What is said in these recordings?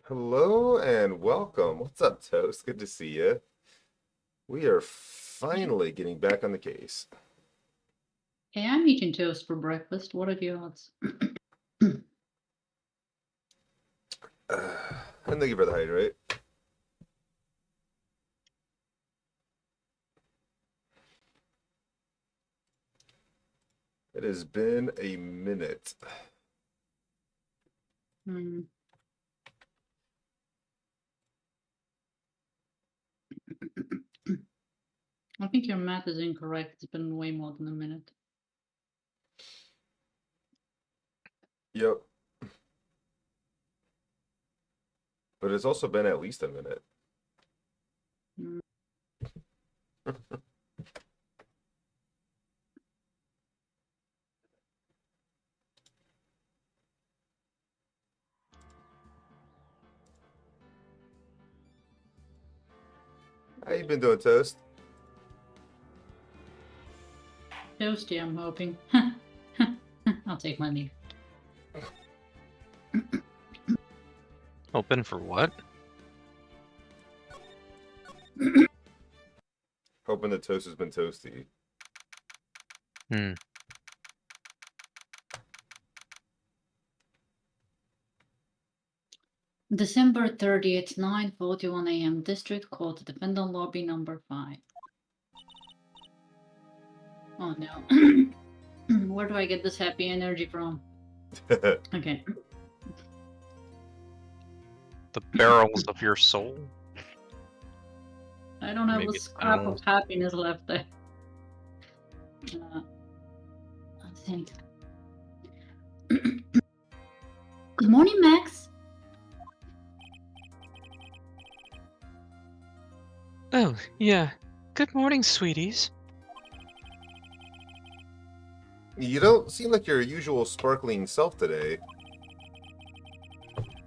Hello and welcome. What's up, Toast? Good to see you. We are finally getting back on the case. Hey, I'm eating toast for breakfast. What are the odds? And thank you for the hydrate. It has been a minute. I think your math is incorrect. It's been way more than a minute. Yep. But it's also been at least a minute. Mm. How you been doing, Toast? Toasty, I'm hoping. I'll take my leave. Open for what? Hoping the toast has been toasty. December 30th, 9:41 a.m. District Court, Defendant Lobby number 5. Oh no. Where do I get this happy energy from? Okay. The barrels of your soul? I don't have Maybe a scrap of happiness left there. Let's think. Good morning, Max. Oh, yeah. Good morning, sweeties. You don't seem like your usual sparkling self today.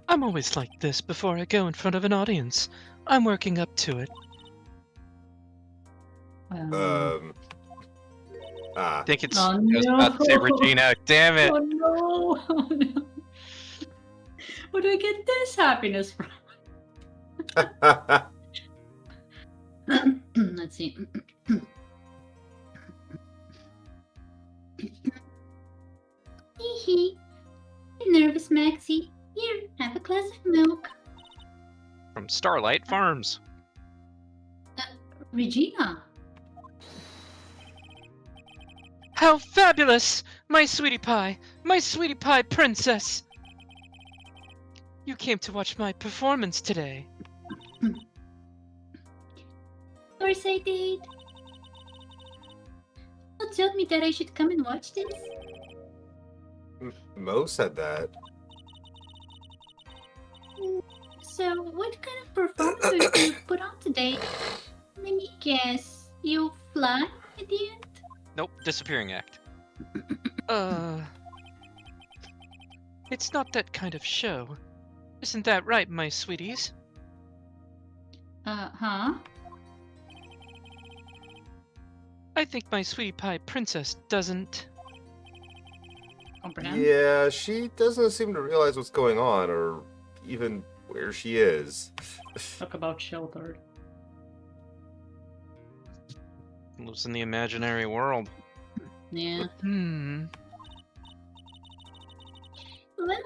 I'm always like this before I go in front of an audience. I'm working up to it. Ah. I think it's... Oh, I was no. about to say Regina. Damn it! Oh no! Oh, no. Where do I get this happiness from? Let's see. Hee nervous, Maxie. Here, have a glass of milk. From Starlight Farms. Regina. How fabulous! My sweetie pie princess! You came to watch my performance today. Of course I did. Who told me that I should come and watch this? Mo said that. So, what kind of performance do you put on today? Let me guess. You fly at the end? Nope, disappearing act. It's not that kind of show. Isn't that right, my sweeties? Huh? I think my sweetie pie princess doesn't comprehend. Yeah, she doesn't seem to realize what's going on or even where she is. Talk about sheltered. Lives in the imaginary world. Yeah. Well,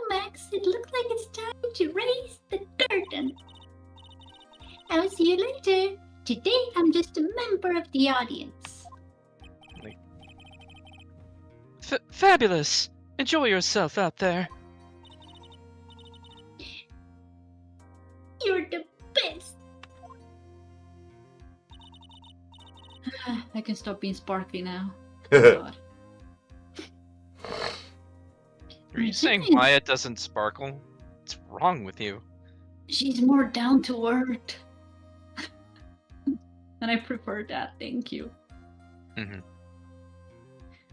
Max, it looks like it's time to raise the curtain. I'll see you later. Today, I'm just a member of the audience. Fabulous! Enjoy yourself out there. You're the best. I can stop being sparkly now. God. Are you saying Wyatt doesn't sparkle? What's wrong with you? She's more down to earth. And I prefer that, thank you.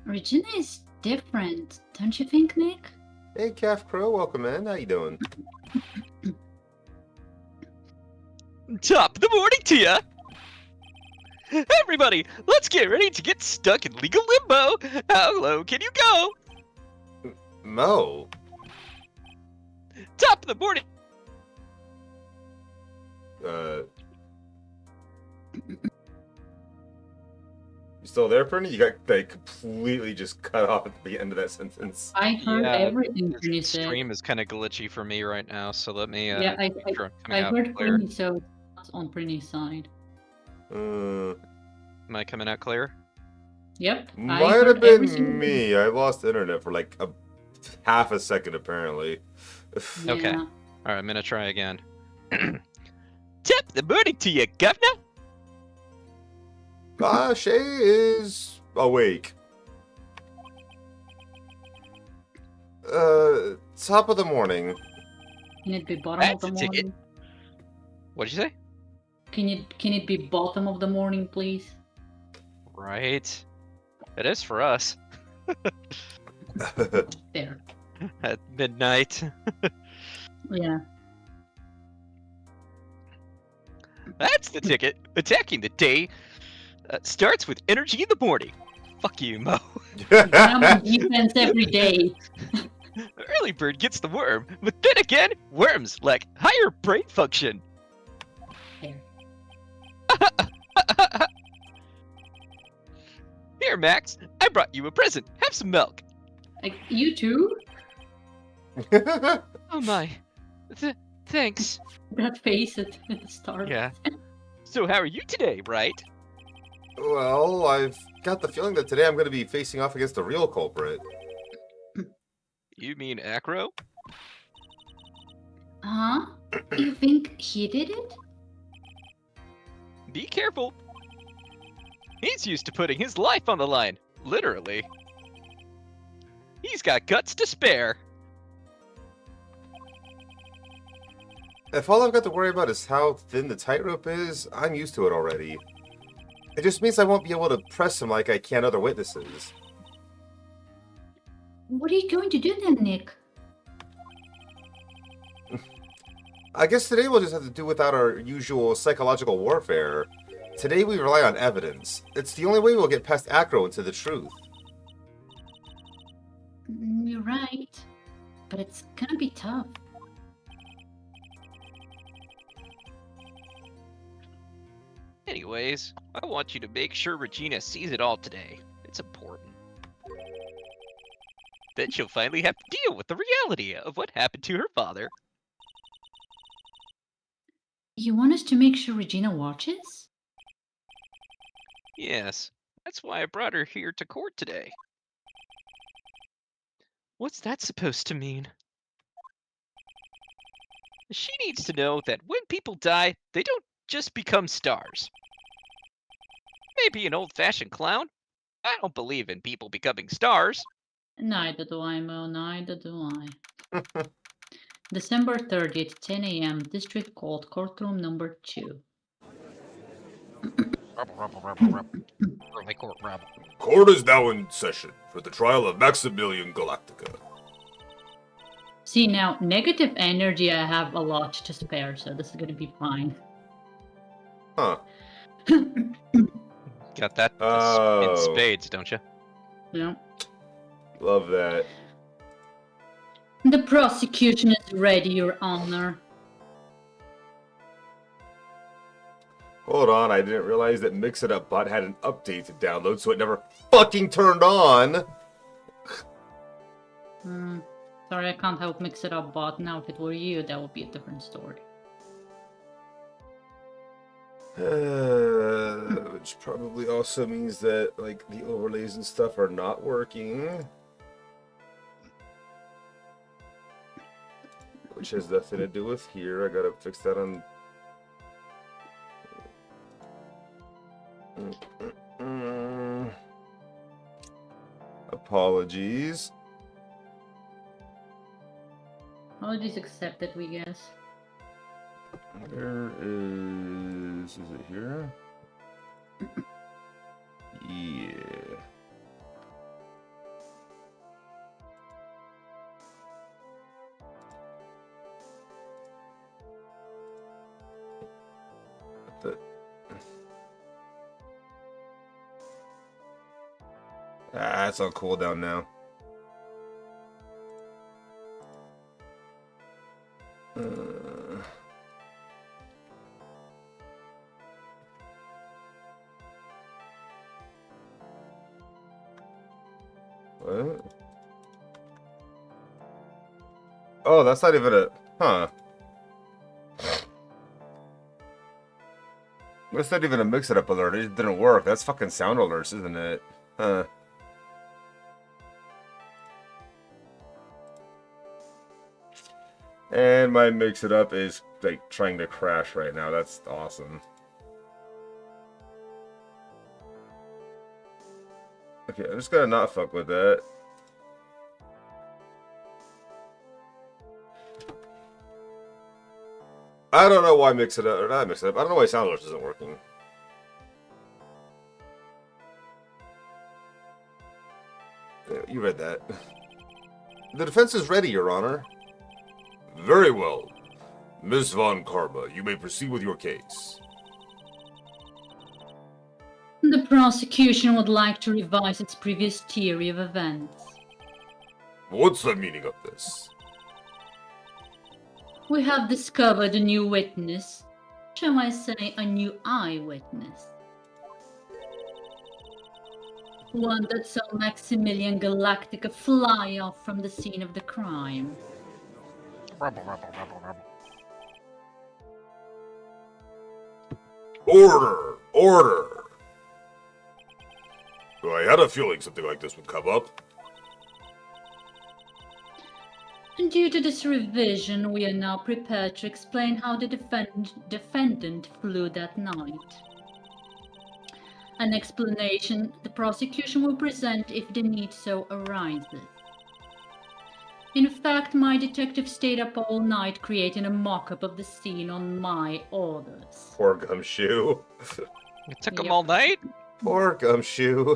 Regina is different, don't you think, Nick? Hey, Calf Crow, welcome in. How you doing? Top of the morning to ya! Everybody, let's get ready to get stuck in legal limbo! How low can you go? Mo. Top of the morning You still there, Bernie? You got like completely just cut off at the end of that sentence. I heard Yeah, everything This Prinny said. stream is kind of glitchy for me right now, so let me Yeah, make sure I'm coming I out heard clear. Prinny, so it's on Prinny's side. Am I coming out clear? Yep. I Might heard have every single been thing. me. I lost internet for like a half a second, apparently. Okay. Yeah. Alright, I'm gonna try again. Tip the morning to you, governor! Shay is awake. Top of the morning. Can it be bottom That's of the a ticket. morning? What'd you say? Can it be bottom of the morning, please? Right. It is for us. There. At midnight. Yeah. That's the ticket. Attacking the day starts with energy in the morning. Fuck you, Mo. I'm on defense every day. Early bird gets the worm, but then again, worms lack higher brain function. There. Here, Max, I brought you a present. Have some milk. Like, you too? Oh my. Thanks. That face at the start. Yeah. So how are you today, right? Well, I've got the feeling that today I'm going to be facing off against the real culprit. You mean Acro? Huh? You think he did it? Be careful. He's used to putting his life on the line, literally. He's got guts to spare. If all I've got to worry about is how thin the tightrope is, I'm used to it already. It just means I won't be able to press him like I can other witnesses. What are you going to do then, Nick? I guess today we'll just have to do without our usual psychological warfare. Today we rely on evidence. It's the only way we'll get past Acro into the truth. You're right. But it's gonna be tough. Anyways, I want you to make sure Regina sees it all today. It's important. Then she'll finally have to deal with the reality of what happened to her father. You want us to make sure Regina watches? Yes, that's why I brought her here to court today. What's that supposed to mean? She needs to know that when people die, they don't just become stars. Maybe an old-fashioned clown? I don't believe in people becoming stars. Neither do I, Mo. Neither do I. December 30th, 10 a.m. District Court, courtroom number 2. Early court rabble. Court is now in session for the trial of Maximilian Galactica. See, now, negative energy, I have a lot to spare, so this is gonna be fine. Huh. Got that in Oh. spades, don't you? Yeah. Love that. The prosecution is ready, Your Honor. Hold on, I didn't realize that Mix It Up Bot had an update to download, so it never fucking turned on. Sorry, I can't help Mix It Up Bot. Now, if it were you, that would be a different story. Which probably also means that, like, the overlays and stuff are not working. Which has nothing to do with here. I gotta fix that on... Apologies. Apologies accepted, we guess. Where is it here? Yeah. It's on cooldown now. What? Oh, that's not even a... Huh. That's not even a mix-it-up alert. It didn't work. That's fucking sound alerts, isn't it? Huh. And my mix-it-up is, like, trying to crash right now. That's awesome. Okay, I'm just gonna not fuck with that. I don't know why mix-it-up, or not mix-it-up. I don't know why sound alerts isn't working. Yeah, you read that. The defense is ready, Your Honor. Very well. Miss Von Karma, you may proceed with your case. The prosecution would like to revise its previous theory of events. What's the meaning of this? We have discovered a new witness. Shall I say a new eyewitness? One that saw Maximilian Galactica fly off from the scene of the crime. Order! Order! I had a feeling something like this would come up. Due to this revision, we are now prepared to explain how the defendant flew that night. An explanation the prosecution will present if the need so arises. In fact, my detective stayed up all night creating a mock-up of the scene on my orders. Poor Gumshoe. It took them Yep. all night? Poor Gumshoe.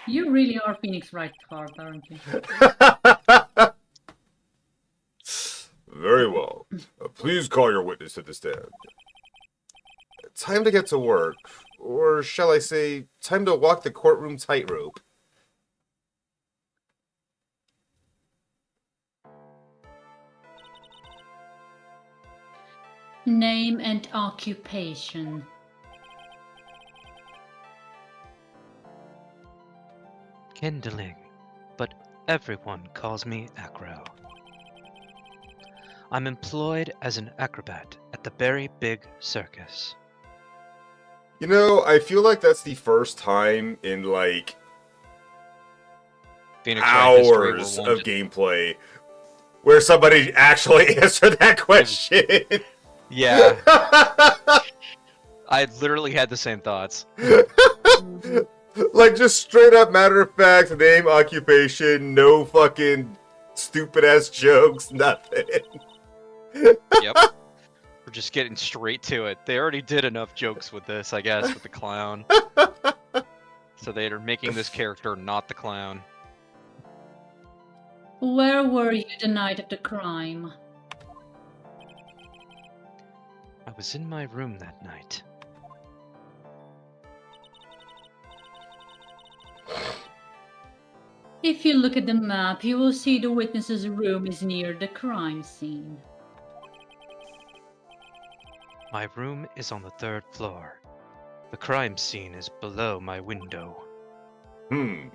You really are Phoenix Wright Card, aren't you? Very well. Please call your witness to the stand. Time to get to work. Or shall I say, time to walk the courtroom tightrope. Name and occupation. Kindling, but everyone calls me Acro. I'm employed as an acrobat at the Very Big Circus. You know, I feel like that's the first time in, like, Phoenix Wright history where hours one of just- gameplay where somebody actually answered that question. Yeah, I literally had the same thoughts. Like, just straight up matter of fact, name, occupation, no fucking stupid ass jokes, nothing. Yep. We're just getting straight to it. They already did enough jokes with this, I guess, with the clown. So they are making this character not the clown. Where were you the night of the crime? I was in my room that night. If you look at the map, you will see the witness's room is near the crime scene. My room is on the 3rd floor. The crime scene is below my window. Hmm.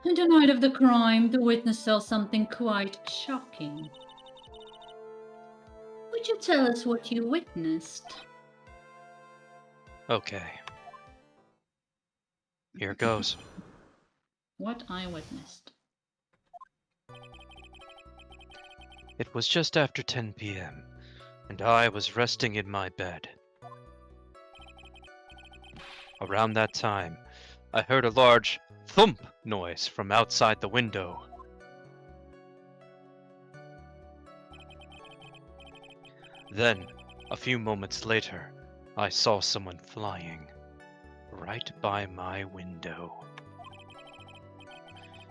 On the night of the crime, the witness saw something quite shocking. Would you tell us what you witnessed? Okay. Here goes. What I witnessed. It was just after 10 p.m., and I was resting in my bed. Around that time, I heard a large thump noise from outside the window. Then, a few moments later, I saw someone flying right by my window.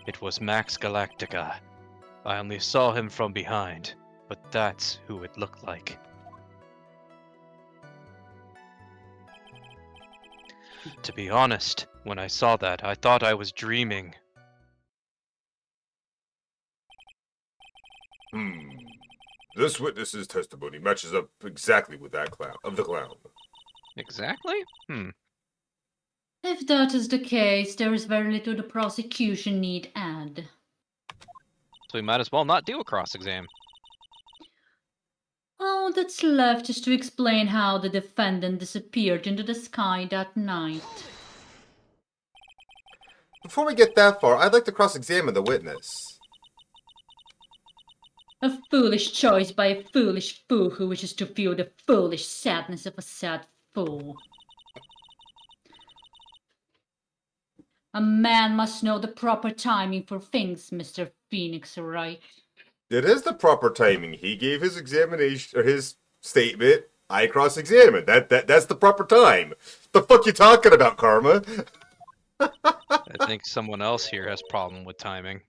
It was Max Galactica. I only saw him from behind, but that's who it looked like. To be honest, when I saw that, I thought I was dreaming. Hmm. This witness's testimony matches up exactly with that clown. Exactly? If that is the case, there is very little the prosecution need add. So we might as well not do a cross-exam. All that's left is to explain how the defendant disappeared into the sky that night. Before we get that far, I'd like to cross-examine the witness. A foolish choice by a foolish fool who wishes to feel the foolish sadness of a sad fool. A man must know the proper timing for things, Mr. Phoenix, right? It is the proper timing. He gave his examination or his statement. I cross-examined. That's the proper time. The fuck you talking about, Karma? I think someone else here has problem with timing.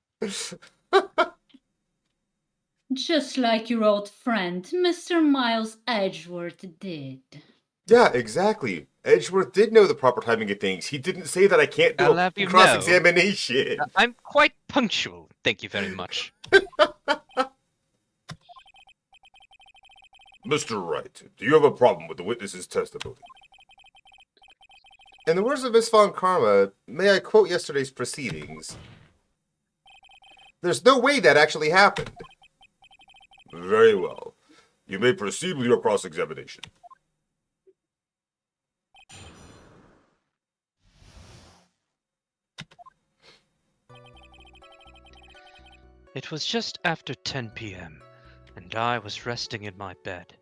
Just like your old friend, Mr. Miles Edgeworth did. Yeah, exactly. Edgeworth did know the proper timing of things. He didn't say that I can't do I'll a have you know. cross-examination. I'm quite punctual, thank you very much. Mr. Wright, do you have a problem with the witness's testimony? In the words of Miss Von Karma, may I quote yesterday's proceedings? There's no way that actually happened. Very well. You may proceed with your cross-examination. It was just after 10 p.m., and I was resting in my bed.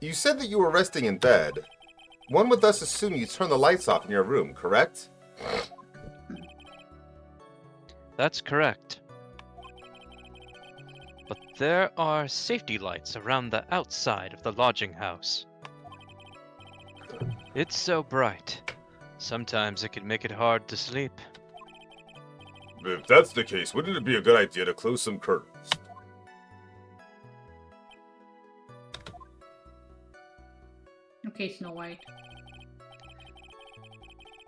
You said that you were resting in bed. One would thus assume you turned the lights off in your room, correct? That's correct. But there are safety lights around the outside of the lodging house. It's so bright. Sometimes it can make it hard to sleep. If that's the case, wouldn't it be a good idea to close some curtains? Okay, Snow White.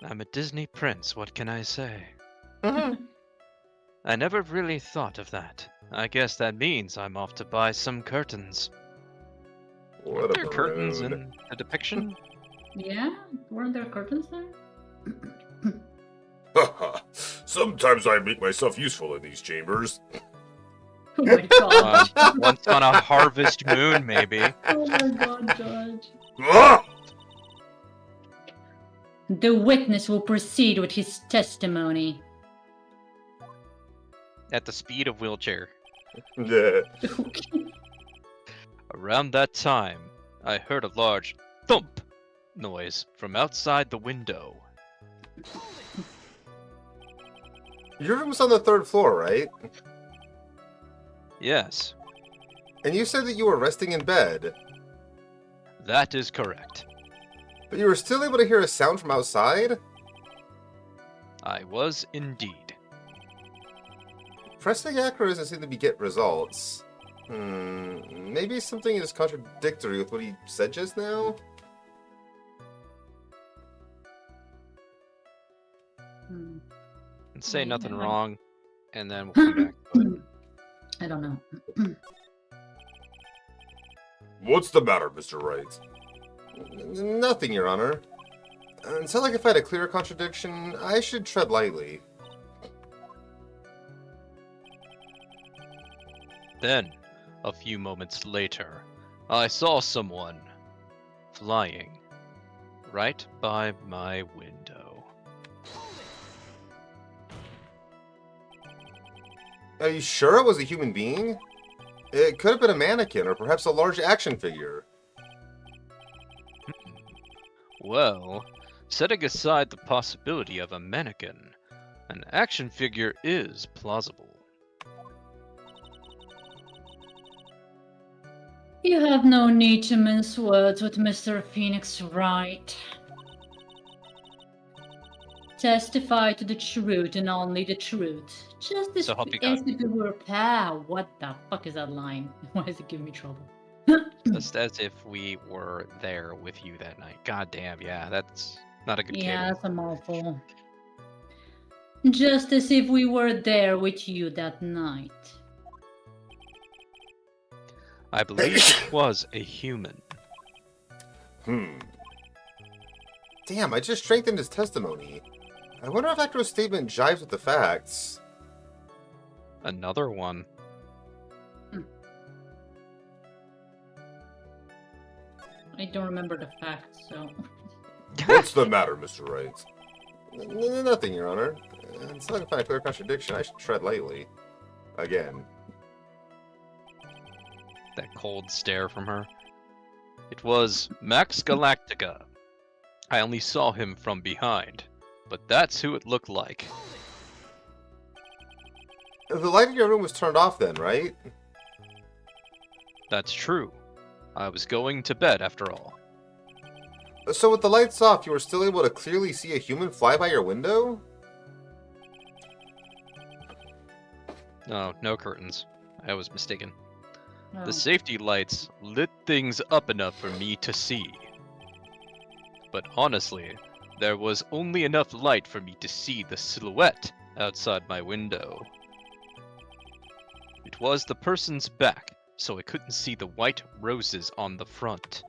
I'm a Disney prince, what can I say? I never really thought of that. I guess that means I'm off to buy some curtains. What Weren't a there curtains maroon. in the depiction? Yeah? Weren't there curtains there? Haha. Sometimes I make myself useful in these chambers. Oh my god. Once on a harvest moon, maybe. Oh my god, George. Ah! The witness will proceed with his testimony. At the speed of wheelchair. Yeah. Around that time, I heard a large thump noise from outside the window. Your room's on the 3rd floor, right? Yes, And you said that you were resting in bed, that is correct. but you were still able to hear a sound from outside? I was indeed. Pressing acro doesn't seem to be get results. Maybe something is contradictory with what he said just now? Hmm, And say nothing Yeah. wrong, and then we'll come back to it. I don't know. What's the matter, Mr. Wright? Nothing, Your Honor. Until I can find a clear contradiction, I should tread lightly. Then, a few moments later, I saw someone flying right by my window. Are you sure it was a human being? It could have been a mannequin, or perhaps a large action figure. Well, setting aside the possibility of a mannequin, an action figure is plausible. You have no need to mince words with Mr. Phoenix Wright. Testify to the truth and only the truth. Just as So help you as God. if it were what the fuck is that line? Why is it giving me trouble? Just as if we were there with you that night. God damn, yeah, that's not a good Yeah, cable. that's a mouthful. Just as if we were there with you that night. I believe it was a human. Damn, I just strengthened his testimony. I wonder if Acro's statement jives with the facts. Another one. I don't remember the facts, so. What's the matter, Mr. Wright? Nothing, Your Honor. It's not a clear contradiction. I should tread lightly. Again. That cold stare from her. It was Max Galactica. I only saw him from behind, but that's who it looked like. The light in your room was turned off then, right? That's true. I was going to bed after all. So with the lights off, you were still able to clearly see a human fly by your window? No, no curtains. I was mistaken. Oh. The safety lights lit things up enough for me to see. But honestly, there was only enough light for me to see the silhouette outside my window. It was the person's back, so I couldn't see the white roses on the front.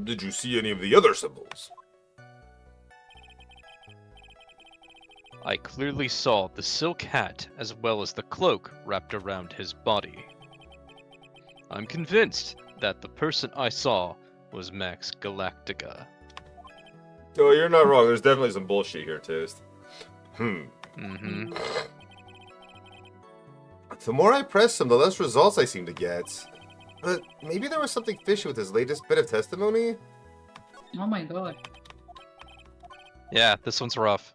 Did you see any of the other symbols? I clearly saw the silk hat as well as the cloak wrapped around his body. I'm convinced that the person I saw was Max Galactica. Oh, you're not wrong. There's definitely some bullshit here, Toast. Mm-hmm. The more I press him, the less results I seem to get. But maybe there was something fishy with his latest bit of testimony? Oh my god. Yeah, this one's rough.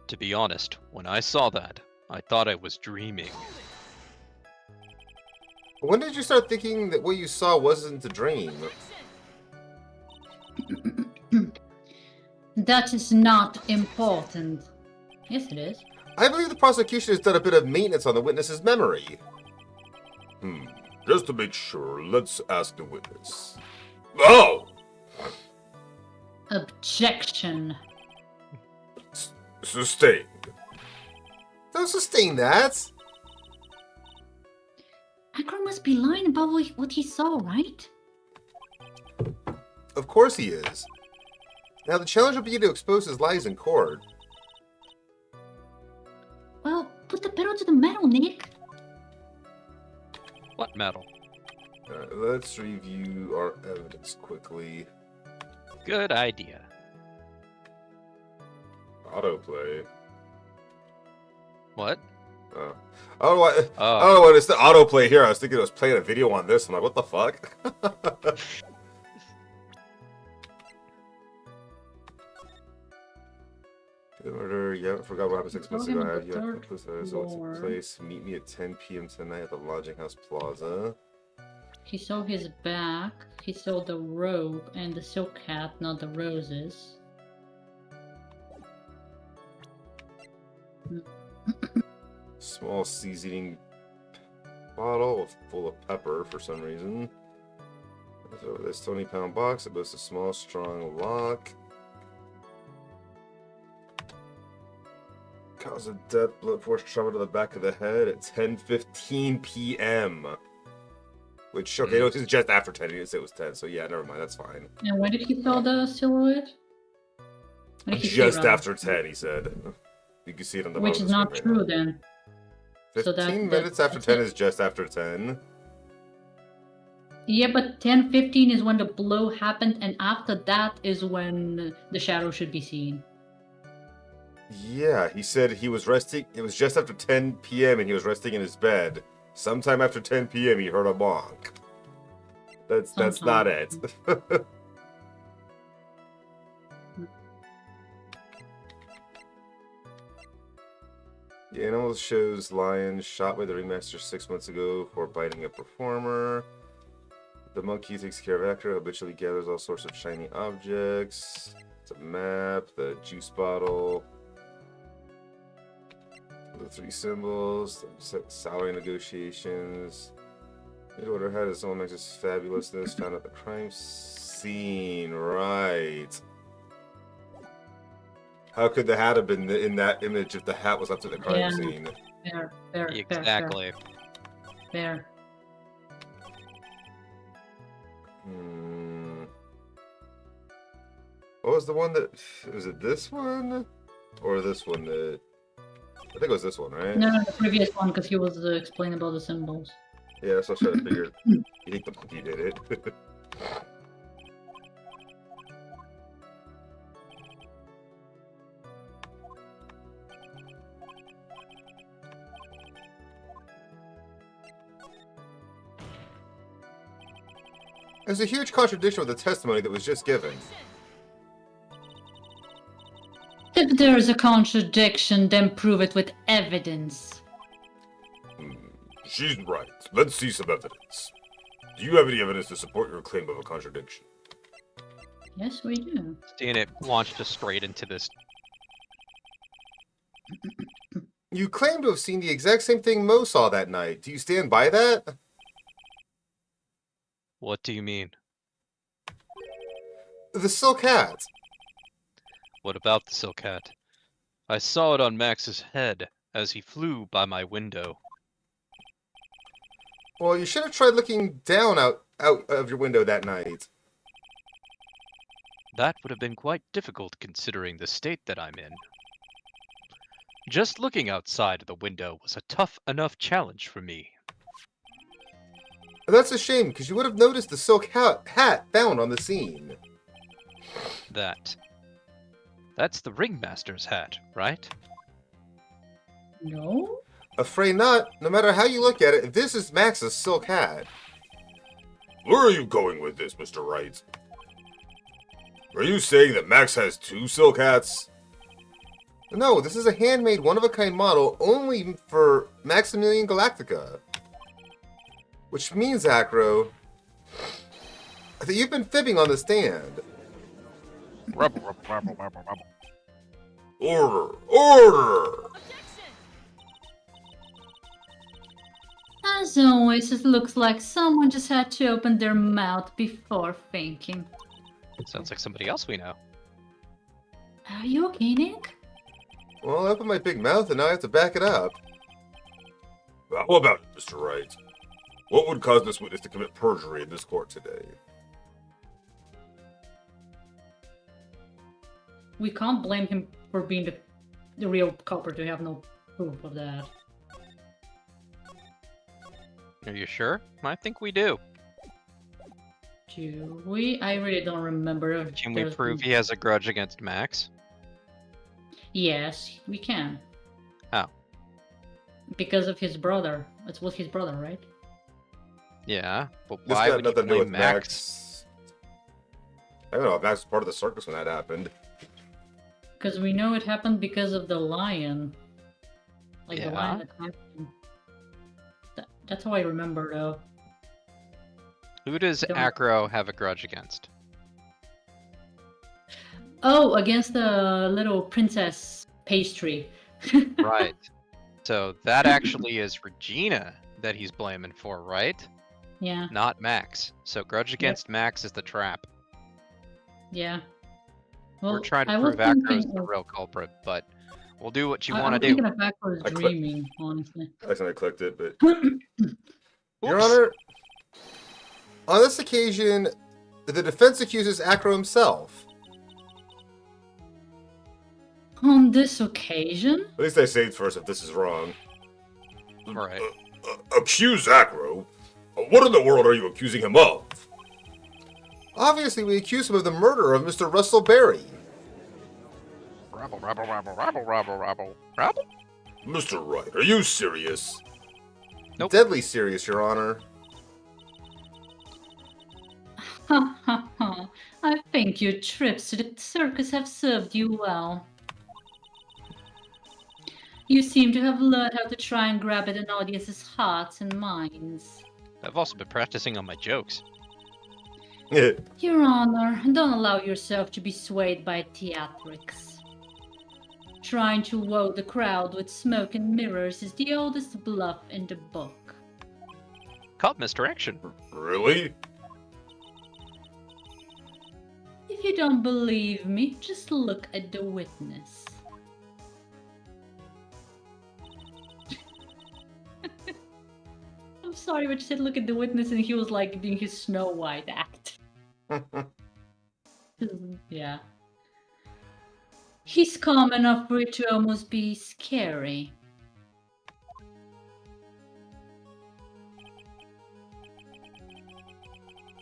To be honest, when I saw that, I thought I was dreaming. When did you start thinking that what you saw wasn't a dream? That is not important. Yes, it is. I believe the prosecution has done a bit of maintenance on the witness's memory. Just to make sure, let's ask the witness. Oh! Objection. Sustained. Don't sustain that! Acro must be lying about what he saw, right? Of course he is. Now the challenge will be to expose his lies in court. Well, put the pedal to the metal, Nick. What metal? Alright, let's review our evidence quickly. Good idea. Autoplay. What? I don't know why. I don't Oh, know why it's the autoplay here. I was thinking it was playing a video on this. I'm like, what the fuck? Murder. Yeah, I forgot what happened 6 months ago. I have you at the results in place. Meet me at 10 p.m. tonight at the Lodging House Plaza. He saw his back, he saw the robe and the silk hat, not the roses. Small seasoning bottle full of pepper for some reason. So this 20-pound box. It boasts a small, strong lock. Cause of death, blood force trauma to the back of the head at 10:15 p.m. Which, okay, no, this is just after 10. He didn't say it was 10, so yeah, never mind, that's fine. And when did he saw the silhouette? When did he see it, Just rather? after 10, he said. You can see it on the Which bottom is of the not screen right true then. now. So 15 that- minutes after that's 10 it. is just after 10. Yeah, but 10:15 is when the blow happened, and after that is when the shadow should be seen. Yeah, he said he was resting. It was just after 10 p.m. and he was resting in his bed. Sometime after 10 p.m. he heard a bonk. That's not it. The animal shows lion shot by the ringmaster 6 months ago for biting a performer. The monkey takes care of actor, habitually gathers all sorts of shiny objects. It's a map, the juice bottle. The 3 symbols, the salary negotiations. Mid-order hat is someone makes fabulousness found at the crime scene. Right. How could the hat have been in that image if the hat was up to the crime Yeah. scene? Fair. exactly. Fair. Hmm. What was the one that... Was it this one? Or this one that... I think it was this one, right? No, the previous one, because he was explaining about the symbols. Yeah, so I was trying to figure... You think the monkey did it? There's a huge contradiction with the testimony that was just given. If there is a contradiction, then prove it with evidence. She's right. Let's see some evidence. Do you have any evidence to support your claim of a contradiction? Yes, we do. Seeing it launched us straight into this. You claim to have seen the exact same thing Mo saw that night. Do you stand by that? What do you mean? The silk hat. What about the silk hat? I saw it on Max's head as he flew by my window. Well, you should have tried looking down out of your window that night. That would have been quite difficult considering the state that I'm in. Just looking outside the window was a tough enough challenge for me. That's a shame, because you would have noticed the silk hat found on the scene. That's the ringmaster's hat, right? No? Afraid not. No matter how you look at it, this is Max's silk hat. Where are you going with this, Mr. Wright? Are you saying that Max has two silk hats? No, this is a handmade, one-of-a-kind model only for Maximilian Galactica. Which means, Acro, that you've been fibbing on the stand. Rubble, rubble, rubble, rubble, rubble. Order! Order! As always, it looks like someone just had to open their mouth before thinking. Sounds like somebody else we know. Are you okay, Nick? Well, I opened my big mouth and now I have to back it up. How about it, Mr. Wright? What would cause this witness to commit perjury in this court today? We can't blame him for being the real culprit. We have no proof of that. Are you sure? I think we do. Do we? I really don't remember. If Can we there's prove been- he has a grudge against Max? Yes, we can. How? Because of his brother. It was his brother, right? Yeah, but This why got would you nothing to do blame with Max? Max. I don't know, Max was part of the circus when that happened. Because we know it happened because of the lion. Like the Yeah. lion attacked him. That's how I remember, though. Who does Don't- Acro have a grudge against? Oh, against the little princess pastry. Right. So that actually is Regina that he's blaming for, right? Yeah, Not Max. So grudge against Max is the trap. yeah. Well, We're trying to I was prove Acro's thinking the of- real culprit, but we'll do what you I want to was do. thinking of Acro's I click- dreaming, honestly. I accidentally clicked it, but... Your Oops. Honor, on this occasion, the defense accuses Acro himself. On this occasion? At least I saved first if this is wrong. Right. Accuse Acro? What in the world are you accusing him of? Obviously, we accuse him of the murder of Mr. Russell Berry. Rabble, rabble, rabble, rabble, rabble, rabble, rabble. Mr. Wright, are you serious? Nope. Deadly serious, Your Honor. Ha ha ha. I think your trips to the circus have served you well. You seem to have learned how to try and grab at an audience's hearts and minds. I've also been practicing on my jokes. Your Honor, don't allow yourself to be swayed by theatrics. Trying to wow the crowd with smoke and mirrors is the oldest bluff in the book. Caught misdirection. Really? If you don't believe me, just look at the witness. I'm sorry, but you said look at the witness and he was like doing his Snow White act. Yeah. He's calm enough for it to almost be scary.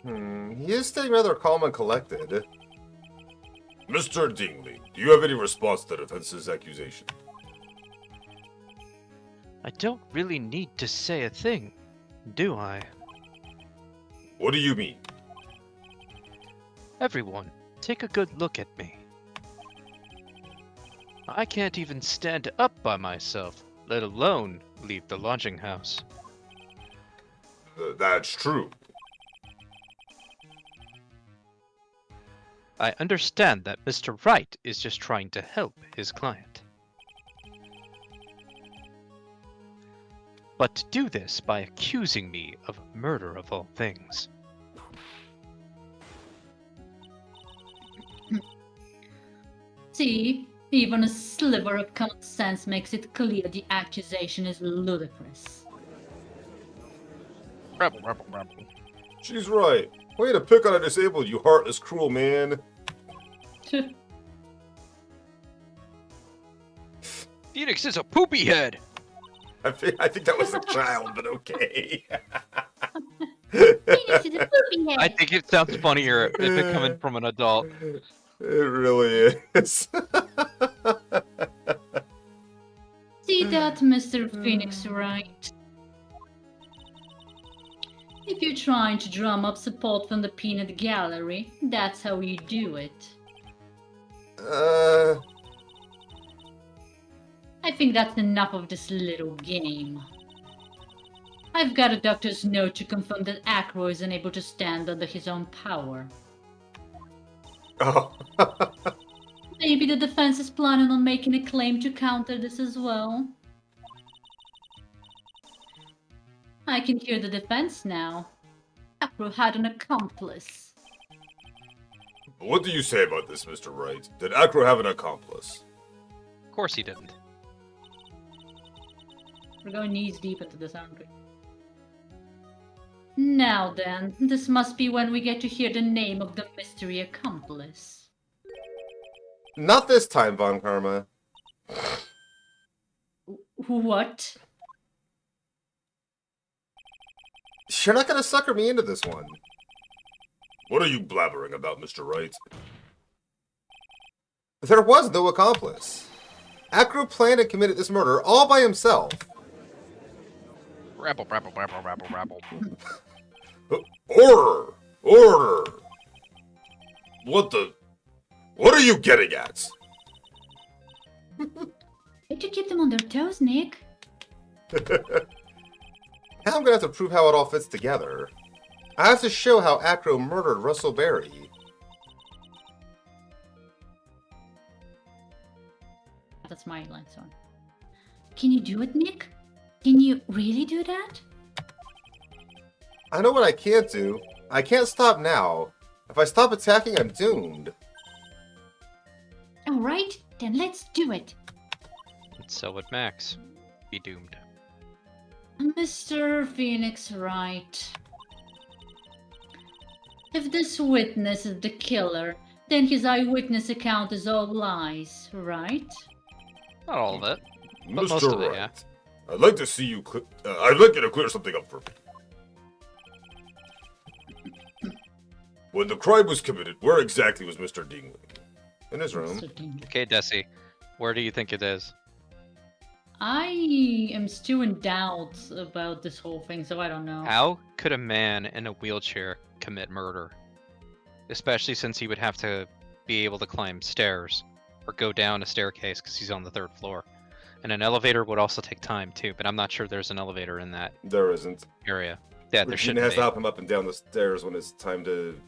He is staying rather calm and collected. Mr. Dingley, do you have any response to the defense's accusation? I don't really need to say a thing, do I? What do you mean? Everyone, take a good look at me. I can't even stand up by myself, let alone leave the lodging house. That's true. I understand that Mr. Wright is just trying to help his client. But to do this by accusing me of murder of all things. See, even a sliver of common sense makes it clear the accusation is ludicrous. Rebel, rebel, rebel. She's right. Way to pick on a disabled, you heartless, cruel man. Phoenix is a poopy head! I think that was a child, but okay. Phoenix is a poopy head. I think it sounds funnier if it coming from an adult. It really is. See that, Mr. Phoenix Wright? If you're trying to drum up support from the peanut gallery, that's how you do it. I think that's enough of this little game. I've got a doctor's note to confirm that Acro is unable to stand under his own power. Oh. Maybe the defense is planning on making a claim to counter this as well. I can hear the defense now. Acro had an accomplice. What do you say about this, Mr. Wright? Did Acro have an accomplice? Of course he didn't. We're going knees deep into this, aren't we? Now then, this must be when we get to hear the name of the mystery accomplice. Not this time, Von Karma. What? You're not gonna sucker me into this one. What are you blabbering about, Mr. Wright? There was no accomplice. Acro planned and committed this murder all by himself. Rabble, rabble, rabble, rabble, rabble. Order! Order! What are you getting at? Way to keep them on their toes, Nick. Now I'm gonna have to prove how it all fits together. I have to show how Acro murdered Russell Berry. That's my line, sorry. Can you do it, Nick? Can you really do that? I know what I can't do. I can't stop now. If I stop attacking, I'm doomed. Alright, then let's do it. And so would Max. Be doomed. Mr. Phoenix Wright. If this witness is the killer, then his eyewitness account is all lies, right? Not all of it. But Mr. most of it, Wright, yeah. I'd like to see you. I'd like you to clear something up for me. When the crime was committed, where exactly was Mr. Dingley? In his room. Okay, Desi. Where do you think it is? I am still in doubt about this whole thing, so I don't know. How could a man in a wheelchair commit murder? Especially since he would have to be able to climb stairs or go down a staircase because he's on the 3rd floor. And an elevator would also take time too, but I'm not sure there's an elevator in that There isn't. area. Yeah, there Regina shouldn't has be. to help him up and down the stairs when it's time to.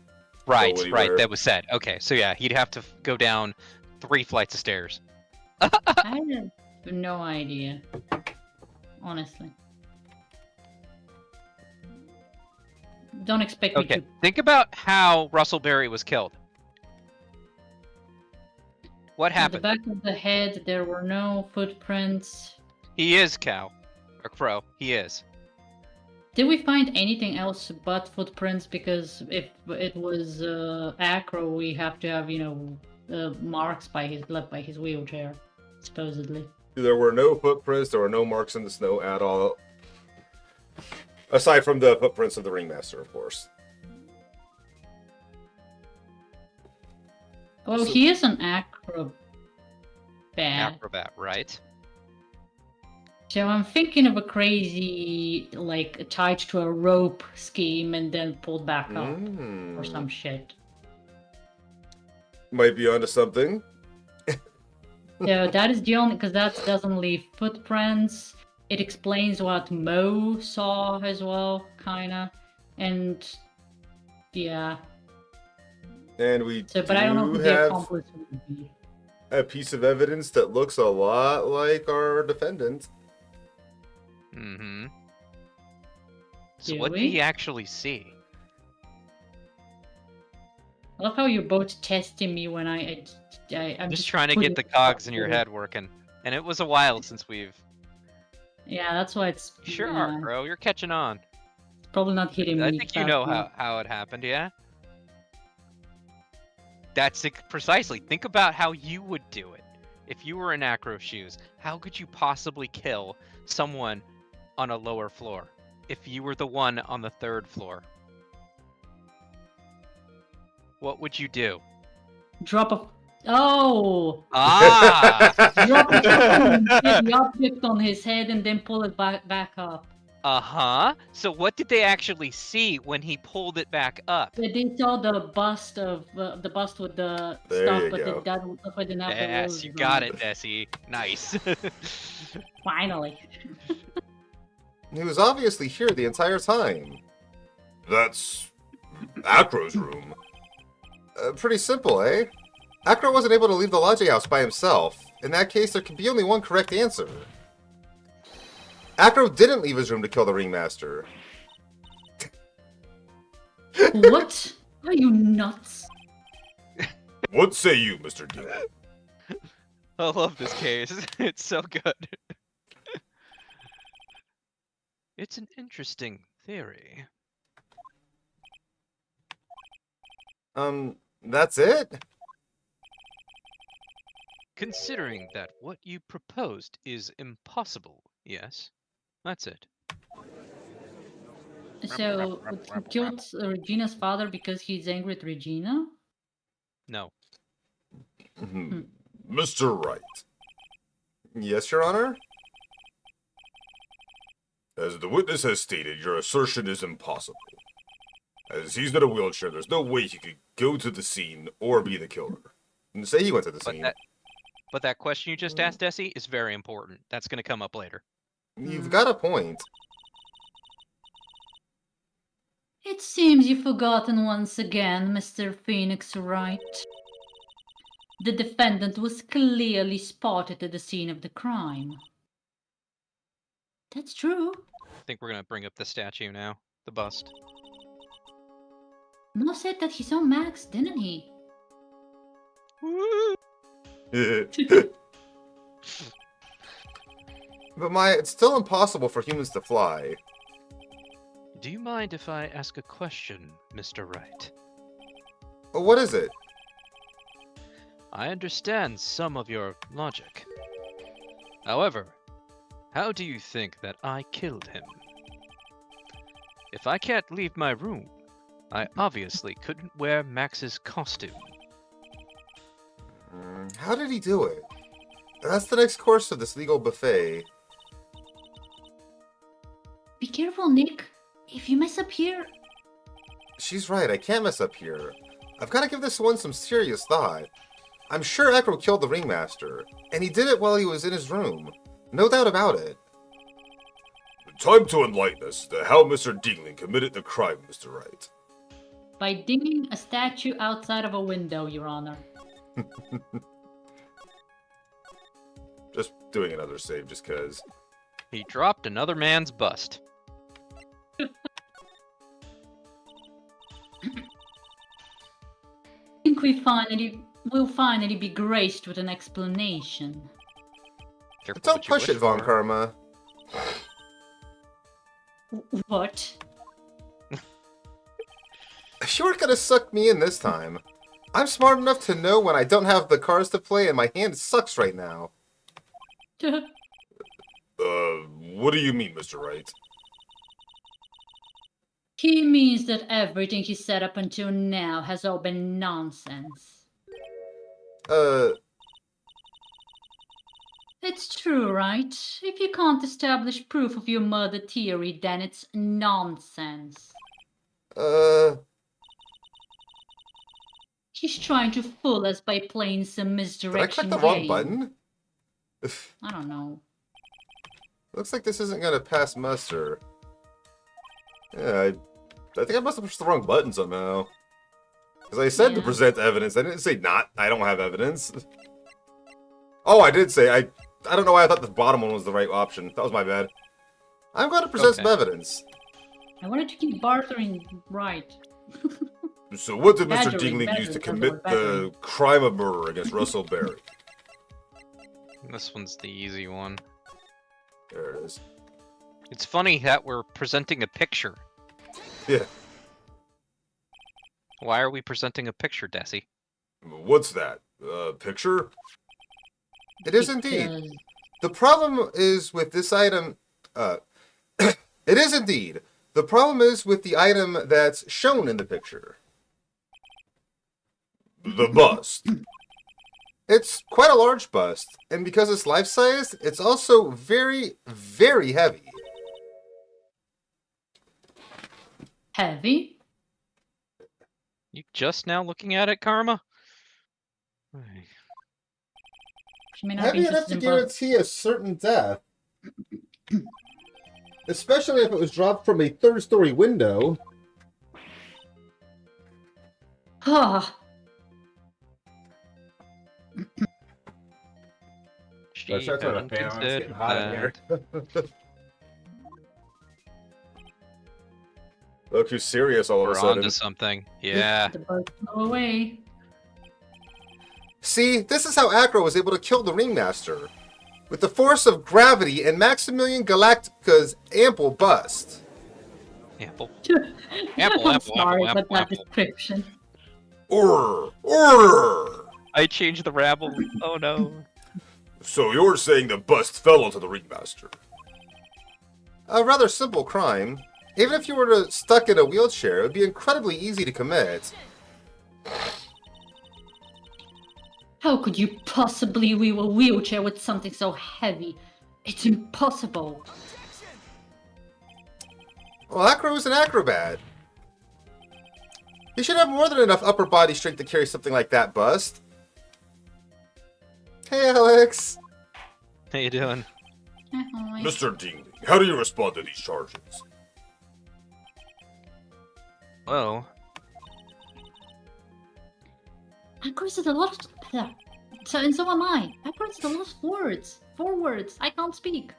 Right, go right, anywhere. that was said. Okay, so yeah, he'd have to go down 3 flights of stairs. I have no idea. Honestly. Don't expect me Okay, to... think about how Russell Berry was killed. What At the happened? back of the head, there were no footprints. He is Cow. Or Crow. He is. Did we find anything else but footprints? Because if it was Acro, we have to have, marks left by his wheelchair, supposedly. There were no footprints, there were no marks in the snow at all. Aside from the footprints of the Ringmaster, of course. Well, he is an acrobat. Acrobat, right? So I'm thinking of a crazy, like, tied to a rope scheme and then pulled back up or some shit. Might be onto something. So that is the only, because that doesn't leave footprints. It explains what Mo saw as well, kinda. And, yeah. And we So, but I don't know who the accomplice would be. a piece of evidence that looks a lot like our defendant. Mm-hmm. So Do what we? did he actually see? I love how you're both testing me when I'm Just trying to putting get the it cogs in your together. head working. And it was a while since we've... Yeah, that's why it's Sure, yeah, Arcro, you're catching on. it's probably not hitting me. I think you know fast how it happened, yeah? That's it, precisely. Think about how you would do it. If you were in Acro's shoes, how could you possibly kill someone on a lower floor? If you were the one on the 3rd floor? What would you do? enough. Drop a. Oh! Ah! Drop it down, hit the object on his head and then pull it back up. Uh-huh. So what did they actually see when he pulled it back up? They saw the bust with the There stuff, you but go. that didn't have the Yes, roses you on got it, Desi. Nice. Finally. He was obviously here the entire time. That's Acro's room. Pretty simple, eh? Acro wasn't able to leave the lodging house by himself. In that case, there can be only one correct answer. Acro didn't leave his room to kill the Ringmaster. What? Are you nuts? What say you, Mr. D? I love this case. It's so good. It's an interesting theory. That's it? Considering that what you proposed is impossible, yes? That's it. So, he killed Regina's father because he's angry at Regina? No. Mr. Wright. Yes, Your Honor? As the witness has stated, your assertion is impossible. As he's in a wheelchair, there's no way he could go to the scene or be the killer. And say he went to the scene. But that question you just asked, Desi, is very important. That's going to come up later. You've got a point. It seems you've forgotten once again, Mr. Phoenix Wright. The defendant was clearly spotted at the scene of the crime. That's true. I think we're going to bring up the statue now. The bust. Mo said that he saw Max, didn't he? But it's still impossible for humans to fly. Do you mind if I ask a question, Mr. Wright? What is it? I understand some of your logic. However, how do you think that I killed him? If I can't leave my room, I obviously couldn't wear Max's costume. How did he do it? That's the next course of this legal buffet. Be careful, Nick. If you mess up here... She's right, I can't mess up here. I've got to give this one some serious thought. I'm sure Acro killed the Ringmaster, and he did it while he was in his room. No doubt about it. Time to enlighten us to how Mr. Dingling committed the crime, Mr. Wright. By dinging a statue outside of a window, Your Honor. Just doing another save just cause. He dropped another man's bust. I think we'll finally be graced with an explanation. Careful Don't what you push it, wish Von for. Karma. What? If you weren't gonna suck me in this time, I'm smart enough to know when I don't have the cards to play and my hand sucks right now. What do you mean, Mr. Wright? He means that everything he said up until now has all been nonsense. It's true, right? If you can't establish proof of your murder theory, then it's nonsense. He's trying to fool us by playing some Did I misdirection click the wrong game. button? I don't know. Looks like this isn't gonna pass muster. Yeah, I think I must have pushed the wrong button somehow. Because I said to Yeah. present evidence. I didn't say I don't have evidence. Oh, I did say, I don't know why I thought the bottom one was the right option. That was my bad. I'm going to present some evidence. I wanted to keep bartering right. So what did Mr. Badgering, Dingley use to badgering, commit badgering. the crime of murder against Russell Berry? This one's the easy one. There it is. It's funny that we're presenting a picture. Yeah. Why are we presenting a picture, Desi? What's that? Picture? It is indeed. Because The problem is with this item, it is indeed. The problem is with the item that's shown in the picture. The bust. It's quite a large bust, and because it's life-sized, it's also very, very heavy. heavy? You just now looking at it, Karma? She may not be interested in both. guarantee a certain death. Especially if it was dropped from a third-story window. Ah, She Let's start turning hadn't the fan on. It's getting considered hot in here. that. Look who's serious all of a We're sudden. onto something. Yeah. the birds flew away. See, this is how Acro was able to kill the Ringmaster. With the force of gravity and Maximilian Galactica's ample bust. Ample. I'm sorry apple, about that apple. description. Order! Order! I changed the rabble. Oh no. So you're saying the bust fell onto the Ringmaster? A rather simple crime. Even if you were stuck in a wheelchair, it would be incredibly easy to commit. How could you possibly wheel a wheelchair with something so heavy? It's impossible. Well, Acro is an acrobat. He should have more than enough upper body strength to carry something like that bust. Hey, Alex. How you doing? Mr. Dingley, how do you respond to these charges? Well, Acro's at a lot of... and so am I. Acro's at a lot of words. 4 words. I can't speak.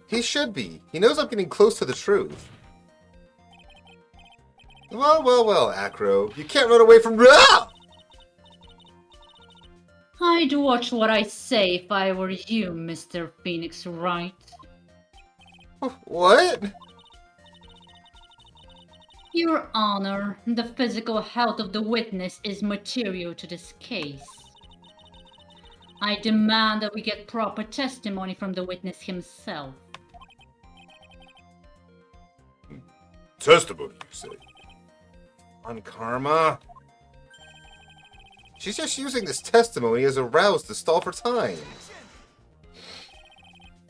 He should be. He knows I'm getting close to the truth. Well, Acro. You can't run away from... Ah! I'd watch what I say if I were you, Mr. Phoenix Wright. What? Your Honor, the physical health of the witness is material to this case. I demand that we get proper testimony from the witness himself. Testimony, you say? On Karma? She's just using this testimony as a rouse to stall for time.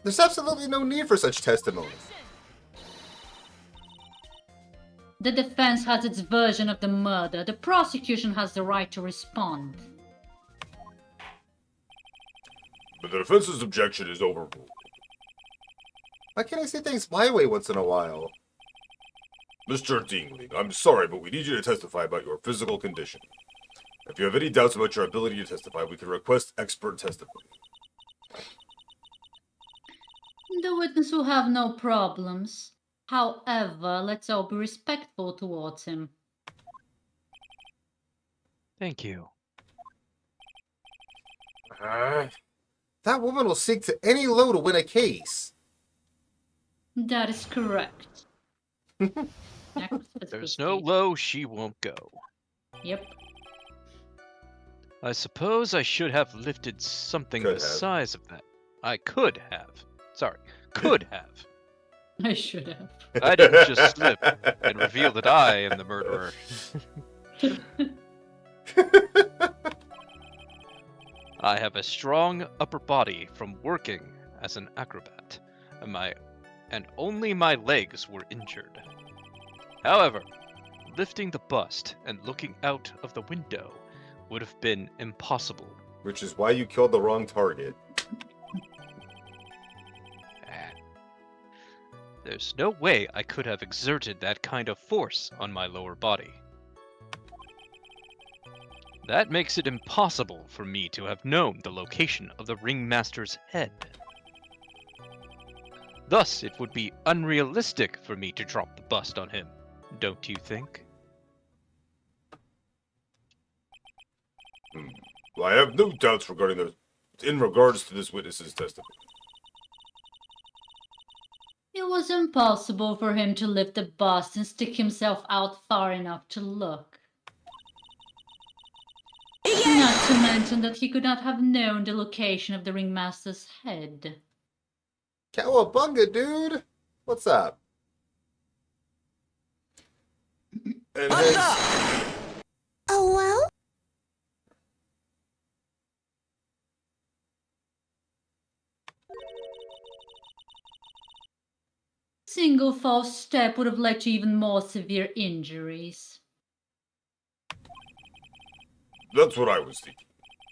There's absolutely no need for such testimony. The defense has its version of the murder. The prosecution has the right to respond. But the defense's objection is overruled. Why can't I say things my way once in a while? Mr. Dingley, I'm sorry, but we need you to testify about your physical condition. If you have any doubts about your ability to testify, we can request expert testimony. The witness will have no problems. However, let's all be respectful towards him. thank you. That woman will seek to any low to win a case. That is correct. There's no low she won't go. Yep. I suppose I should have lifted something Could the have. size of that. I could have. Sorry, could have. I should have. I didn't just slip and reveal that I am the murderer. I have a strong upper body from working as an acrobat, and only my legs were injured. However, lifting the bust and looking out of the window would have been impossible. Which is why you killed the wrong target. There's no way I could have exerted that kind of force on my lower body. That makes it impossible for me to have known the location of the ringmaster's head. Thus, it would be unrealistic for me to drop the bust on him, don't you think? Well, I have no doubts in regards to this witness's testimony. It was impossible for him to lift the bust and stick himself out far enough to look. Not to mention that he could not have known the location of the ringmaster's head. Cowabunga, dude! What's up? And Oh, well? Single false step would have led to even more severe injuries. that's what I was thinking.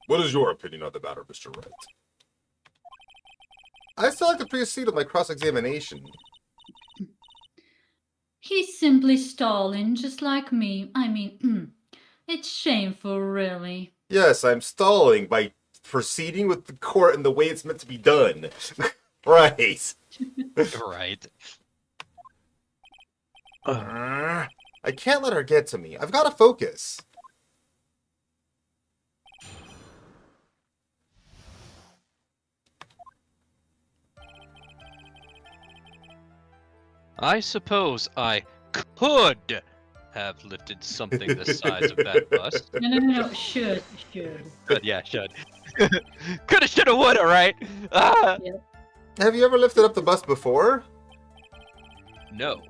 What is your opinion on the matter, Mr. Wright? I still like to proceed with my cross-examination. He's simply stalling, just like me. I mean, it's shameful, really. Yes, I'm stalling by proceeding with the court in the way it's meant to be done. Right. Right. I can't let her get to me. I've got to focus. I suppose I could have lifted something the size of that bust. No. Should. But yeah, should. Coulda, shoulda, woulda, right? Ah! Have you ever lifted up the bust before? No,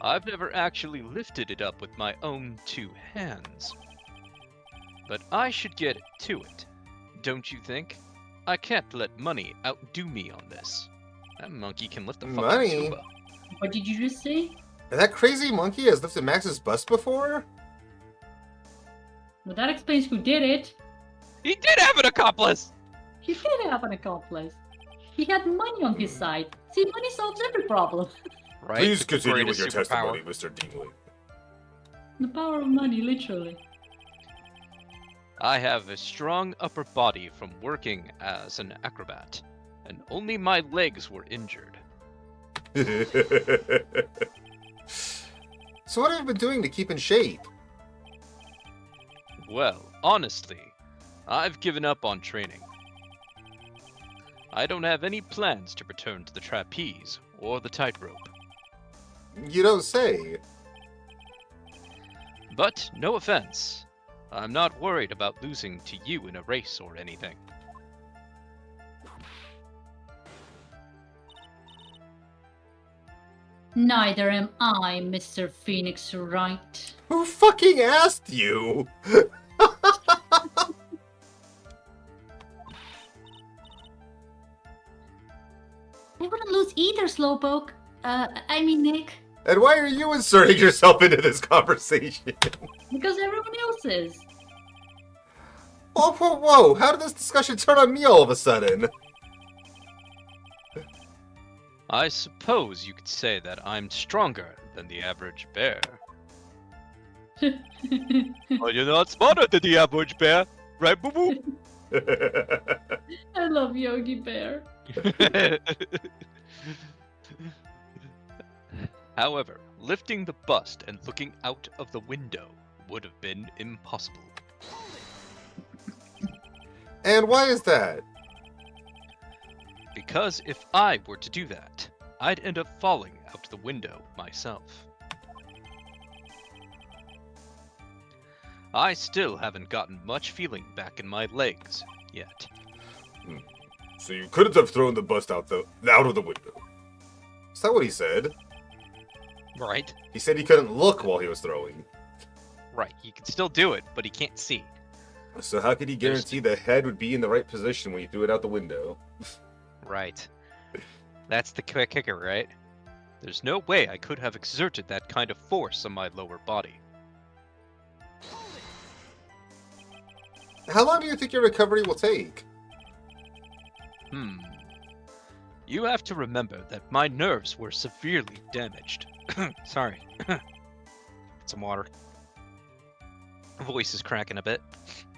I've never actually lifted it up with my own two hands. But I should get to it, don't you think? I can't let money outdo me on this. That monkey can lift the fucking Money? Zumba. What did you just say? That crazy monkey has lifted Max's bust before? Well, that explains who did it. He did have an accomplice! He did have an accomplice. He had money on his side. See, money solves every problem. Right? Please continue with Greatest your superpower. testimony, Mr. Dingley. The power of money, literally. I have a strong upper body from working as an acrobat, and only my legs were injured. So what have you been doing to keep in shape? Well, honestly, I've given up on training. I don't have any plans to return to the trapeze or the tightrope. You don't say. But, no offense, I'm not worried about losing to you in a race or anything. Neither am I, Mr. Phoenix Wright. Who fucking asked you? I wouldn't lose either, Slowpoke. I mean, Nick. And why are you inserting yourself into this conversation? Because everyone else is. Whoa, whoa, whoa! How did this discussion turn on me all of a sudden? I suppose you could say that I'm stronger than the average bear. Well, you're not smarter than the average bear, right, boo boo? I love Yogi Bear. However, lifting the bust and looking out of the window would have been impossible. And why is that? Because if I were to do that, I'd end up falling out the window myself. I still haven't gotten much feeling back in my legs yet. So you couldn't have thrown the bust out of the window. Is that what he said? Right? He said he couldn't look while he was throwing. Right. He can still do it, but he can't see. So how could he guarantee the head would be in the right position when you threw it out the window? Right. That's the kicker, right? There's no way I could have exerted that kind of force on my lower body. How long do you think your recovery will take? You have to remember that my nerves were severely damaged. Sorry. Some water. Voice is cracking a bit.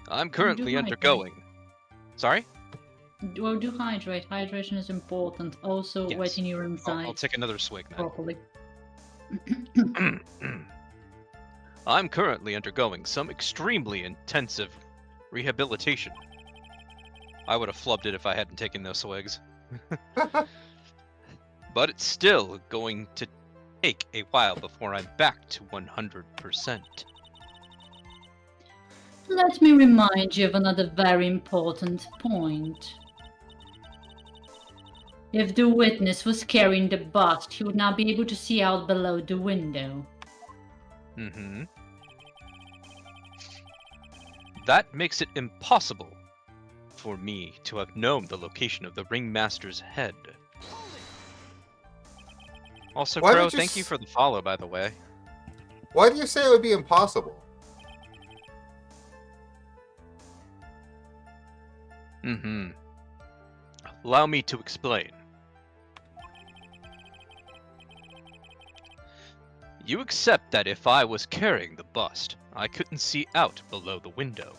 I'm currently undergoing. Sorry? Well, do hydrate. Hydration is important. Also, Yes. wetting your insides I'll take another swig now. properly. I'm currently undergoing some extremely intensive rehabilitation. I would have flubbed it if I hadn't taken those swigs. But it's still going to take a while before I'm back to 100%. Let me remind you of another very important point. If the witness was carrying the bust, he would not be able to see out below the window. That makes it impossible for me to have known the location of the ringmaster's head. Also, Why Crow, would you thank you for the follow, by the way. Why do you say it would be impossible? Allow me to explain. You accept that if I was carrying the bust, I couldn't see out below the window.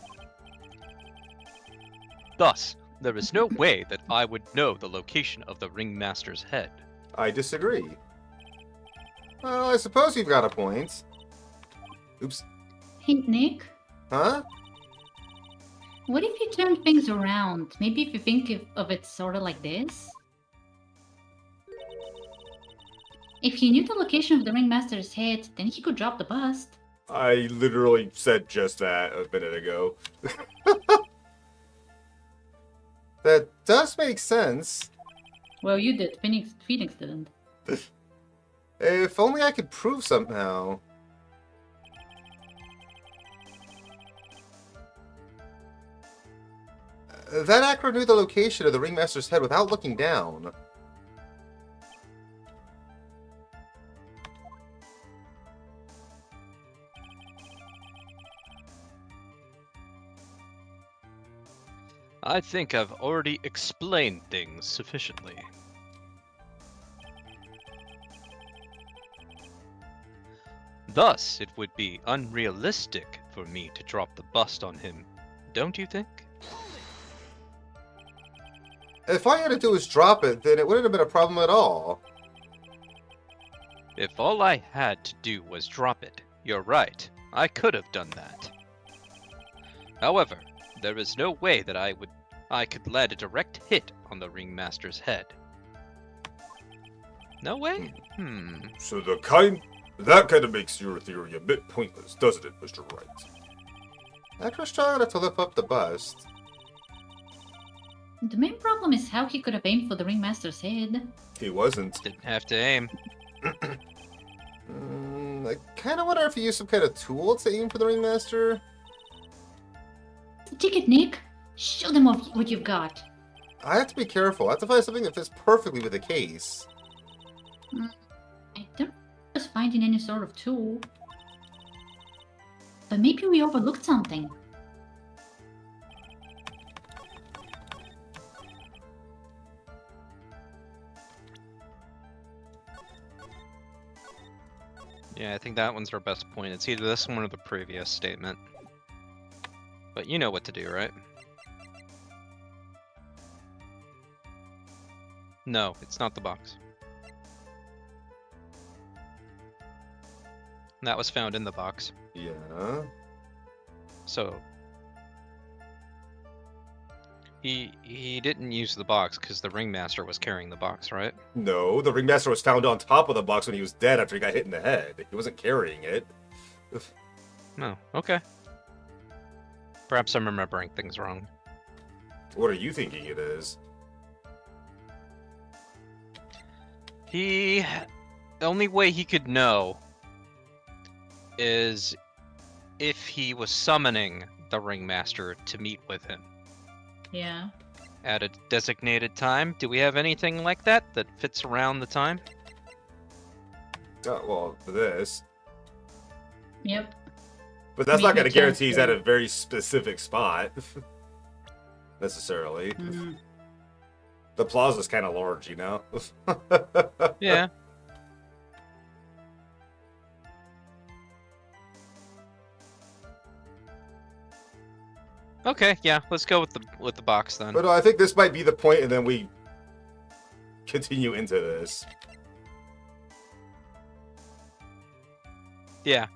Thus, there is no way that I would know the location of the ringmaster's head. I disagree. Well, I suppose you've got a point. Oops. Hey, Nick, Huh? what if you turn things around? Maybe if you think of it sort of like this? If he knew the location of the ringmaster's head, then he could drop the bust. I literally said just that a minute ago. That does make sense. Well, you did. Phoenix didn't. If only I could prove somehow. That actor knew the location of the ringmaster's head without looking down. I think I've already explained things sufficiently. Thus, it would be unrealistic for me to drop the bust on him, don't you think? If all you had to do was drop it, then it wouldn't have been a problem at all. If all I had to do was drop it, you're right, I could have done that. However, there is no way that I could land a direct hit on the ringmaster's head. No way? So that kind of makes your theory a bit pointless, doesn't it, Mr. Wright? Actor's trying to lift up the bust. The main problem is how he could have aimed for the ringmaster's head. He wasn't. Didn't have to aim. I kind of wonder if he used some kind of tool to aim for the ringmaster. Take it, Nick. Show them what you've got. I have to be careful. I have to find something that fits perfectly with the case. I don't just finding any sort of tool. But maybe we overlooked something. Yeah, I think that one's our best point. It's either this one or the previous statement. But you know what to do, right? No, it's not the box. That was found in the box. Yeah. So, He didn't use the box because the ringmaster was carrying the box, right? No, the ringmaster was found on top of the box when he was dead after he got hit in the head. He wasn't carrying it. No. Okay. Perhaps I'm remembering things wrong. What are you thinking it is? The only way he could know is if he was summoning the ringmaster to meet with him Yeah. at a designated time. Do we have anything like that that fits around the time? Oh, well, for this. Yep. But that's Maybe not going to guarantee he's at transfer. a very specific spot. Necessarily. Mm. The plaza's kind of large, you know? Yeah. Okay, yeah, let's go with the box then. But I think this might be the point, and then we continue into this. Yeah.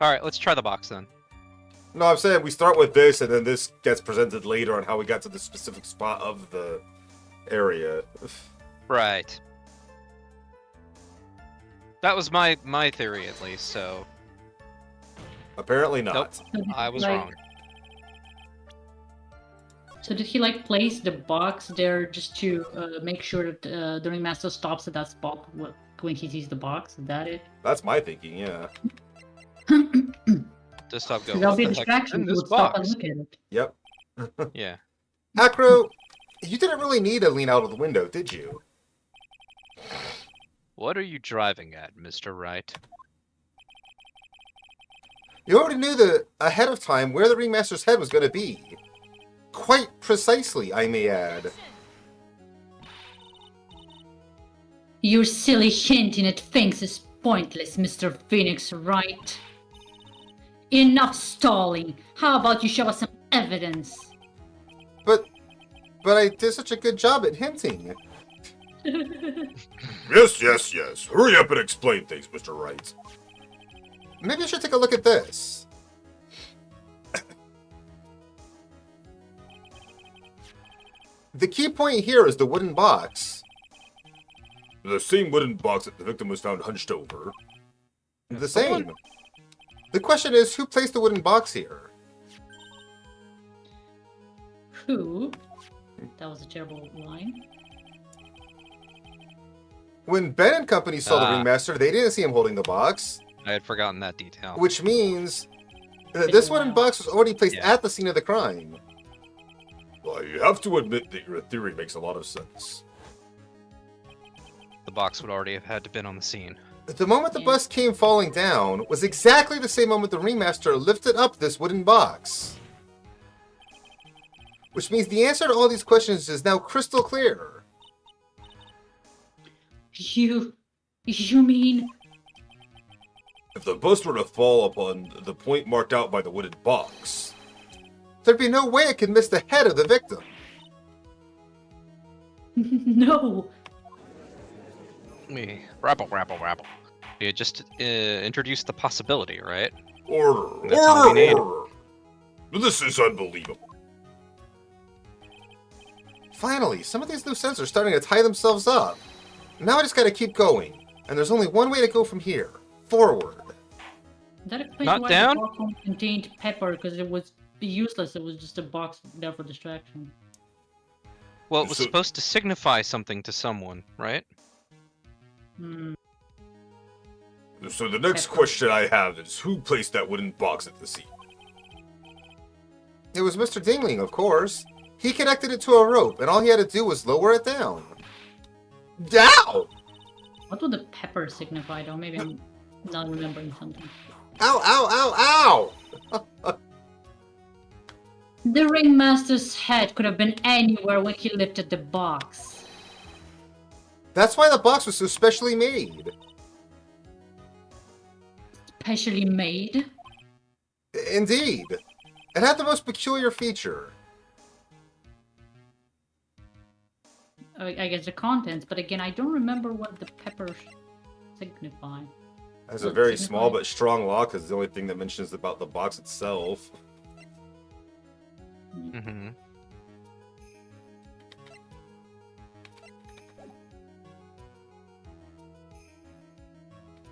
All right, let's try the box then. No, I'm saying we start with this, and then this gets presented later on how we got to the specific spot of the area. Right. That was my theory at least, so Apparently not. Nope. So I was like- wrong. So did he like place the box there just to make sure that the ringmaster stops at that spot when he sees the box? Is that it? That's my thinking, yeah. Just stop So going. that'll be a "What the heck is distraction. in He this would stop and box?" look at it. Yep. Yeah. Acro, you didn't really need to lean out of the window, did you? What are you driving at, Mr. Wright? You already knew ahead of time where the ringmaster's head was going to be. Quite precisely, I may add. Your silly hinting at things is pointless, Mr. Phoenix Wright. Enough stalling. How about you show us some evidence? But I did such a good job at hinting. Yes. Hurry up and explain things, Mr. Wright. Maybe I should take a look at this. The key point here is the wooden box. The same wooden box that the victim was found hunched over. The same. The question is, who placed the wooden box here? Who? That was a terrible line. When Ben and company saw the Ah. ringmaster, they didn't see him holding the box, I had forgotten that detail. which means that Take this a wooden while. box was already placed Yeah. at the scene of the crime. Well, you have to admit that your theory makes a lot of sense. The box would already have had to been on the scene. The moment the Yeah. bus came falling down was exactly the same moment the ringmaster lifted up this wooden box. Which means the answer to all these questions is now crystal clear. You mean? If the bus were to fall upon the point marked out by the wooden box, there'd be no way it could miss the head of the victim. No. Me rabble. You just introduced the possibility, right? Order! That's all we need. Order! This is unbelievable. Finally, some of these loose ends are starting to tie themselves up. Now I just gotta keep going. And there's only one way to go from here. Forward. That explains Not why down? the box only contained pepper, because it was useless. It was just a box there for distraction. Well, it was So- supposed to signify something to someone, right? Hmm. So the next Pepper. question I have is, who placed that wooden box at the scene? It was Mr. Dingling, of course. He connected it to a rope, and all he had to do was lower it down. Ow! What would the pepper signify, though? Maybe I'm not remembering something. Ow, ow, ow, ow! The ringmaster's head could have been anywhere when he lifted the box. That's why the box was so specially made. Specially made. Indeed. It had the most peculiar feature. I guess the contents, but again, I don't remember what the peppers signify. It has Well, a very signify- small but strong lock, because the only thing that mentions about the box itself. Mm-hmm.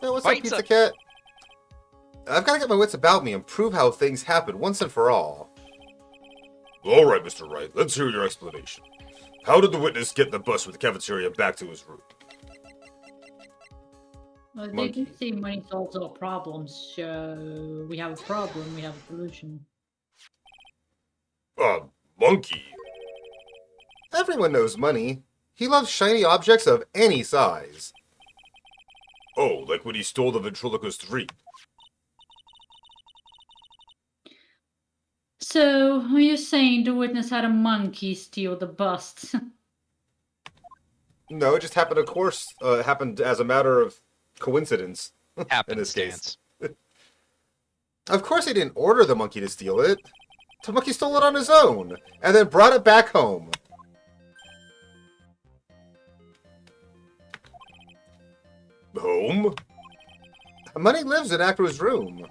Hey, what's up, Pizza. Pizza Cat? I've got to get my wits about me and prove how things happen once and for all. All right, Mr. Wright, let's hear your explanation. How did the witness get the bus with the cafeteria back to his room? They Monkey. do say money solves all problems, so we have a problem, we have a solution. Monkey. Everyone knows money. He loves shiny objects of any size. Oh, like when he stole the ventriloquist ring. So, are you saying the witness had a monkey steal the bust? No, it just happened, of course, happened as a matter of coincidence. Happenstance. Of course he didn't order the monkey to steal it. The monkey stole it on his own, and then brought it back home. Home? Money lives in Acro's room.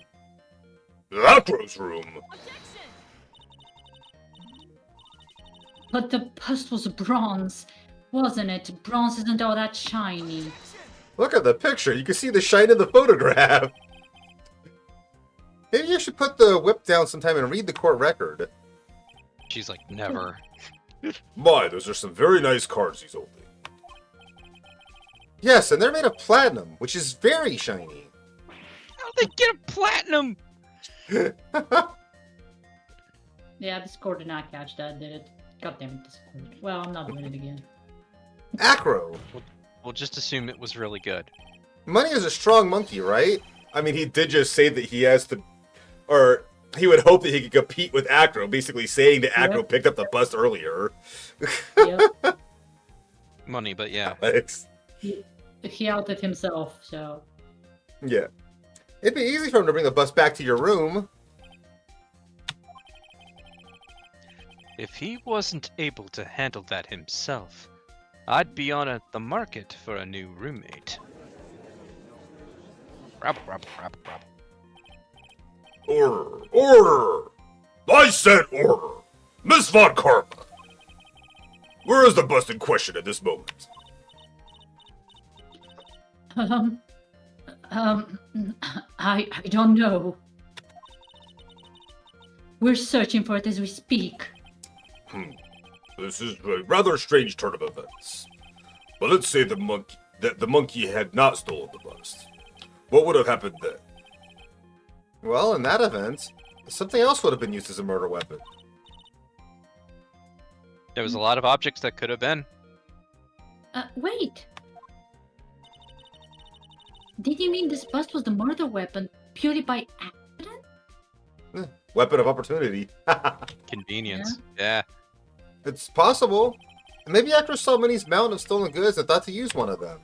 Acro's room. But the bust was bronze, wasn't it? Bronze isn't all that shiny. Look at the picture. You can see the shine in the photograph. Maybe you should put the whip down sometime and read the court record. She's like, never. My, those are some very nice cards he's holding. Yes, and they're made of platinum, which is very shiny. How'd they get a platinum? Yeah, Discord did not catch that, did it? God damn it, Discord. Well, I'm not doing it again. Acro. We'll just assume it was really good. Money is a strong monkey, right? I mean, he did just say that he has to... Or he would hope that he could compete with Acro, basically saying that Acro Yep. picked up the bust earlier. Yep. Money, but yeah. Alex. He outed himself, so... Yeah. It'd be easy for him to bring the bus back to your room. If he wasn't able to handle that himself, I'd be on the market for a new roommate. Rabble, rabble, rabble, rabble. Order! Order! I said order! Miss Von Karma! Where is the bust in question at this moment? I don't know. We're searching for it as we speak. This is a rather strange turn of events. But let's say the monkey had not stolen the bust. What would have happened then? Well, in that event, something else would have been used as a murder weapon. There was a lot of objects that could have been. Wait. Did you mean this bust was the murder weapon purely by accident? Weapon of opportunity. Convenience. Yeah. It's possible. Maybe Acro saw Minnie's mountain of stolen goods and thought to use one of them.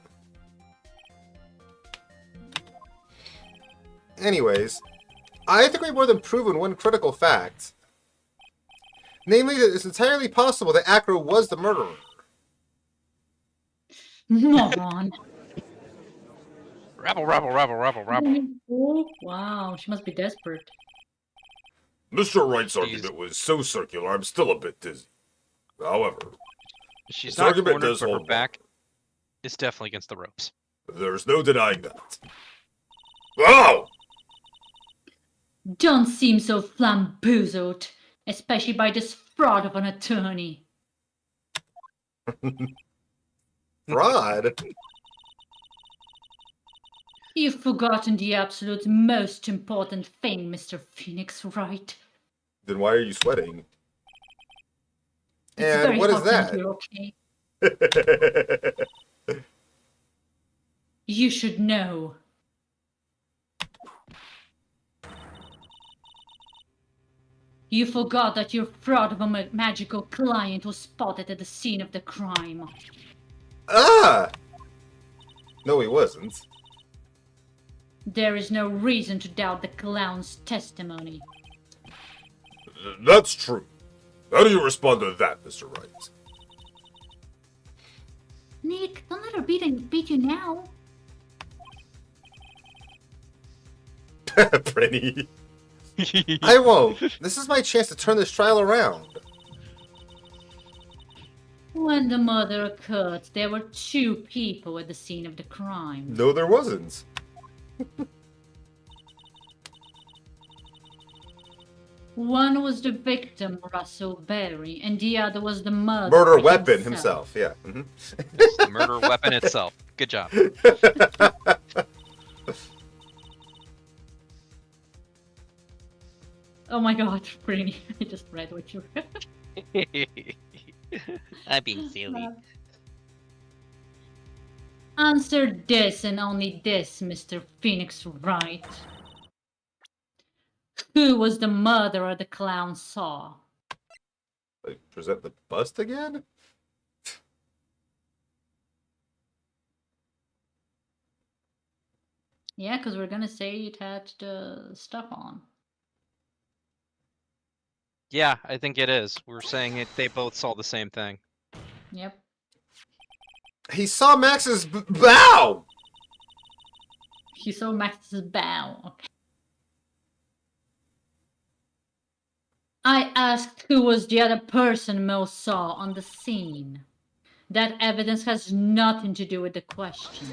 Anyways, I think we've more than proven one critical fact. Namely, that it's entirely possible that Acro was the murderer. Moron. Rabble, rabble, rabble, rabble, rabble. Oh, wow, she must be desperate. Mr. Wright's argument was so circular, I'm still a bit dizzy. However, She's This not argument cornered, does but her hold back is definitely against the ropes. there's no denying that. Ow! Don't seem so flamboozled, especially by this fraud of an attorney. Fraud? You've forgotten the absolute most important thing, Mr. Phoenix Wright. Then why are you sweating? It's And very what is hot that? in here, okay? You should know. You forgot that your fraud of a magical client was spotted at the scene of the crime. Ah! No, he wasn't. There is no reason to doubt the clown's testimony. That's true. How do you respond to that, Mr. Wright? Nick, don't let her beat you now. Pretty. I won't. This is my chance to turn this trial around. When the murder occurred, there were 2 people at the scene of the crime. No, there wasn't. One was the victim, Russell Berry, and the other was the murderer. Murder weapon himself. Yeah. Mhm. It's the murder weapon itself. Good job. Oh my god, Brini, I just read what you read. I'm being silly. Answer this and only this, Mr. Phoenix Wright. Who was the murderer the clown saw? Like, present the bust again? Yeah, because we're gonna say it had the stuff on. Yeah, I think it is. We're saying it. They both saw the same thing. Yep. He saw Max's bow! He saw Max's bow. Okay. I asked who was the other person Mo saw on the scene. That evidence has nothing to do with the question.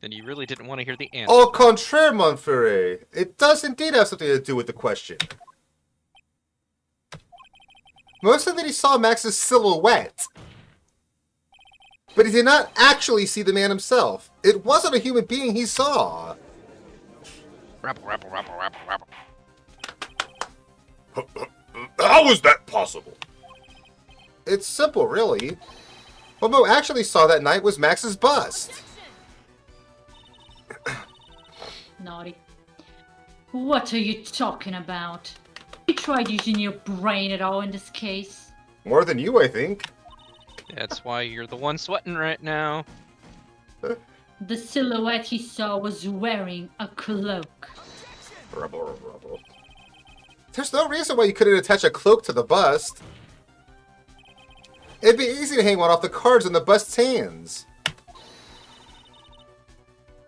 Then you really didn't want to hear the answer. Au contraire, Monferret. It does indeed have something to do with the question. Most of it he saw Max's silhouette. But he did not actually see the man himself. It wasn't a human being he saw. Rabble, rabble, rabble, rabble, rabble. How is that possible? It's simple, really. What Mo actually saw that night was Max's bust. Naughty. What are you talking about? You tried using your brain at all in this case? More than you, I think. That's why you're the one sweating right now. The silhouette he saw was wearing a cloak. Rubble, rubble. There's no reason why you couldn't attach a cloak to the bust. It'd be easy to hang one off the cards in the bust's hands.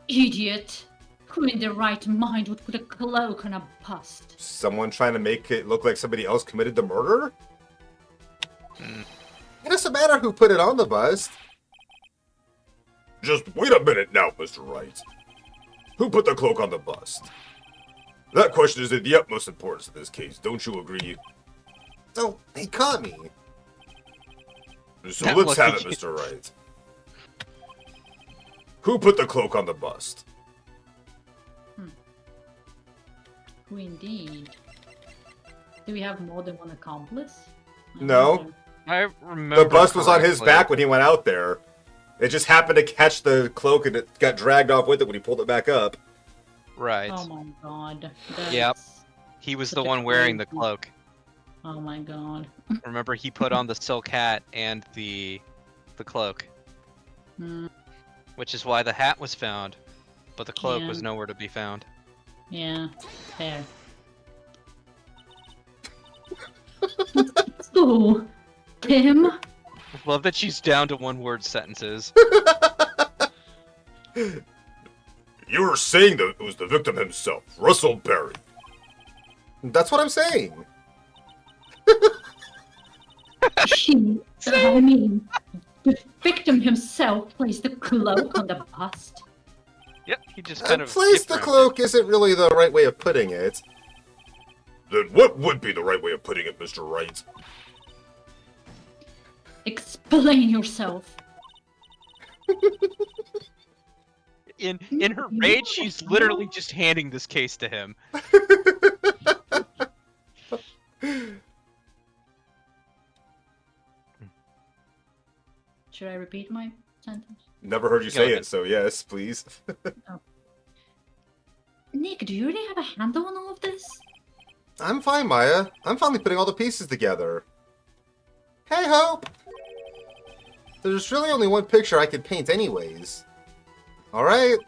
Idiot! Who in their right mind would put a cloak on a bust? Someone trying to make it look like somebody else committed the murder? It doesn't matter who put it on the bust. Just wait a minute now, Mr. Wright. Who put the cloak on the bust? That question is of the utmost importance in this case, don't you agree? Oh, he caught me. So That let's have lucky it, Mr. Wright. Who put the cloak on the bust? Who indeed? Do we have more than one accomplice? No. I remember. The bust was on his correctly. back when he went out there. It just happened to catch the cloak and it got dragged off with it when he pulled it back up. Right. Oh my god. Yep. That's He was such the a one wearing the crazy- cloak. Oh my god. Remember, he put on the silk hat and the cloak, Hmm. which is why the hat was found, but the cloak was Yeah. nowhere to be found. Yeah. Fair. So, Tim? Love that she's down to one-word sentences. You were saying that it was the victim himself, Russell Berry. That's what I'm saying. I mean, the victim himself placed the cloak on the bust. Yep, he just kind of Place gift the wrapped it. cloak isn't really the right way of putting it. Then what would be the right way of putting it, Mr. Wright? Explain yourself. In her rage, she's literally just handing this case to him. Should I repeat my sentence? Never heard you Go say ahead. it, so yes, please. Nick, do you really have a handle on all of this? I'm fine, Maya. I'm finally putting all the pieces together. Hey, Hope! There's really only one picture I could paint anyways. Alright.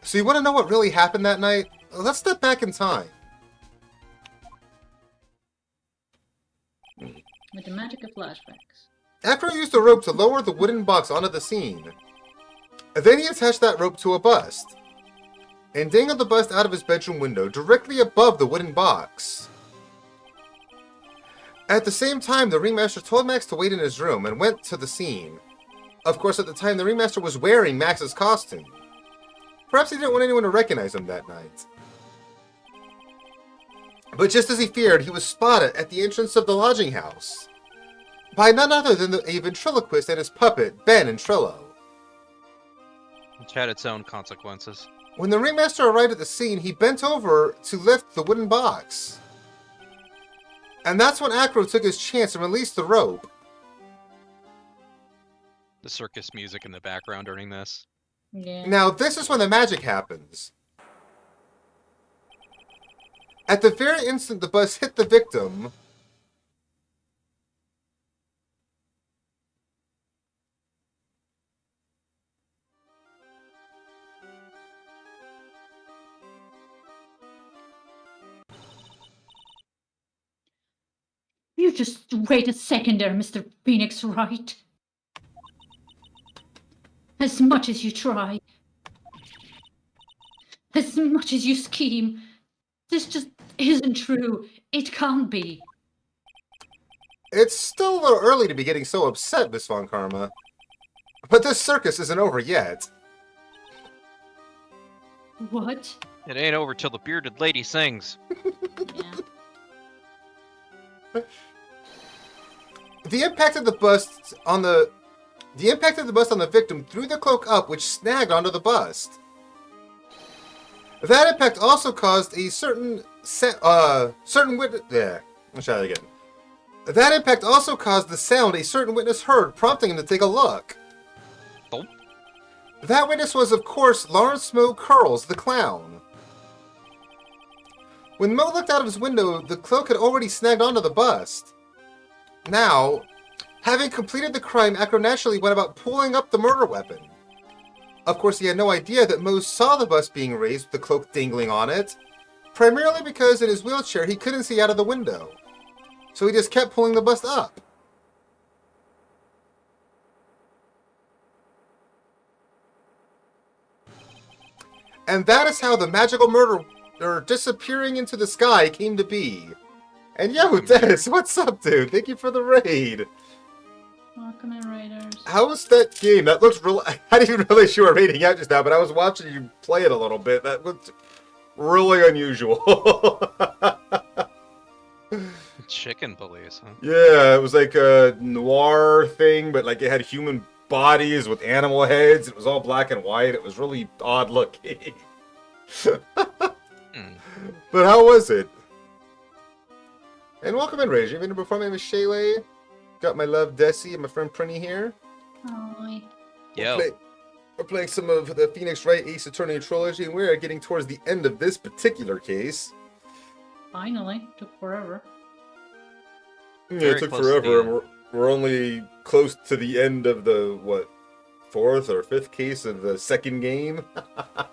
So you want to know what really happened that night? Let's step back in time. With the magic of flashbacks. After I used a rope to lower the wooden box onto the scene, then he attached that rope to a bust, and dangled the bust out of his bedroom window directly above the wooden box. At the same time, the ringmaster told Max to wait in his room and went to the scene. Of course, at the time, the ringmaster was wearing Max's costume. Perhaps he didn't want anyone to recognize him that night. But just as he feared, he was spotted at the entrance of the lodging house by none other than a ventriloquist and his puppet, Ben and Trillo. Which had its own consequences. When the ringmaster arrived at the scene, he bent over to lift the wooden box. And that's when Acro took his chance and released the rope. The circus music in the background during this. Yeah. Now, this is when the magic happens. At the very instant the bus hit the victim, You just wait a second there, Mr. Phoenix Wright. As much as you try, as much as you scheme, this just isn't true. It can't be. it's still a little early to be getting so upset, Miss Von Karma. But this circus isn't over yet. What? It ain't over till the bearded lady sings. Yeah. The impact of the bust on the victim threw the cloak up, which snagged onto the bust. That impact also caused a certain witness. Yeah, let's try that again. That impact also caused the sound a certain witness heard, prompting him to take a look. Oh. That witness was, of course, Lawrence Moe Curls, the clown. When Moe looked out of his window, the cloak had already snagged onto the bust. Now, having completed the crime, Acro naturally went about pulling up the murder weapon. Of course, he had no idea that Moe saw the bust being raised with the cloak dangling on it, primarily because in his wheelchair he couldn't see out of the window. So he just kept pulling the bust up. And that is how the magical murder disappearing into the sky came to be. And yo, Dennis, what's up, dude? Thank you for the raid. Welcome in, Raiders. How was that game? That looks real. I didn't even realize you were raiding out just now, but I was watching you play it a little bit. That looked really unusual. Chicken police, huh? Yeah, it was like a noir thing, but like it had human bodies with animal heads. It was all black and white. It was really odd looking. But how was it? And welcome in, Rage. You've been performing with Shaylee. Got my love, Desi, and my friend Prinny here. Hi. Yo. We're playing some of the Phoenix Wright Ace Attorney trilogy, and we are getting towards the end of this particular case. Finally. Took forever. Yeah, Very it took close to the forever, end. and we're only close to the end of the, what, fourth or fifth case of the second game?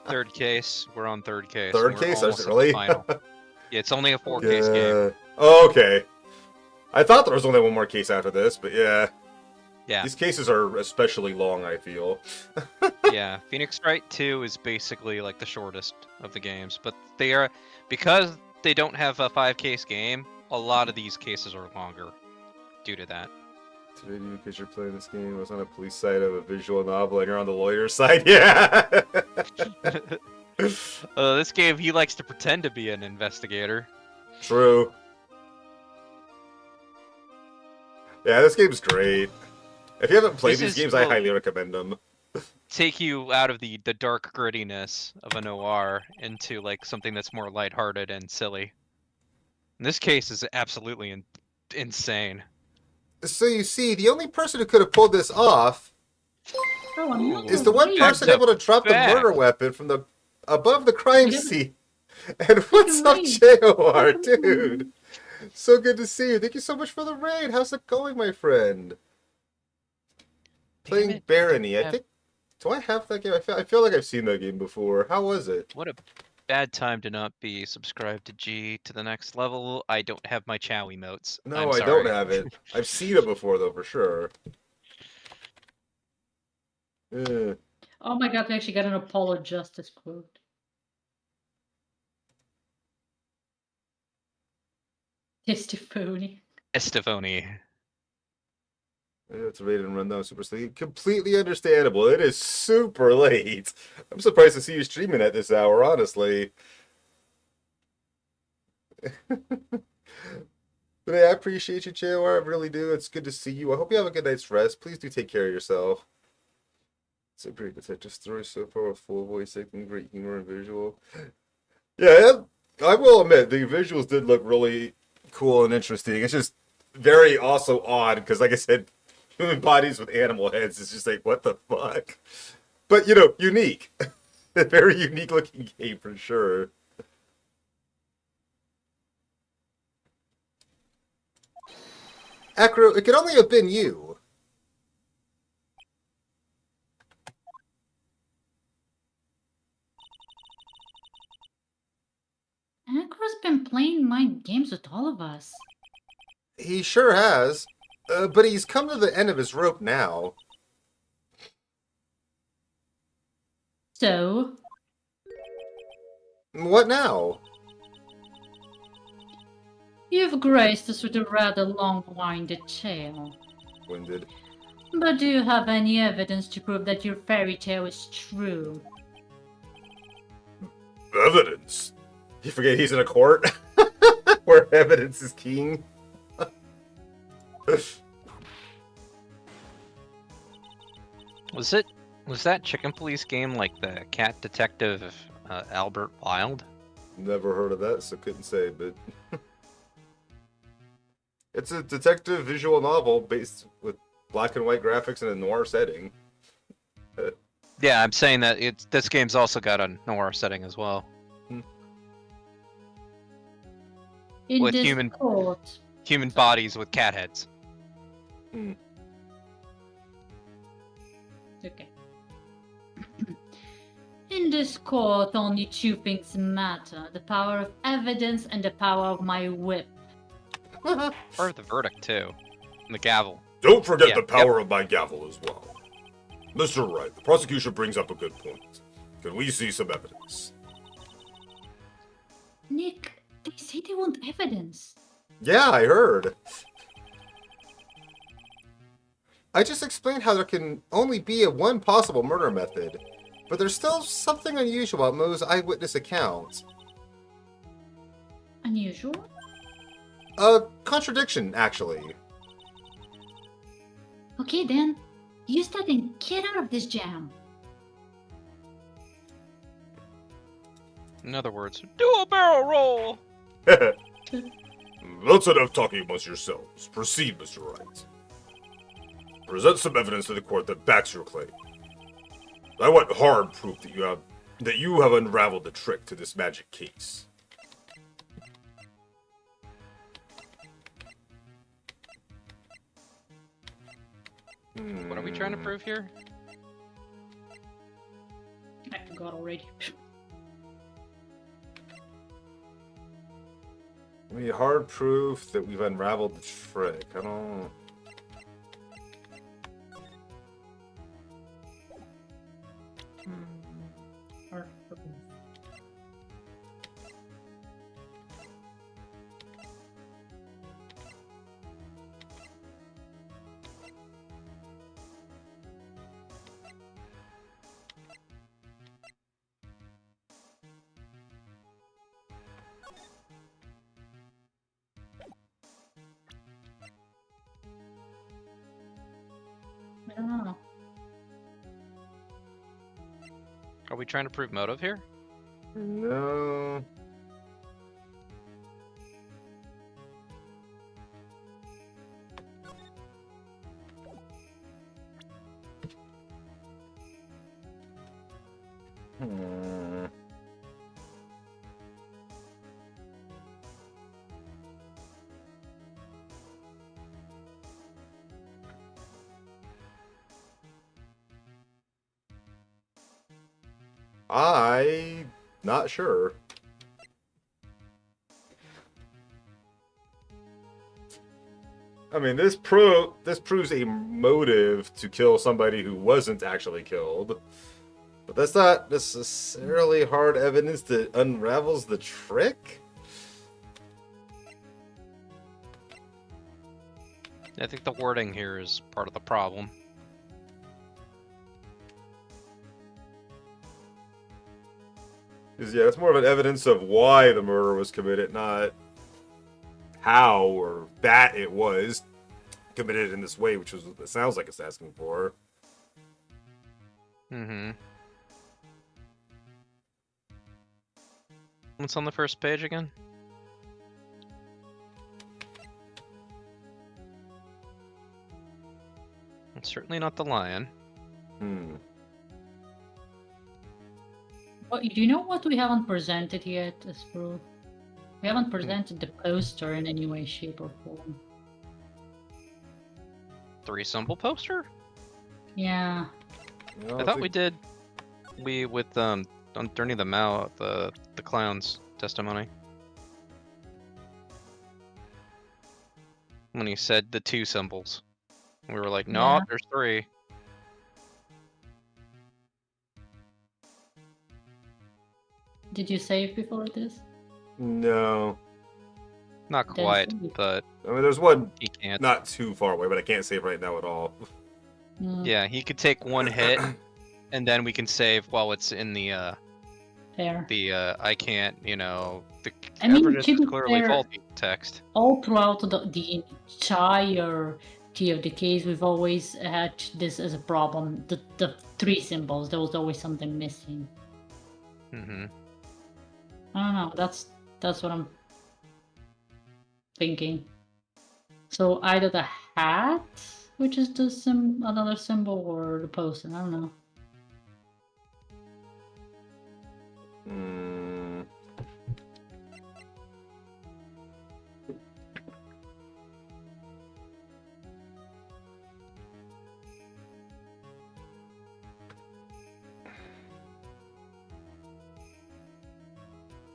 Third case. We're on third case. Third We're case? almost Is at it the really? final. Yeah, it's only a 4-case game. Oh, okay. I thought there was only one more case after this, but yeah. Yeah. These cases are especially long, I feel. Yeah, Phoenix Wright 2 is basically like the shortest of the games, but they are, because they don't have a 5-case game, a lot of these cases are longer due to that. Today, because you're playing this game, I was on the police side of a visual novel, and you're on the lawyer side. Yeah. This game, he likes to pretend to be an investigator. True. Yeah, this game's great. If you haven't played This these is- games, I well- highly recommend them. Take you out of the dark grittiness of a noir into like something that's more lighthearted and silly. And this case is absolutely insane. So you see, the only person who could have pulled this off Oh, another is the one raid. person That's a able to drop the fact. murder weapon from the above the crime Yeah. scene. And what's up, raid. JOR, dude? So good to see you. Thank you so much for the raid. How's it going, my friend? Playing it, Barony. I yeah. think. Do I have that game? I feel like I've seen that game before. How was it? What a bad time to not be subscribed to G to the next level. I don't have my Chow emotes. No, I'm I sorry. don't have it. I've seen it before, though, for sure. Oh my god, we actually got an Apollo Justice quote. Testifony. Estefoni. It's raid and run though, super sleep. Completely understandable. It is super late. I'm surprised to see you streaming at this hour, honestly. But hey, I appreciate you, JOR. I really do. It's good to see you. I hope you have a good night's rest. Please do take care of yourself. It's a great detective story so far with full voice acting, great humor, and visual. Yeah, I will admit, the visuals did look really cool and interesting. It's just very also odd because, like I said, human bodies with animal heads is just like, what the fuck? But, unique. A very unique looking game for sure. Acro, it could only have been you. Acro's been playing mind games with all of us. He sure has. But he's come to the end of his rope now. So, What now? you've graced us with a rather long-winded tale. Winded. But do you have any evidence to prove that your fairy tale is true? Evidence? You forget he's in a court? Where evidence is king? Was that Chicken Police game like the cat detective Albert Wild? Never heard of that, so couldn't say, but... It's a detective visual novel based with black and white graphics in a noir setting. Yeah, I'm saying that this game's also got a noir setting as well. In With this human- court, Human bodies with cat heads. okay. In this court, only two things matter: the power of evidence and the power of my whip. Or the verdict, too. And the gavel. Don't forget Yeah, the power of my gavel as well. Mr. Wright, the prosecution brings up a good point. Can we see some evidence? Nick, they say they want evidence. Yeah, I heard. I just explained how there can only be one possible murder method, but there's still something unusual about Mo's eyewitness account. Unusual? A contradiction, actually. Okay then, use that and get out of this jam. In other words, do a barrel roll! That's enough talking amongst yourselves. Proceed, Mr. Wright. Present some evidence to the court that backs your claim. I want hard proof that you have unraveled the trick to this magic case. What are we trying to prove here? I forgot already. I mean, hard proof that we've unraveled the trick. I don't... I don't know. Are we trying to prove motive here? No... Hmm... Not sure. I mean, this proves a motive to kill somebody who wasn't actually killed. But that's not necessarily hard evidence that unravels the trick. I think the wording here is part of the problem. Because, yeah, it's more of an evidence of why the murder was committed, not how or that it was committed in this way, which is what it sounds like it's asking for. Mm-hmm. What's on the first page again? It's certainly not the lion. Well, do you know what we haven't presented yet as proof? We haven't presented the poster in any way, shape, or form. 3-symbol poster? Yeah. I thought we did. We with during the Mao the clown's testimony. When he said the 2 symbols. We were like, no, Yeah. there's 3. Did you save before this? No. Not Then quite, save. but I mean, there's one he can't. not too far away, but I can't save right now at all. Yeah, he could take 1 hit, and then we can save while it's in the Fair. I can't, you know, the I mean, evidence to is be clearly fair- faulty text. All throughout the entirety of the case, we've always had this as a problem. The 3 symbols, there was always something missing. Mm-hmm. I don't know. That's what I'm thinking. So either the hat, which is the another symbol, or the poster. I don't know.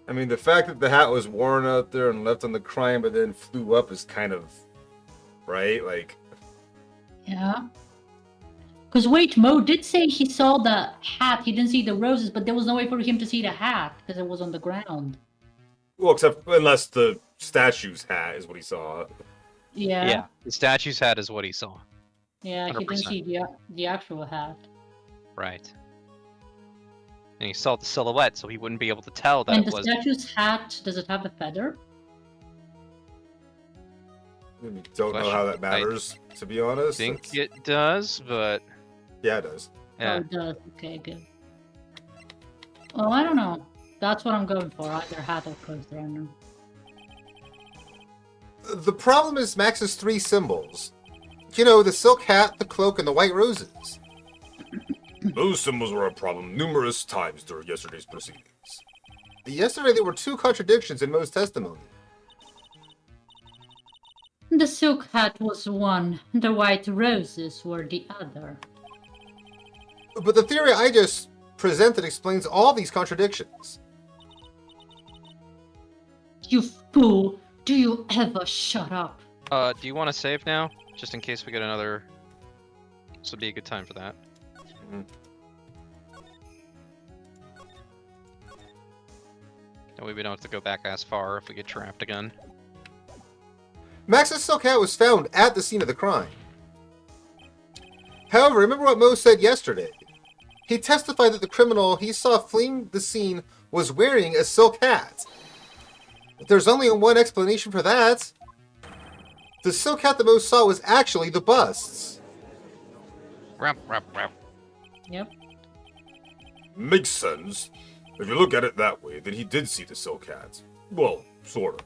I mean, the fact that the hat was worn out there and left on the crime, but then flew up is kind of right. Like, Yeah. Because wait, Mo did say he saw the hat. He didn't see the roses, but there was no way for him to see the hat because it was on the ground. well, except unless the statue's hat is what he saw. Yeah. Yeah, the statue's hat is what he saw. Yeah, he didn't 100%. see the actual hat. Right. And he saw the silhouette, so he wouldn't be able to tell that And it the was. statue's hat, does it have a feather? I don't know how that matters, to be I honest. think It's- it does, but Yeah, it does. Oh, yeah. it does. Okay, good. Well, I don't know. That's what I'm going for. Either hat or poster. I don't know. The problem is Max's 3 symbols. You know, the silk hat, the cloak, and the white roses. Those symbols were a problem numerous times during yesterday's proceedings. Yesterday, there were 2 contradictions in Mo's testimony. The silk hat was one. The white roses were the other. But the theory I just presented explains all these contradictions. You fool! Do you ever shut up? Do you want to save now, just in case we get another? This would be a good time for that. Mhm. That way we don't have to go back as far if we get trapped again. Max's silk hat was found at the scene of the crime. However, remember what Mo said yesterday. He testified that the criminal he saw fleeing the scene was wearing a silk hat. There's only one explanation for that. The silk hat that Mo saw was actually the bust's. Rap, rap, rap. Yep. Makes sense. If you look at it that way, then he did see the silk hat. Well, sort of.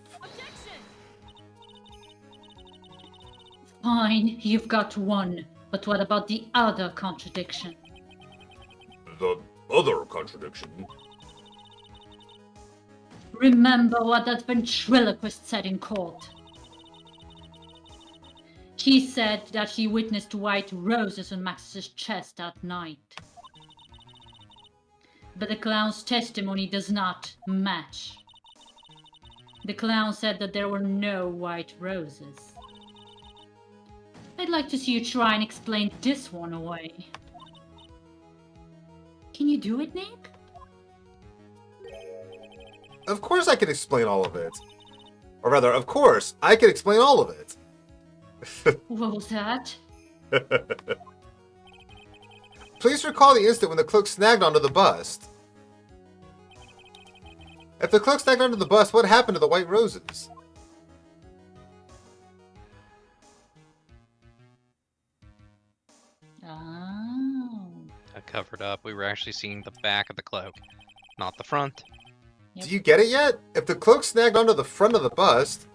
Fine, you've got one. But what about the other contradiction? The other contradiction. Remember what that ventriloquist said in court. He said that he witnessed white roses on Max's chest that night. But the clown's testimony does not match. The clown said that there were no white roses. I'd like to see you try and explain this one away. Can you do it, Nick? Of course I can explain all of it. Or rather, of course, I can explain all of it. What was that? Please recall the instant when the cloak snagged onto the bust. If the cloak snagged onto the bust, what happened to the white roses? Oh. I covered up. We were actually seeing the back of the cloak, not the front. Yep. Do you get it yet? If the cloak snagged onto the front of the bust,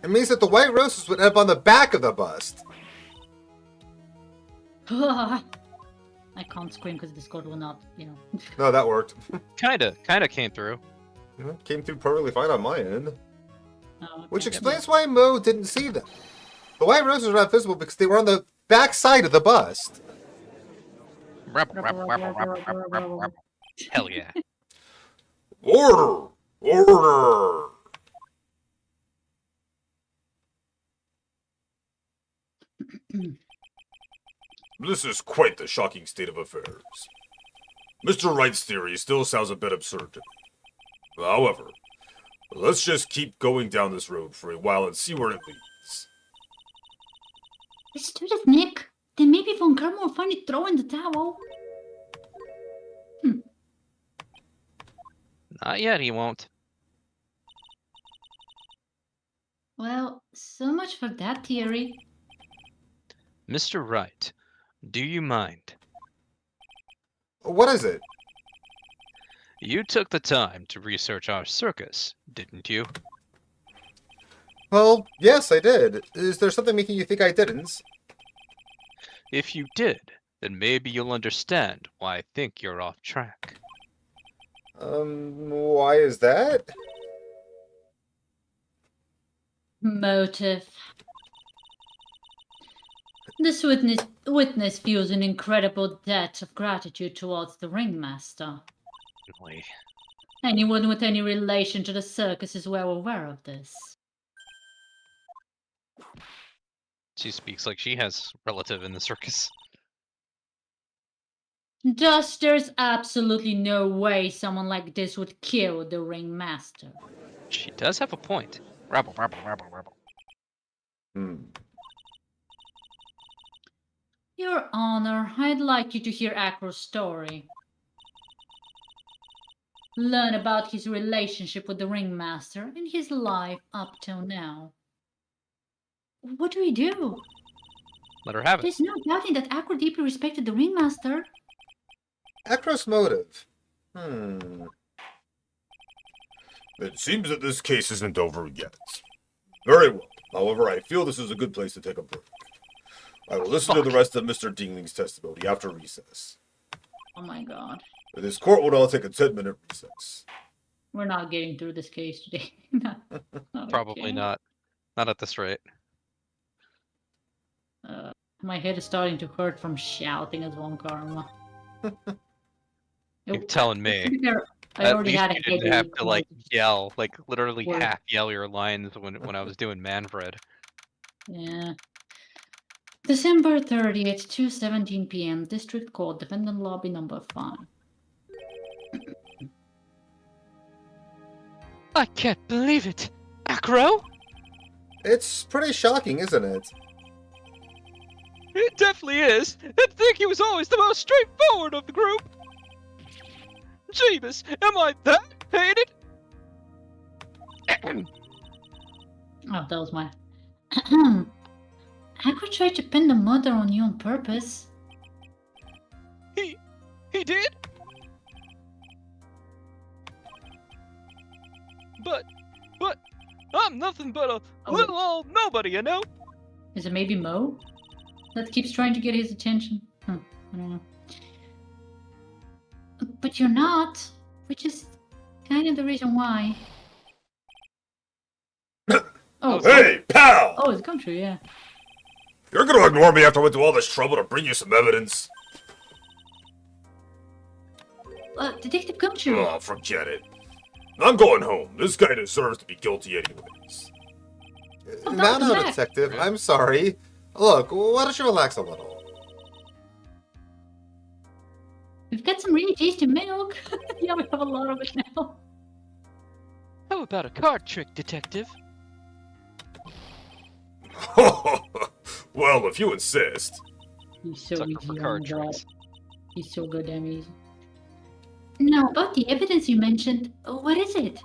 it means that the white roses would end up on the back of the bust. I can't scream because Discord will not, No, that worked. Kinda came through. Came through perfectly fine on my end. Oh, okay. Which explains why Mo didn't see them. The white roses were not visible because they were on the back side of the bust. Hell yeah. Order! Order! This is quite the shocking state of affairs. Mr. Wright's theory still sounds a bit absurd to me. However, let's just keep going down this road for a while and see where it leads. Let's do this, Nick. Then maybe Von Karma will finally throw in the towel. Not yet, he won't. Well, so much for that theory. Mr. Wright, do you mind? What is it? You took the time to research our circus, didn't you? Well, yes, I did. Is there something making you think I didn't? If you did, then maybe you'll understand why I think you're off track. Why is that? Motive. This witness feels an incredible debt of gratitude towards the ringmaster. Wait. Anyone with any relation to the circus is well aware of this. She speaks like she has relative in the circus. Thus, there's absolutely no way someone like this would kill the ringmaster. She does have a point. Rabble, rabble, rabble, rabble. Your Honor, I'd like you to hear Acro's story. Learn about his relationship with the ringmaster and his life up till now. What do we do? Let her have it. There's no doubting that Acro deeply respected the ringmaster. Acro's motive. It seems that this case isn't over yet. Very well. However, I feel this is a good place to take a break. I will listen to the rest of Mr. Dingling's testimony after recess. Oh my god. This court will now take a 10-minute recess. We're not getting through this case today. Not Probably okay. not. Not at this rate. My head is starting to hurt from shouting as Von Karma. You're telling me. I At already least had a you didn't headache. have to like yell, like literally Word. half yell your lines when I was doing Manfred. Yeah. December 30th, 2:17 p.m. District Court, Defendant Lobby number 5. I can't believe it! Acro? It's pretty shocking, isn't it? It definitely is! I think he was always the most straightforward of the group! Jeebus, am I that hated? Oh, that was my... Acro tried to pin the mother on you on purpose. He did? But, I'm nothing but a little old nobody, you know? Is it maybe Mo? That keeps trying to get his attention? I don't know. But you're not, which is kind of the reason why. Oh, Hey, pal! oh, it's Gumtree, yeah. You're gonna ignore me after I went through all this trouble to bring you some evidence? Detective Gumtree. Oh, forget it. I'm going home. This guy deserves to be guilty anyways. No, no, back. detective. I'm sorry. Look, why don't you relax a little? We've got some really tasty milk. Yeah, we have a lot of it now. How about a card trick, detective? Well, if you insist. He's so Sucker easy for on card that. tricks. He's so goddamn easy. Now, about the evidence you mentioned, what is it?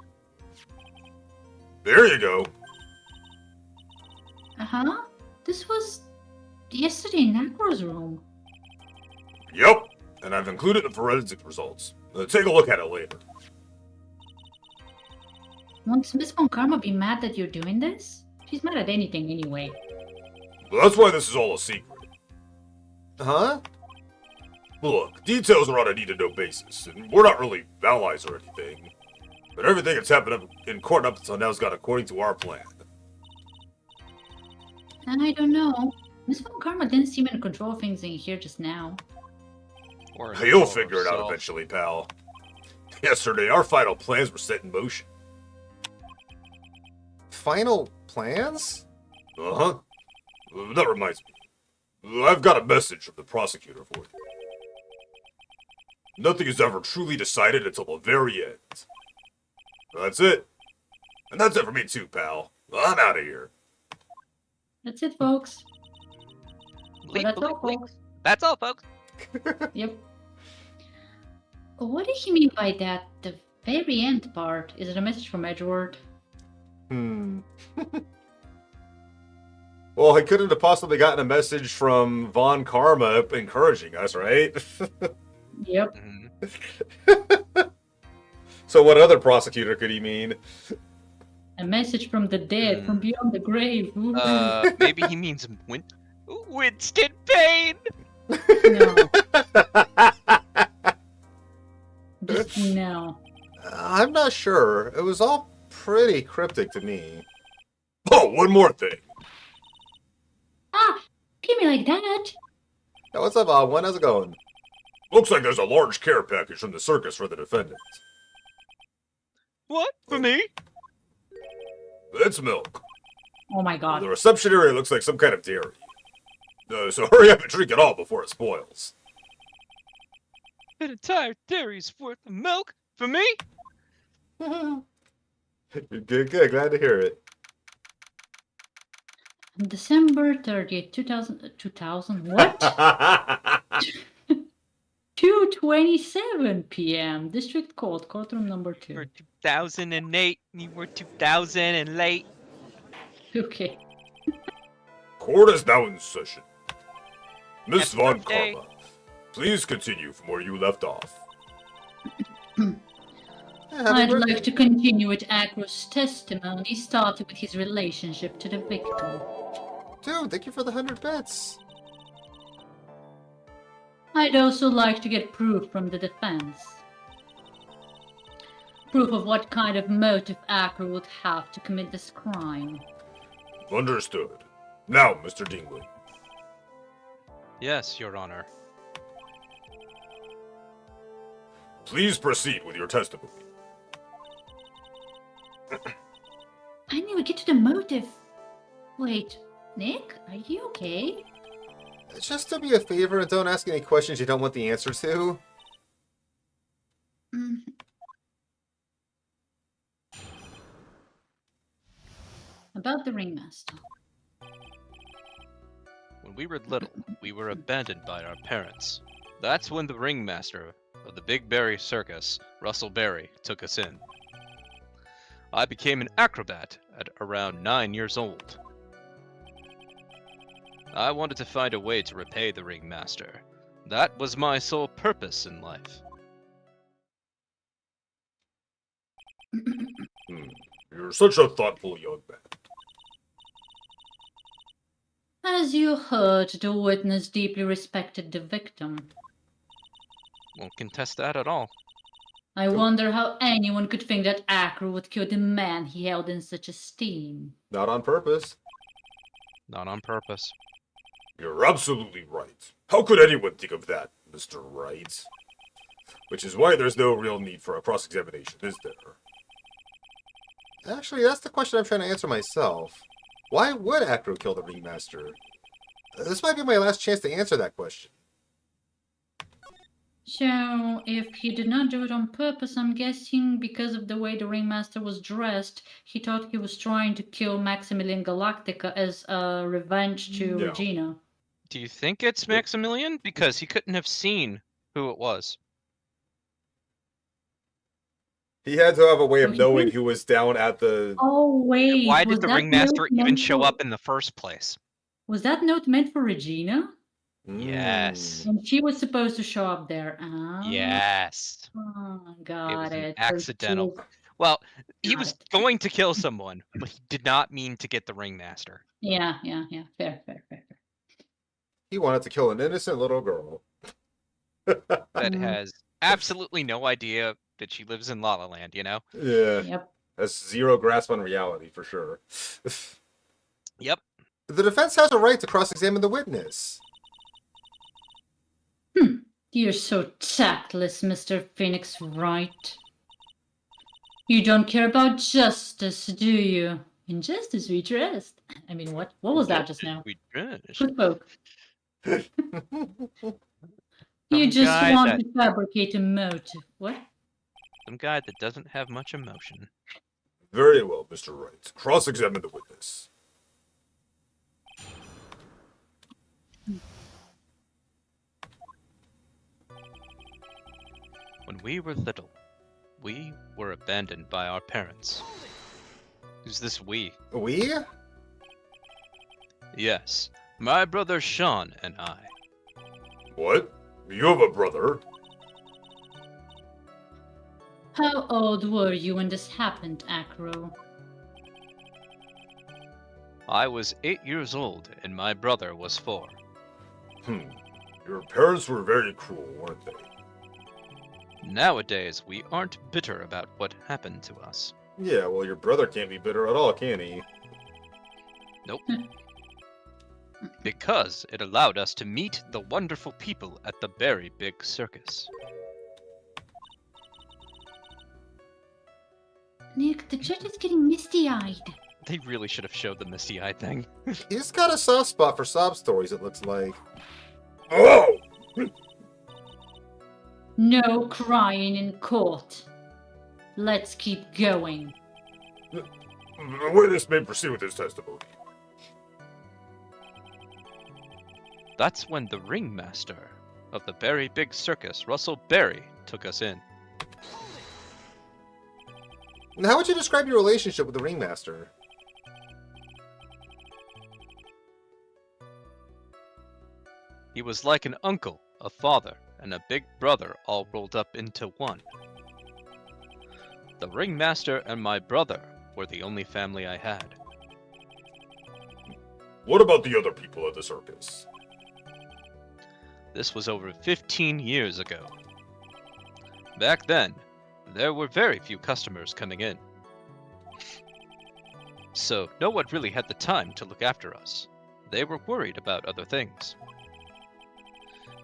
There you go. Uh-huh. This was yesterday in Acro's room. Yep, and I've included the forensic results. Take a look at it later. Won't Miss Von Karma be mad that you're doing this? She's mad at anything anyway. But that's why this is all a secret. Huh? Look, details are on a need-to-know basis, and we're not really allies or anything. But everything that's happened in court up until now has gone according to our plan. I don't know. Miss Von Karma didn't seem in control of things in here just now. Or You'll control figure it out herself. eventually, pal. Yesterday, our final plans were set in motion. Final plans? Uh-huh. That reminds me. I've got a message from the prosecutor for you. Nothing is ever truly decided until the very end. That's it. And that's it for me too, pal. I'm out of here. That's it, folks. Bleep, That's all, bleep, bleep. folks. That's all, folks. Yep. What did he mean by that? The very end part. Is it a message from Edward? Well, he couldn't have possibly gotten a message from Von Karma encouraging us, right? Yep. Mhm. So what other prosecutor could he mean? A message from the dead, from beyond the grave. Ooh. Maybe he means Winston Payne. No. Just no. I'm not sure. It was all pretty cryptic to me. Oh, one more thing. Ah! Give me like that! Hey, what's up, Ogwen? How's it going? Looks like there's a large care package from the circus for the defendant. What? For me? It's milk. Oh my god. The reception area looks like some kind of dairy. So hurry up and drink it all before it spoils. An entire dairy's worth of milk? For me? Good, good. Glad to hear it. On December 30th, 2000, what? 2:27 p.m. District Court, courtroom number 2. For 2008, you were 2000 and late. Okay. Court is now in session. Miss Happy Von birthday. Karma, please continue from where you left off. Yeah, happy I'd birthday. like to continue with Acro's testimony, starting with his relationship to the victim. Dude, thank you for the 100 bits. I'd also like to get proof from the defense. Proof of what kind of motive Acro would have to commit this crime. Understood. Now, Mr. Dingley. Yes, Your Honor. Please proceed with your testimony. I need to get to the motive. Wait, Nick, are you okay? Just do me a favor and don't ask any questions you don't want the answer to. Mm. About the ringmaster. When we were little, we were abandoned by our parents. That's when the ringmaster of the Big Berry Circus, Russell Berry, took us in. I became an acrobat at around 9 years old. I wanted to find a way to repay the ringmaster. That was my sole purpose in life. You're such a thoughtful young man. As you heard, the witness deeply respected the victim. Won't contest that at all. I wonder how anyone could think that Acro would kill the man he held in such esteem. Not on purpose. Not on purpose. You're absolutely right. How could anyone think of that, Mr. Wright? Which is why there's no real need for a cross-examination, is there? Actually, that's the question I'm trying to answer myself. Why would Acro kill the ringmaster? This might be my last chance to answer that question. So, if he did not do it on purpose, I'm guessing because of the way the Ringmaster was dressed, he thought he was trying to kill Maximilian Galactica as a revenge to Yeah. Regina. Do you think it's Maximilian? Because he couldn't have seen who it was. He had to have a way of Okay. knowing who was down at the. Oh, wait. Why was did the that ringmaster note even meant show for- up in the first place? Was that note meant for Regina? Yes. And she was supposed to show up there. Ah, Yes. got an it. So she accidental. was- Well, he Got was it. going to kill someone, but he did not mean to get the ringmaster. Yeah. Fair. He wanted to kill an innocent little girl. That Mm. has absolutely no idea that she lives in La La Land, you know? Yeah. Yep. Has zero grasp on reality, for sure. Yep. The defense has a right to cross-examine the witness. You're so tactless, Mr. Phoenix Wright. You don't care about justice, do you? Injustice we trust. I mean, what was that just now? We just Who spoke? You Some just guy want that- to fabricate a motive. What? some guy that doesn't have much emotion. Very well, Mr. Wright. Cross-examine the witness. When we were little, we were abandoned by our parents. Who's this we? We? Yes, my brother Sean and I. What? You have a brother? How old were you when this happened, Acro? I was 8 years old and my brother was 4. Your parents were very cruel, weren't they? Nowadays, we aren't bitter about what happened to us. Yeah, well, your brother can't be bitter at all, can he? Nope. Because it allowed us to meet the wonderful people at the very big circus. Nick, the judge is getting misty-eyed. They really should have showed the misty-eyed thing. He's got a soft spot for sob stories, it looks like. Oh! No crying in court. Let's keep going. The witness may proceed with his testimony. That's when the ringmaster of the very big circus, Russell Berry, took us in. Now, how would you describe your relationship with the ringmaster? He was like an uncle, a father, and a big brother all rolled up into one. The ringmaster and my brother were the only family I had. What about the other people at the circus? This was over 15 years ago. Back then, there were very few customers coming in. So no one really had the time to look after us. They were worried about other things.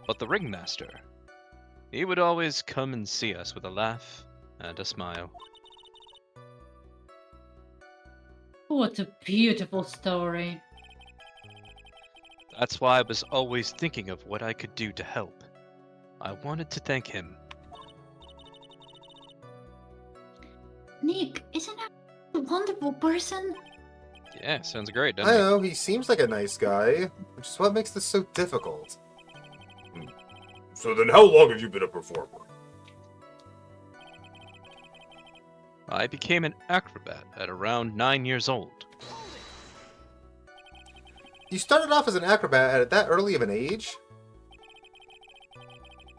But the ringmaster, he would always come and see us with a laugh and a smile. What a beautiful story. That's why I was always thinking of what I could do to help. I wanted to thank him. Nick, isn't that a wonderful person? Yeah, sounds great, I doesn't it? know, he seems like a nice guy, which is what makes this so difficult. So then how long have you been a performer? I became an acrobat at around 9 years old. You started off as an acrobat at that early of an age?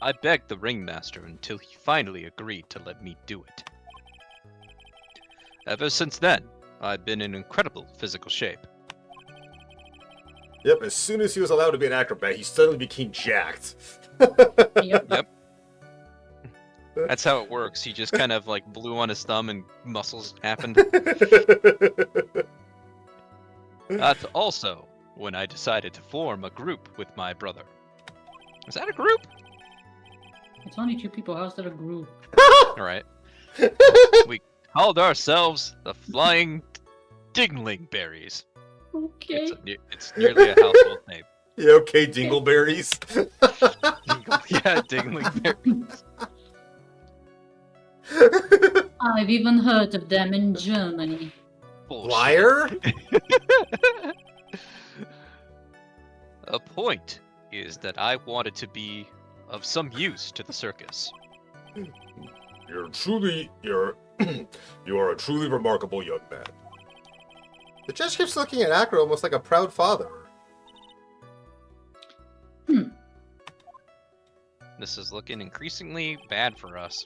I begged the ringmaster until he finally agreed to let me do it. Ever since then, I've been in incredible physical shape. Yep, as soon as he was allowed to be an acrobat, he suddenly became jacked. Yep. That's how it works. He just kind of like blew on his thumb and muscles happened. That's also when I decided to form a group with my brother. Is that a group? It's only 2 people. How's that a group? Alright. We called ourselves the Flying Dingling Berries. Okay. It's nearly a household name. Yeah, okay, dingleberries. Yeah, dingleberries. I've even heard of them in Germany. Bullshit. Liar? A point is that I wanted to be of some use to the circus. You are a truly remarkable young man. The judge keeps looking at Acro almost like a proud father. This is looking increasingly bad for us.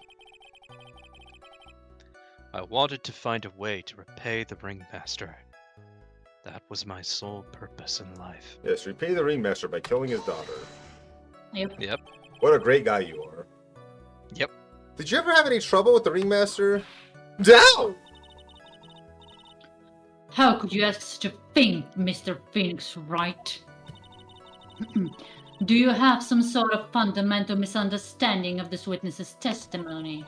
I wanted to find a way to repay the ringmaster. That was my sole purpose in life. Yes, repay the ringmaster by killing his daughter. Yep. What a great guy you are. Yep. Did you ever have any trouble with the ringmaster? Down! How could you ask such a thing, Mr. Phoenix Wright? Do you have some sort of fundamental misunderstanding of this witness's testimony?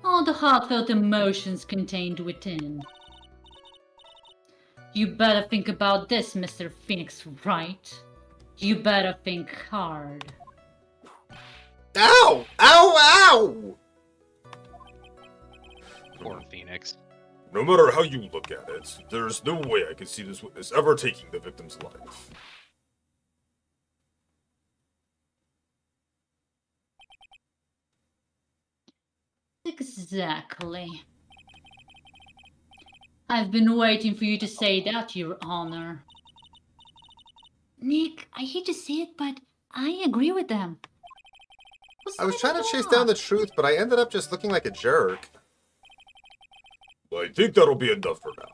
All the heartfelt emotions contained within. You better think about this, Mr. Phoenix Wright. You better think hard. Ow! Ow! Ow! Poor Phoenix. No matter how you look at it, there's no way I could see this witness ever taking the victim's life. Exactly. I've been waiting for you to say that, Your Honor. Nick, I hate to say it, but I agree with them. I was trying to chase down the truth, but I ended up just looking like a jerk. Well, I think that'll be enough for now.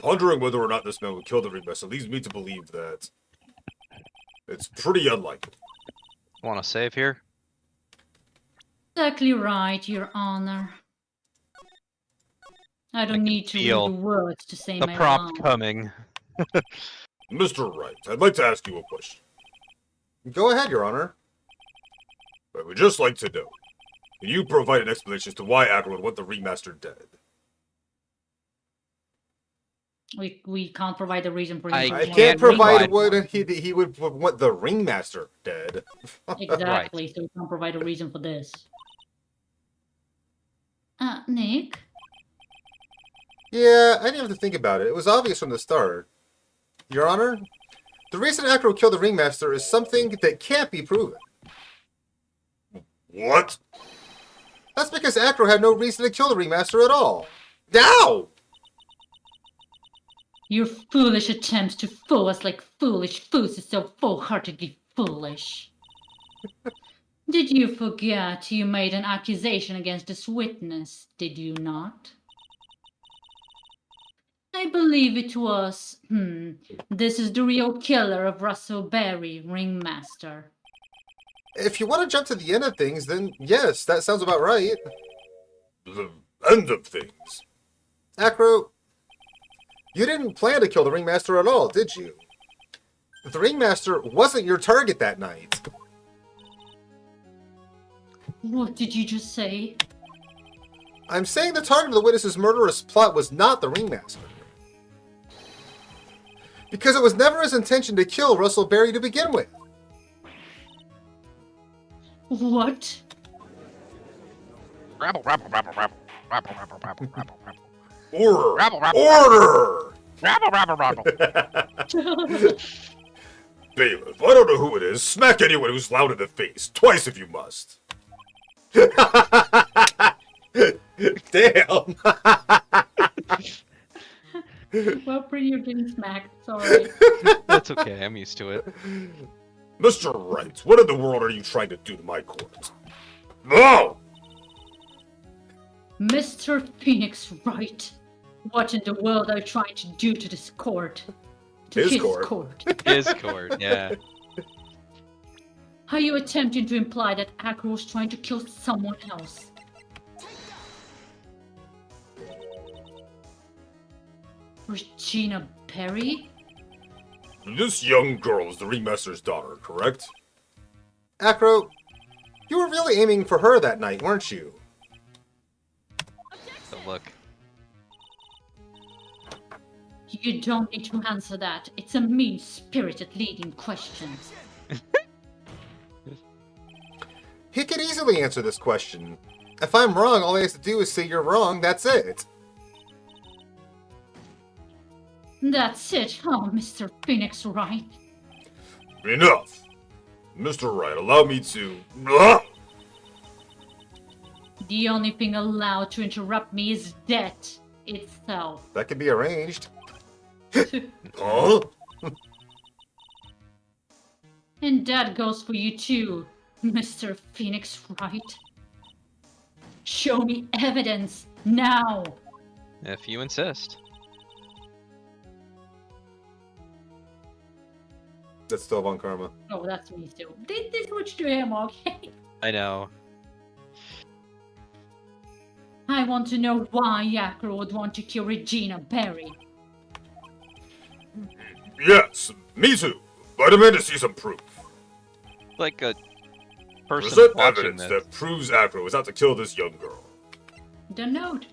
Pondering whether or not this man would kill the ringmaster leads me to believe that it's pretty unlikely. Want to save here? Exactly right, Your Honor. I don't need to read feel the words to say The my prompt line. coming. Mr. Wright, I'd like to ask you a question. Go ahead, Your Honor. I would just like to know, can you provide an explanation as to why Agra would want the ringmaster dead? We can't provide a reason for I you to I want can't the provide ringmaster. what he would want the ringmaster dead. Exactly, so we can't provide a reason for this. Nick? Yeah, I didn't have to think about it. It was obvious from the start. Your Honor, the reason Acro killed the ringmaster is something that can't be proven. What? That's because Acro had no reason to kill the ringmaster at all. Ow! Your foolish attempts to fool us like foolish fools is so full-heartedly foolish. Did you forget you made an accusation against this witness, did you not? I believe it was, this is the real killer of Russell Berry, ringmaster. If you want to jump to the end of things, then yes, that sounds about right. The end of things. Acro, you didn't plan to kill the ringmaster at all, did you? The ringmaster wasn't your target that night. What did you just say? I'm saying the target of the witness's murderous plot was not the ringmaster. Because it was never his intention to kill Russell Berry to begin with. What? Rabble, rabble, rabble, rabble, rabble, rabble, rabble, rabble, rabble. Order! Rabble, rabble. Order! Rabble, rabble, rabble. Bailiff, I don't know who it is. Smack anyone who's loud in the face. Twice if you must. Damn! Well, pretty you're getting smacked, sorry. That's okay, I'm used to it. Mr. Wright, what in the world are you trying to do to my court? No! Mr. Phoenix Wright, what in the world are you trying to do to this court? To His his court. court? Discord, yeah. Are you attempting to imply that Acro was trying to kill someone else? Regina Perry? This young girl is the ringmaster's daughter, correct? Acro, you were really aiming for her that night, weren't you? So look. You don't need to answer that. It's a mean-spirited leading question. He could easily answer this question. If I'm wrong, all he has to do is say you're wrong, that's it. That's it, huh, Mr. Phoenix Wright? Enough! Mr. Wright, allow me to... Ah! The only thing allowed to interrupt me is death itself. That can be arranged. Huh? And that goes for you too, Mr. Phoenix Wright. Show me evidence, now! If you insist. That's still Von Karma. Oh, that's me still. They switched to him, okay? I know. I want to know why Yakro would want to kill Regina Berry. Yes, me too. I demand to see some proof. Like a person Present watching evidence this. that proves Acro was out to kill this young girl. The note,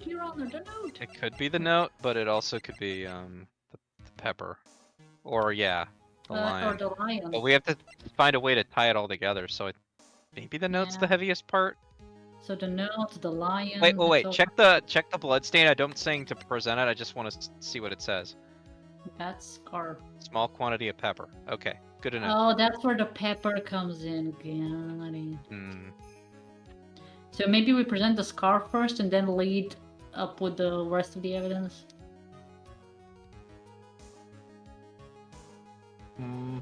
Your Honor, the note. It could be the note, but it also could be the pepper. Or yeah, the Or lion. the lion. But we have to find a way to tie it all together, so maybe the note's the Yeah. heaviest part? So the note, the lion. Wait, oh wait, so check the blood stain. I don't saying to present it, I just want to see what it says. That's scarf. Small quantity of pepper. Okay, good enough. Oh, that's where the pepper comes in. Got it. Hmm. So maybe we present the scarf first and then lead up with the rest of the evidence. Hmm.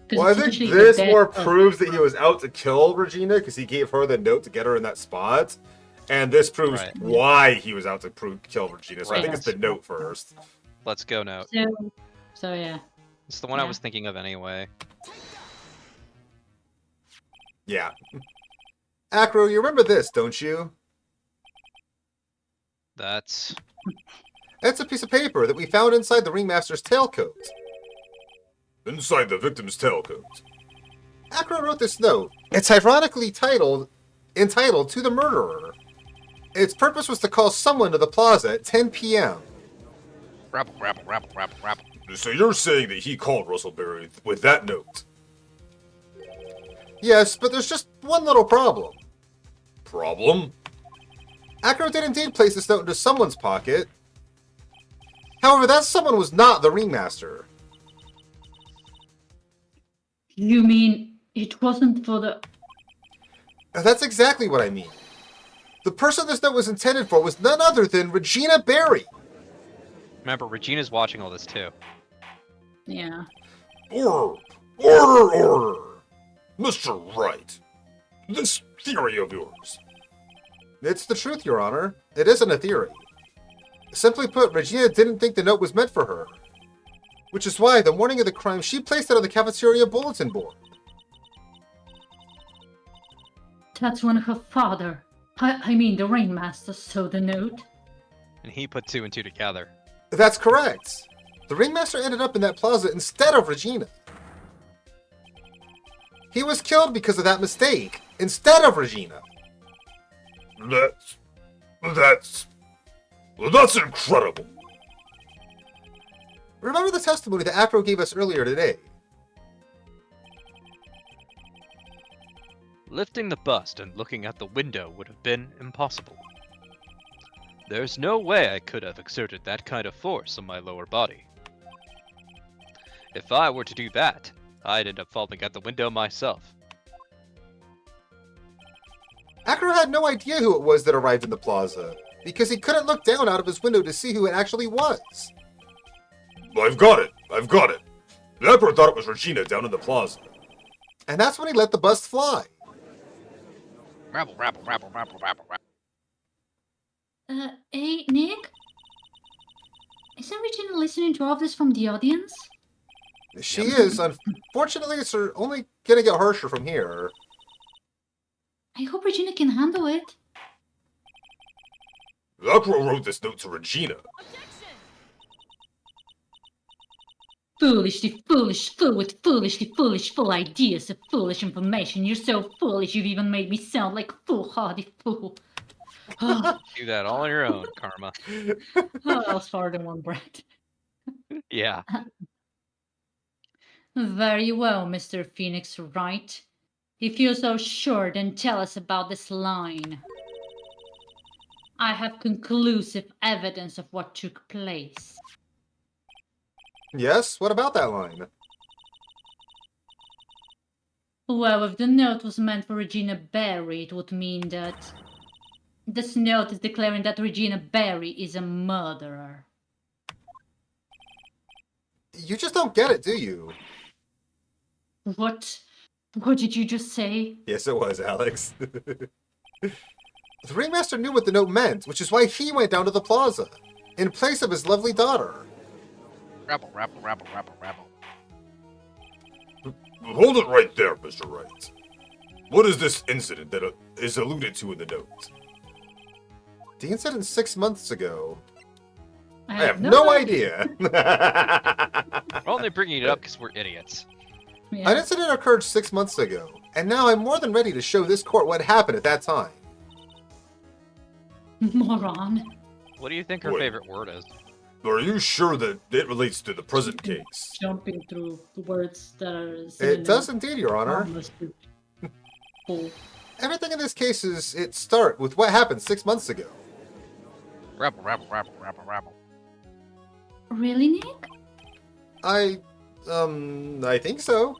'Cause Well, I it's think usually the this death more of- proves that he was out to kill Regina because he gave her the note to get her in that spot. And this proves Right. why he was out to kill Regina. So I Right. think it's the note first. Let's go note. So yeah. It's the one I Yeah. was thinking of anyway. Yeah. Acro, you remember this, don't you? That's It's a piece of paper that we found inside the Ringmaster's tailcoat. Inside the victim's tailcoat. Acro wrote this note. It's ironically entitled To the Murderer. Its purpose was to call someone to the plaza at 10 p.m. rabble, rabble, rabble, rabble, rabble. So you're saying that he called Russell Berry with that note? Yes, but there's just one little problem. Problem? Acro did indeed place this note into someone's pocket. However, that someone was not the Ringmaster. You mean it wasn't for the... That's exactly what I mean. The person this note was intended for was none other than Regina Berry. Remember, Regina's watching all this too. Yeah. Order! Order! Order! Mr. Wright, this theory of yours. It's the truth, Your Honor. It isn't a theory. Simply put, Regina didn't think the note was meant for her. Which is why, the morning of the crime, she placed it on the cafeteria bulletin board. That's when her father, I mean the Ringmaster, saw the note. And he put two and two together. That's correct. The Ringmaster ended up in that plaza instead of Regina. He was killed because of that mistake, instead of Regina. That's incredible. Remember the testimony that Acro gave us earlier today? Lifting the bust and looking at the window would have been impossible. There's no way I could have exerted that kind of force on my lower body. If I were to do that, I'd end up falling out the window myself. Acro had no idea who it was that arrived in the plaza, because he couldn't look down out of his window to see who it actually was. I've got it. The Emperor thought it was Regina down in the plaza. And that's when he let the bust fly. Rabble, rabble, rabble, rabble, rabble, rabble. Hey, Nick? Isn't Regina listening to all of this from the audience? She is. Unfortunately, it's only gonna get harsher from here. I hope Regina can handle it. The Emperor wrote this note to Regina. Foolishly foolish fool with foolish full ideas of foolish information. You're so foolish you've even made me sound like a foolhardy fool. Oh, Do that all on your own, Karma. that was far than one breath. Yeah. Very well, Mr. Phoenix Wright. If you're so sure, then tell us about this line. I have conclusive evidence of what took place. Yes? What about that line? Well, if the note was meant for Regina Barry, it would mean that this note is declaring that Regina Barry is a murderer. You just don't get it, do you? What? What did you just say? Yes, it was, Alex. The ringmaster knew what the note meant, which is why he went down to the plaza, in place of his lovely daughter. Rabble, rabble, rabble, rabble, rabble. Hold it right there, Mr. Wright. What is this incident that is alluded to in the note? The incident 6 months ago. I I have no idea. We're only bringing it up because we're idiots. Yeah. An incident occurred 6 months ago, and now I'm more than ready to show this court what happened at that time. Moron. What do you think her Wait. favorite word is? Are you sure that it relates to the present case? Jumping through words that are. It does indeed, Your Honor. Fool. Everything in this case is it start with what happened 6 months ago. Rabble, rabble, rabble, rabble, rabble. Really, Nick? I think so.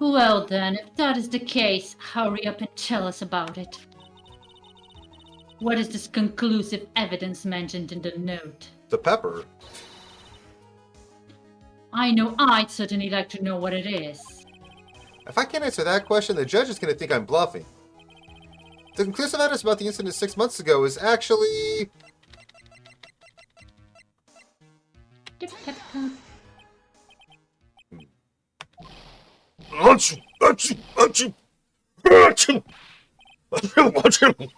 Well then, if that is the case, hurry up and tell us about it. What is this conclusive evidence mentioned in the note? The pepper. I know I'd certainly like to know what it is. If I can't answer that question, the judge is going to think I'm bluffing. The conclusive evidence about the incident 6 months ago is actually... Achoo! Achoo! Achoo! Achoo! Achoo!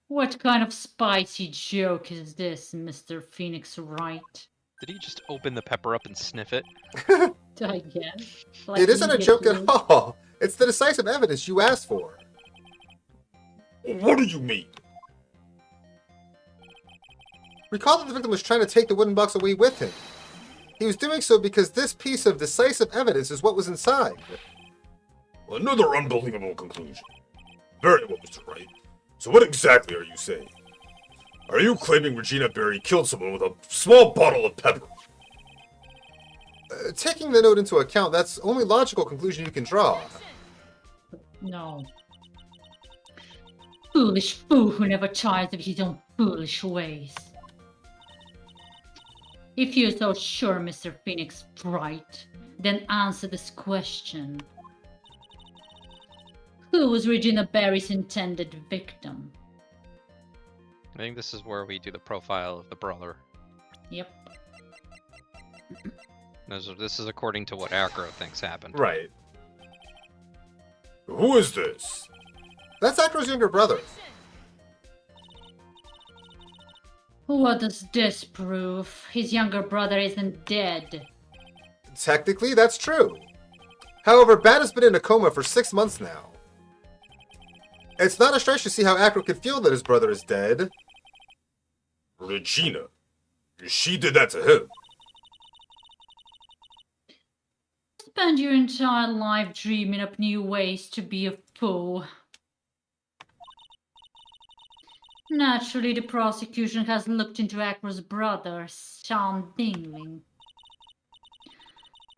What kind of spicy joke is this, Mr. Phoenix Wright? Did he just open the pepper up and sniff it? I guess. It isn't a joke at immediately. all. It's the decisive evidence you asked for. What do you mean? Recall that the victim was trying to take the wooden box away with him. He was doing so because this piece of decisive evidence is what was inside. Another unbelievable conclusion. Very well, Mr. Wright. So what exactly are you saying? Are you claiming Regina Barry killed someone with a small bottle of pepper? Taking the note into account, that's the only logical conclusion you can draw. No. Foolish fool who never tires of his own foolish ways. If you're so sure, Mr. Phoenix Wright, then answer this question. Who was Regina Barry's intended victim? I think this is where we do the profile of the brother. Yep. This is according to what Acro thinks happened. Right. Who is this? That's Acro's younger brother. What does this prove? His younger brother isn't dead. Technically, that's true. However, Bat has been in a coma for 6 months now. It's not a stretch to see how Acro could feel that his brother is dead. Regina. She did that to him. Spend your entire life dreaming up new ways to be a fool. Naturally, the prosecution has looked into Acro's brother, Sean Dingling.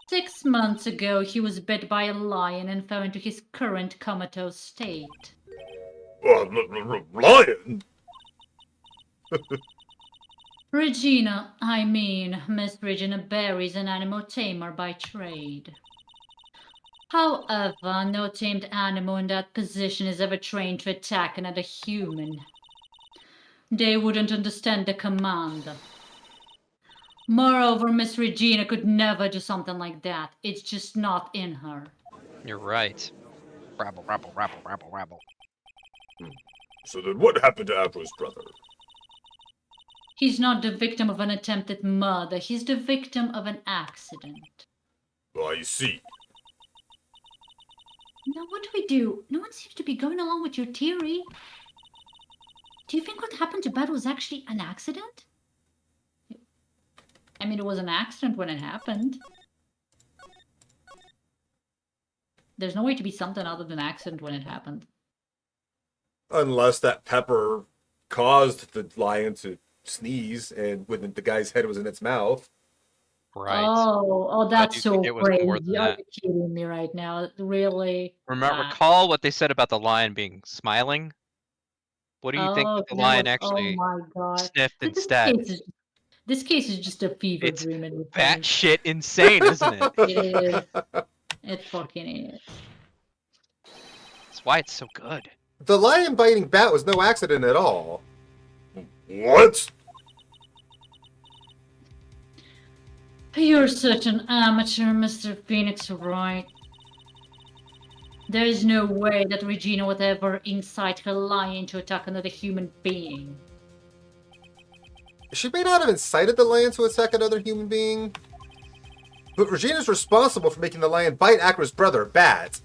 6 months ago, he was bit by a lion and fell into his current comatose state. Lion? Regina, I mean, Miss Regina Barry is an animal tamer by trade. However, no tamed animal in that position is ever trained to attack another human. They wouldn't understand the command. Moreover, Miss Regina could never do something like that. It's just not in her. You're right. Rabble, rabble, rabble, rabble, rabble. So then what happened to Acro's brother? He's not the victim of an attempted murder. He's the victim of an accident. I see. Now what do we do? No one seems to be going along with your theory. Do you think what happened to Bud was actually an accident? I mean, it was an accident when it happened. There's no way to be something other than accident when it happened. Unless that pepper caused the lion to sneeze, and when the guy's head was in its mouth. Right. Oh, do that's you so think it was more than crazy. Are that? you kidding me right now? Really? Recall what they said about the lion being smiling? What do you think Oh, that the that lion was, oh actually my god. sniffed But instead? this case is just a fever It's dream at this point. batshit insane, isn't it? It is. It fucking is. That's why it's so good. The lion biting bat was no accident at all. What? You're such an amateur, Mr. Phoenix, right? There is no way that Regina would ever incite her lion to attack another human being. She may not have incited the lion to attack another human being, but Regina's responsible for making the lion bite Akra's brother, Bat.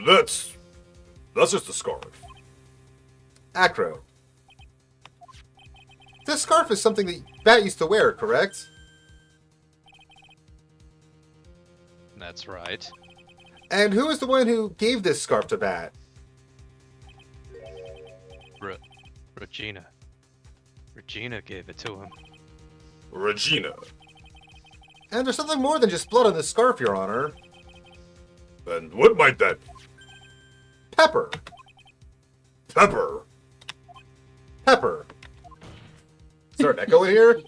That's just a scarf. Acro. This scarf is something that Bat used to wear, correct? That's right. And who is the one who gave this scarf to Bat? Regina. Regina gave it to him. Regina. And there's something more than just blood on this scarf, Your Honor. And what might that be? Pepper. Pepper. Pepper. Start echoing here?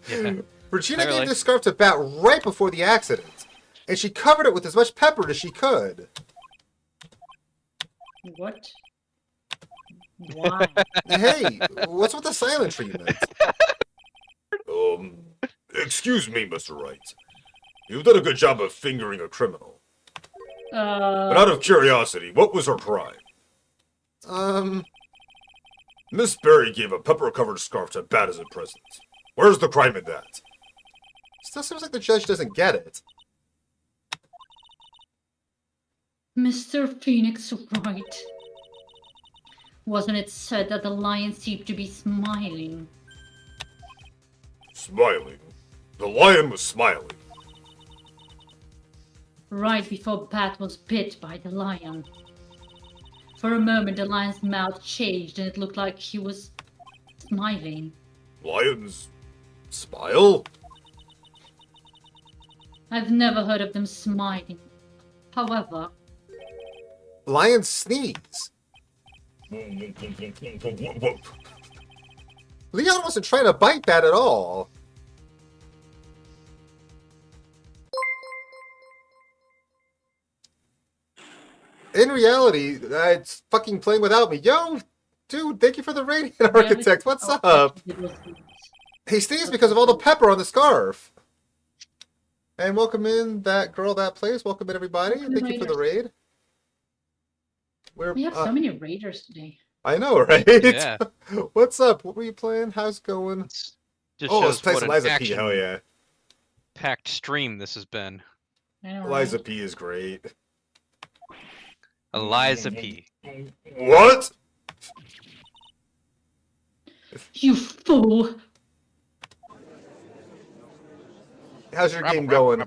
Yeah. Regina Clearly. gave this scarf to Bat right before the accident, and she covered it with as much pepper as she could. What? Why? Hey, what's with the silent treatment? Excuse me, Mr. Wright. You've done a good job of fingering a criminal. But out of curiosity, what was her crime? Miss Berry gave a pepper-covered scarf to Bat as a present. Where's the crime in that? Still seems like the judge doesn't get it. Mr. Phoenix, right? Wasn't it said that the lion seemed to be smiling? Smiling. The lion was smiling. Right before Bat was bit by the lion. For a moment, the lion's mouth changed and it looked like he was smiling. Lions smile? I've never heard of them smiling. However, Lions sneeze. Leon wasn't trying to bite Bat at all. In reality, it's fucking playing without me. Yo, dude, thank you for the Radiant Architect. What's up? He sneezed because of all the pepper on the scarf. And welcome in that girl that plays. Welcome in, everybody. Welcome, Thank you for the raid. We have so many raiders today. I know, right? Yeah. What's up? What were you playing? How's it going? Just Oh, shows it's nice what an Eliza P. action Hell yeah. packed stream this has been. I know, Eliza right? P. is great. Eliza P. What? You fool! How's your game going?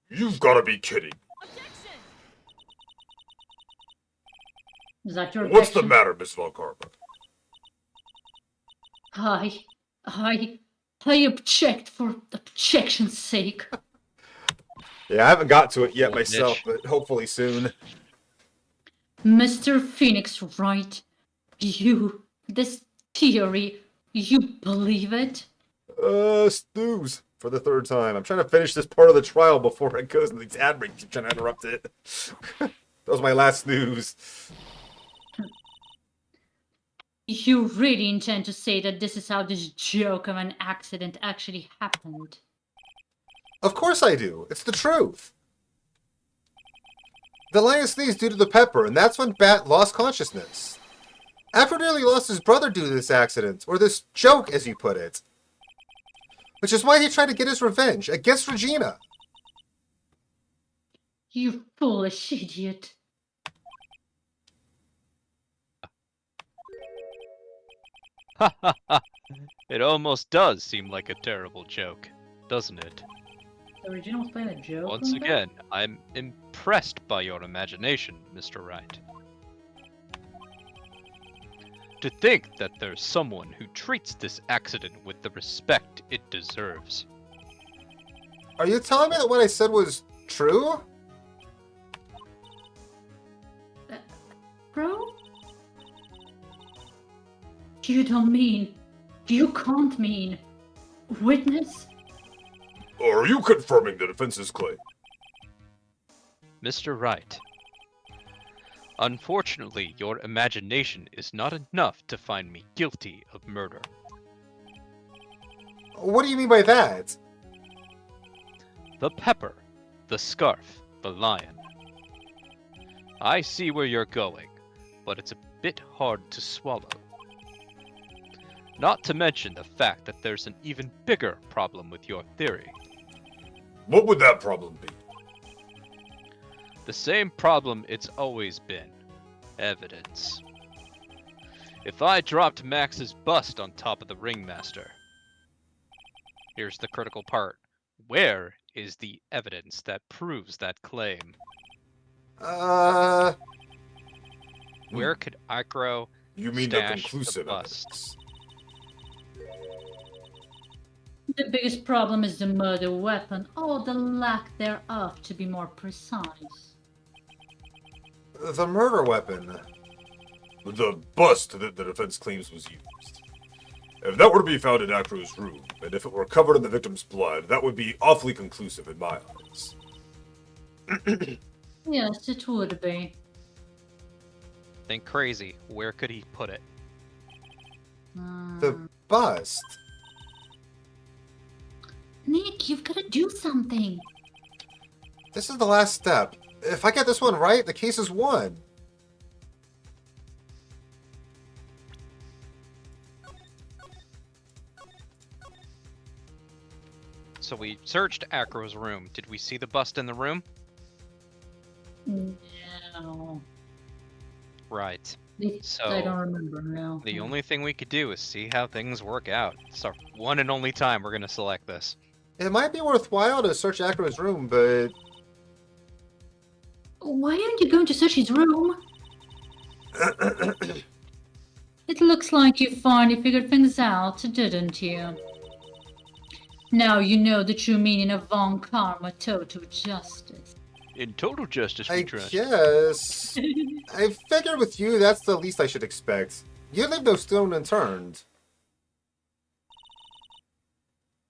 You've got to be kidding. Is that your What's the objection? matter, Miss Valcarva? I object for objection's sake. Yeah, I haven't got to it yet Old myself, bitch. but hopefully soon. Mr. Phoenix, right? This theory, you believe it? Snooze for the third time. I'm trying to finish this part of the trial before it goes into these ad breaks. I'm trying to interrupt it. That was my last snooze. You really intend to say that this is how this joke of an accident actually happened? Of course I do. It's the truth. The lion sneezed due to the pepper, and that's when Bat lost consciousness. After nearly lost his brother due to this accident, or this joke, as you put it. Which is why he tried to get his revenge against Regina. You foolish idiot. Ha ha ha! It almost does seem like a terrible joke, doesn't it? The original was playing a joke. Once on that? again, I'm impressed by your imagination, Mr. Wright. To think that there's someone who treats this accident with the respect it deserves. Are you telling me that what I said was true? Bro? You don't mean. You can't mean. Witness? Are you confirming the defense's claim? Mr. Wright. Unfortunately, your imagination is not enough to find me guilty of murder. What do you mean by that? The pepper, the scarf, the lion. I see where you're going, but it's a bit hard to swallow. Not to mention the fact that there's an even bigger problem with your theory. What would that problem be? The same problem it's always been. Evidence. If I dropped Max's bust on top of the ringmaster... Here's the critical part. Where is the evidence that proves that claim? Where could Acro You mean the stash conclusive bust? evidence? The biggest problem is the murder weapon, or the lack thereof, to be more precise. The murder weapon. The bust that the defense claims was used. If that were to be found in Acro's room, and if it were covered in the victim's blood, that would be awfully conclusive in my eyes. Yes, it would be. Think crazy. Where could he put it? The bust. Nick, you've got to do something. This is the last step. If I get this one right, the case is won. So we searched Acro's room. Did we see the bust in the room? No. Right. Least I don't remember now. The only thing we could do is see how things work out. It's our one and only time we're gonna select this. It might be worthwhile to search Acro's room, but Why aren't you going to search his room? It looks like you finally figured things out, didn't you? Now you know the true meaning of Von Karma Total Justice. In total justice, we I trust. guess I figured with you that's the least I should expect. You leave no stone unturned.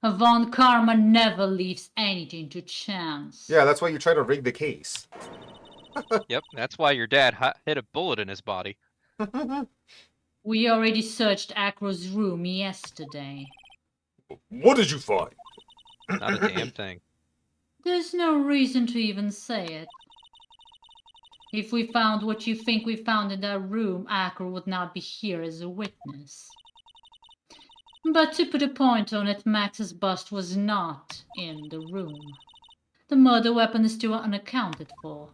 Von Karma never leaves anything to chance. Yeah, that's why you try to rig the case. Yep, that's why your dad hit a bullet in his body. We already searched Acro's room yesterday. What did you find? Not a damn thing. There's no reason to even say it. If we found what you think we found in that room, Acro would not be here as a witness. But to put a point on it, Max's bust was not in the room. The murder weapon is still unaccounted for.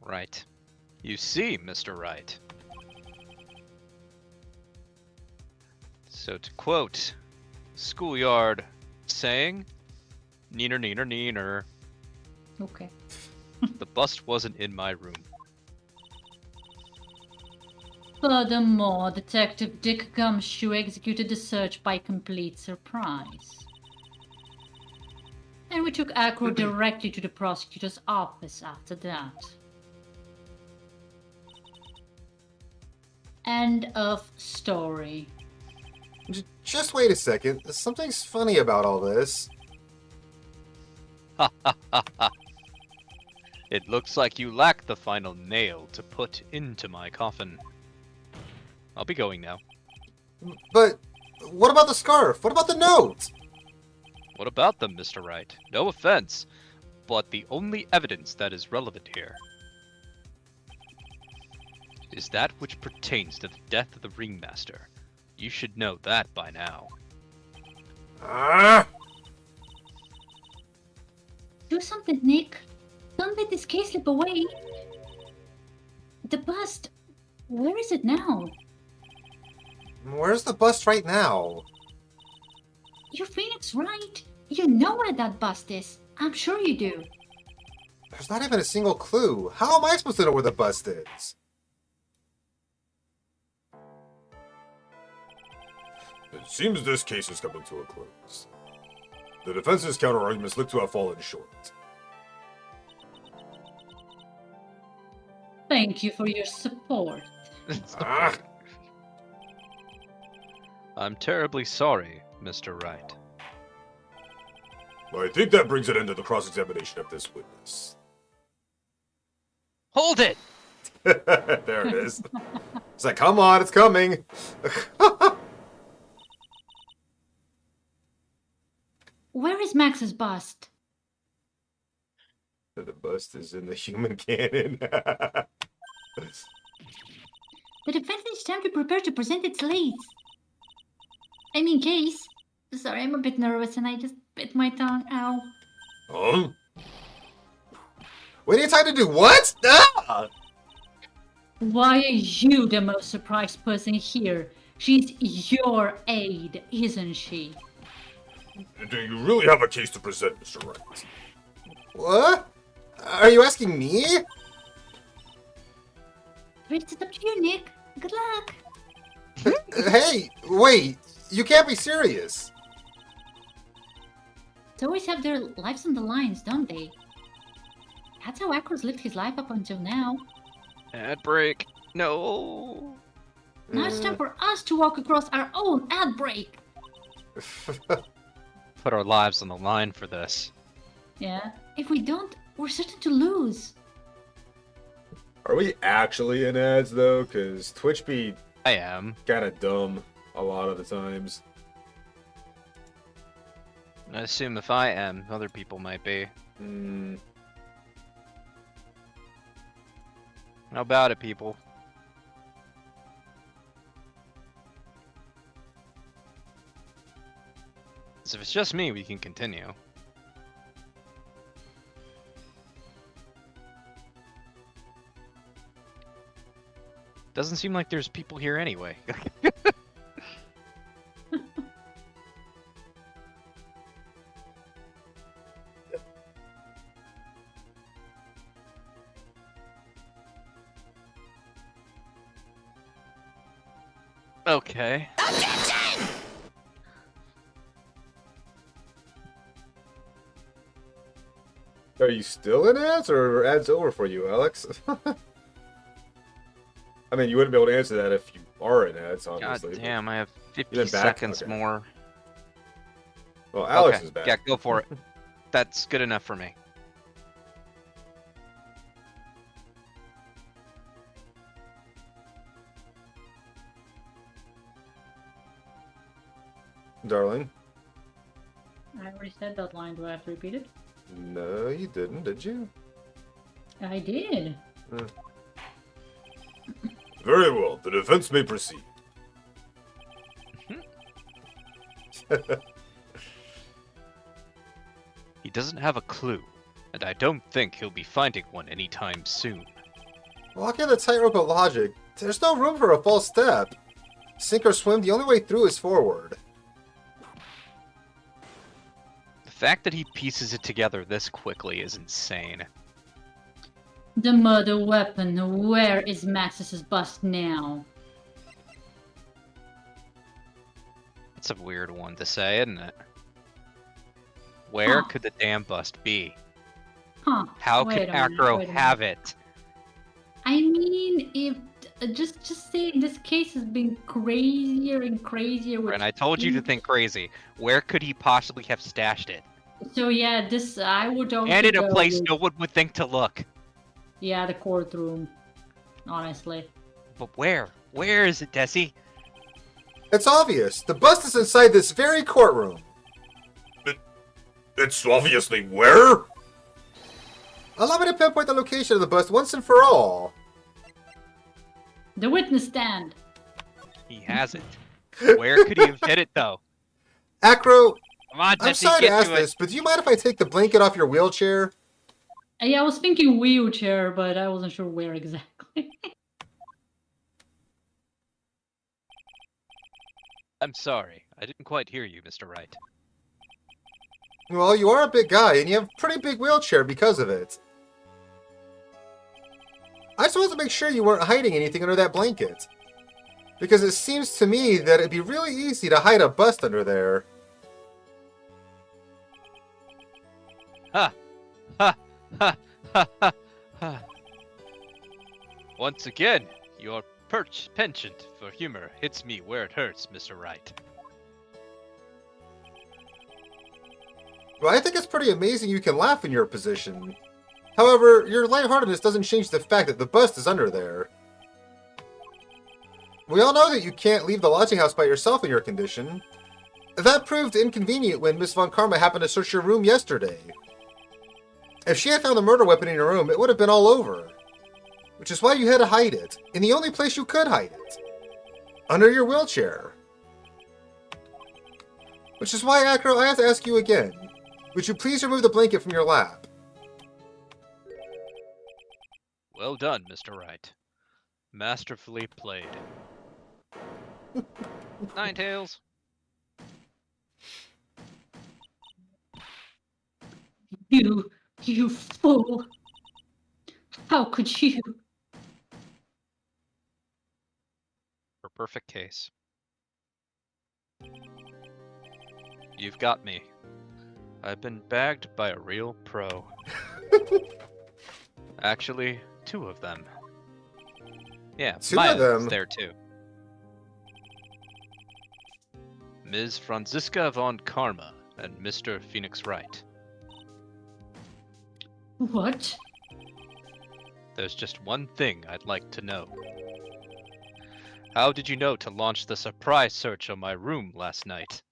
Right. You see, Mr. Wright. So to quote Schoolyard saying, neener, neener, neener. Okay. The bust wasn't in my room. Furthermore, Detective Dick Gumshoe executed the search by complete surprise. And we took Acro directly to the prosecutor's office after that. End of story. Just wait a second. Something's funny about all this. It looks like you lack the final nail to put into my coffin. I'll be going now. But what about the scarf? What about the note? What about them, Mr. Wright? No offense, but the only evidence that is relevant here is that which pertains to the death of the ringmaster. You should know that by now. Ah! Do something, Nick. Don't let this case slip away. The bust. Where is it now? Where's the bust right now? You're Phoenix, right? You know where that bust is. I'm sure you do. There's not even a single clue. How am I supposed to know where the bust is? It seems this case is coming to a close. The defense's counterarguments look to have fallen short. Thank you for your support. Ah, I'm terribly sorry, Mr. Wright. I think that brings an end to the cross-examination of this witness. Hold it! there it is. It's like, come on, it's coming. Where is Max's bust? The bust is in the human cannon. The defense needs time to prepare to present its leads. I mean, case. Sorry, I'm a bit nervous and I just bit my tongue. Ow. Huh? We need time to do what? Ah! Why are you the most surprised person here? She's your aide, isn't she? Do you really have a case to present, Mr. Wright? What? Are you asking me? It's up to you, Nick. Good luck. Hey, wait. You can't be serious. They always have their lives on the lines, don't they? That's how Akros lived his life up until now. Ad break. No. Now it's time for us to walk across our own ad break. Put our lives on the line for this. Yeah. If we don't, we're certain to lose. Are we actually in ads, though? Because Twitch be I am. kind of dumb a lot of the times. I assume if I am, other people might be. Hmm. How about it, people? So if it's just me, we can continue. Doesn't seem like there's people here anyway. Okay. Are you still in ads, or are ads over for you, Alex? I mean, you wouldn't be able to answer that if you are in ads, God obviously. damn, I have 50 been back? seconds Okay. more. Well, Alex Okay, is back. yeah, go for it. That's good enough for me. Darling? I already said that line. Do I have to repeat it? No, you didn't, did you? I did. Very well, the defense may proceed. He doesn't have a clue, and I don't think he'll be finding one anytime soon. Walking the tightrope of logic, there's no room for a false step. Sink or swim, the only way through is forward. The fact that he pieces it together this quickly is insane. The murder weapon. Where is Max's bust now? That's a weird one to say, isn't it? Where Huh. could the damn bust be? Huh. How wait could a minute, Acro wait a have minute. it? I mean, if just saying, this case has been crazier and crazier. With And I told you to think crazy. Where could he possibly have stashed it? So yeah, this I would also And in a go place with- no one would think to look. Yeah, the courtroom. Honestly. But where? Where is it, Desi? It's obvious. The bust is inside this very courtroom. It's obviously where? Allow me to pinpoint the location of the bust once and for all. The witness stand. He has it. Where could he have hid it, though? Acro, Come on, I'm Desi, sorry to get ask to it. this, but do you mind if I take the blanket off your wheelchair? Yeah, I was thinking wheelchair, but I wasn't sure where exactly. I'm sorry. I didn't quite hear you, Mr. Wright. Well, you are a big guy, and you have a pretty big wheelchair because of it. I just wanted to make sure you weren't hiding anything under that blanket. Because it seems to me that it'd be really easy to hide a bust under there. Ha! Ha! Ha! Ha! Ha! Ha! Once again, your penchant for humor hits me where it hurts, Mr. Wright. Well, I think it's pretty amazing you can laugh in your position. However, your lightheartedness doesn't change the fact that the bust is under there. We all know that you can't leave the lodging house by yourself in your condition. That proved inconvenient when Miss Von Karma happened to search your room yesterday. If she had found the murder weapon in your room, it would have been all over. Which is why you had to hide it, in the only place you could hide it. Under your wheelchair. Which is why, Acro, I have to ask you again. Would you please remove the blanket from your lap? Well done, Mr. Wright. Masterfully played. Ninetales. You fool! How could you? For perfect case. You've got me. I've been bagged by a real pro. Actually, 2 of them. Yeah, 2 Maya's of them? there too. Ms. Franziska von Karma and Mr. Phoenix Wright. What? There's just one thing I'd like to know. How did you know to launch the surprise search on my room last night?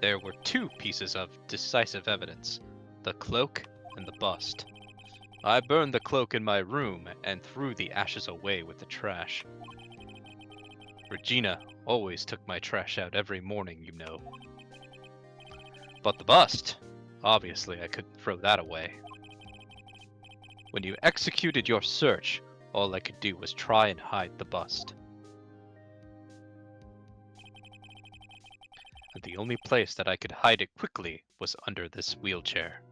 There were 2 pieces of decisive evidence, the cloak and the bust. I burned the cloak in my room and threw the ashes away with the trash. Regina always took my trash out every morning, you know. But the bust, obviously I couldn't throw that away. When you executed your search, all I could do was try and hide the bust. And the only place that I could hide it quickly was under this wheelchair.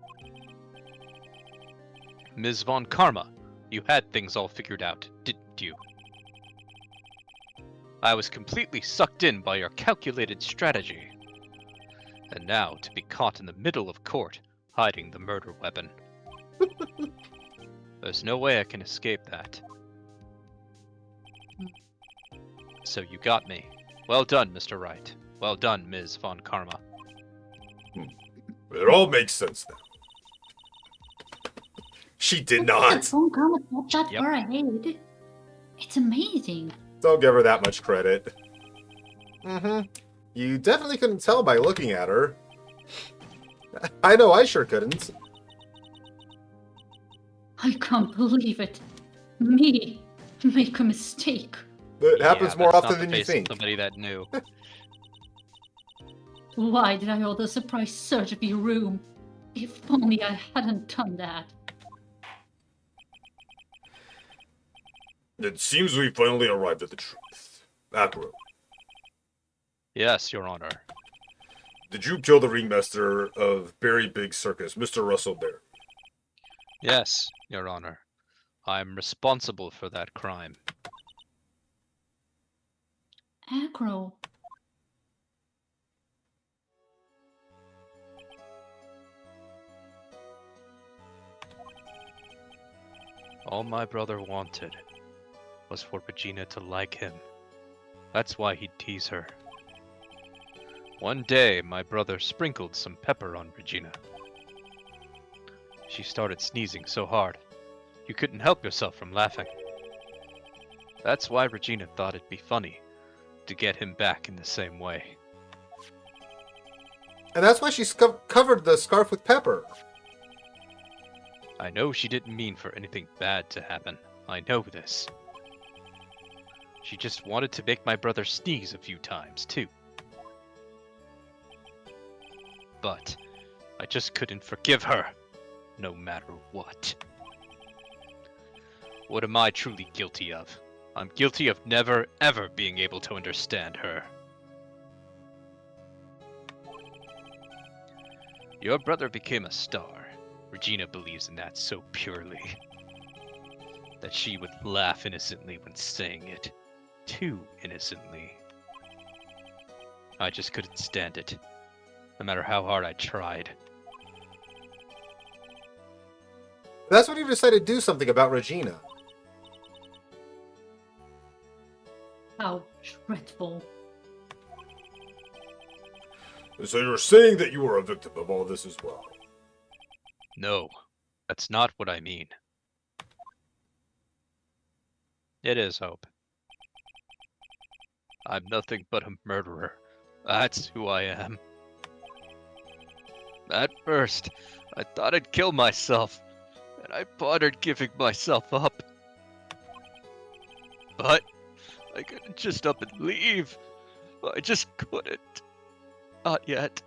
Ms. Von Karma, you had things all figured out, didn't you? I was completely sucked in by your calculated strategy. And now, to be caught in the middle of court, hiding the murder weapon. There's no way I can escape that. So you got me. Well done, Mr. Wright. Well done, Ms. Von Karma. It all makes sense now. She did not. Phone call not that Yep. far ahead. It's amazing. Don't give her that much credit. Mm-hmm. You definitely couldn't tell by looking at her. I know I sure couldn't. I can't believe it. Me make a mistake. It happens Yeah, more that's often not than the you face of think. Somebody that knew. Why did I order a surprise search of your room? If only I hadn't done that. It seems we finally arrived at the truth. Acro, Yes, Your Honor. did you kill the ringmaster of Berry Big Circus, Mr. Russell Berry? Yes, Your Honor. I'm responsible for that crime. Acro. All my brother wanted was for Regina to like him. That's why he'd tease her. One day, my brother sprinkled some pepper on Regina. She started sneezing so hard, you couldn't help yourself from laughing. That's why Regina thought it'd be funny to get him back in the same way. And that's why she covered the scarf with pepper. I know she didn't mean for anything bad to happen. I know this. She just wanted to make my brother sneeze a few times, too. But I just couldn't forgive her, no matter what. What am I truly guilty of? I'm guilty of never, ever being able to understand her. Your brother became a star. Regina believes in that so purely that she would laugh innocently when saying it. Too innocently. I just couldn't stand it, no matter how hard I tried. That's when you decided to do something about Regina. How dreadful. So you're saying that you were a victim of all this as well? No, that's not what I mean. It is Hope. I'm nothing but a murderer. That's who I am. At first, I thought I'd kill myself, and I pondered giving myself up. But I couldn't just up and leave. I just couldn't. Not yet.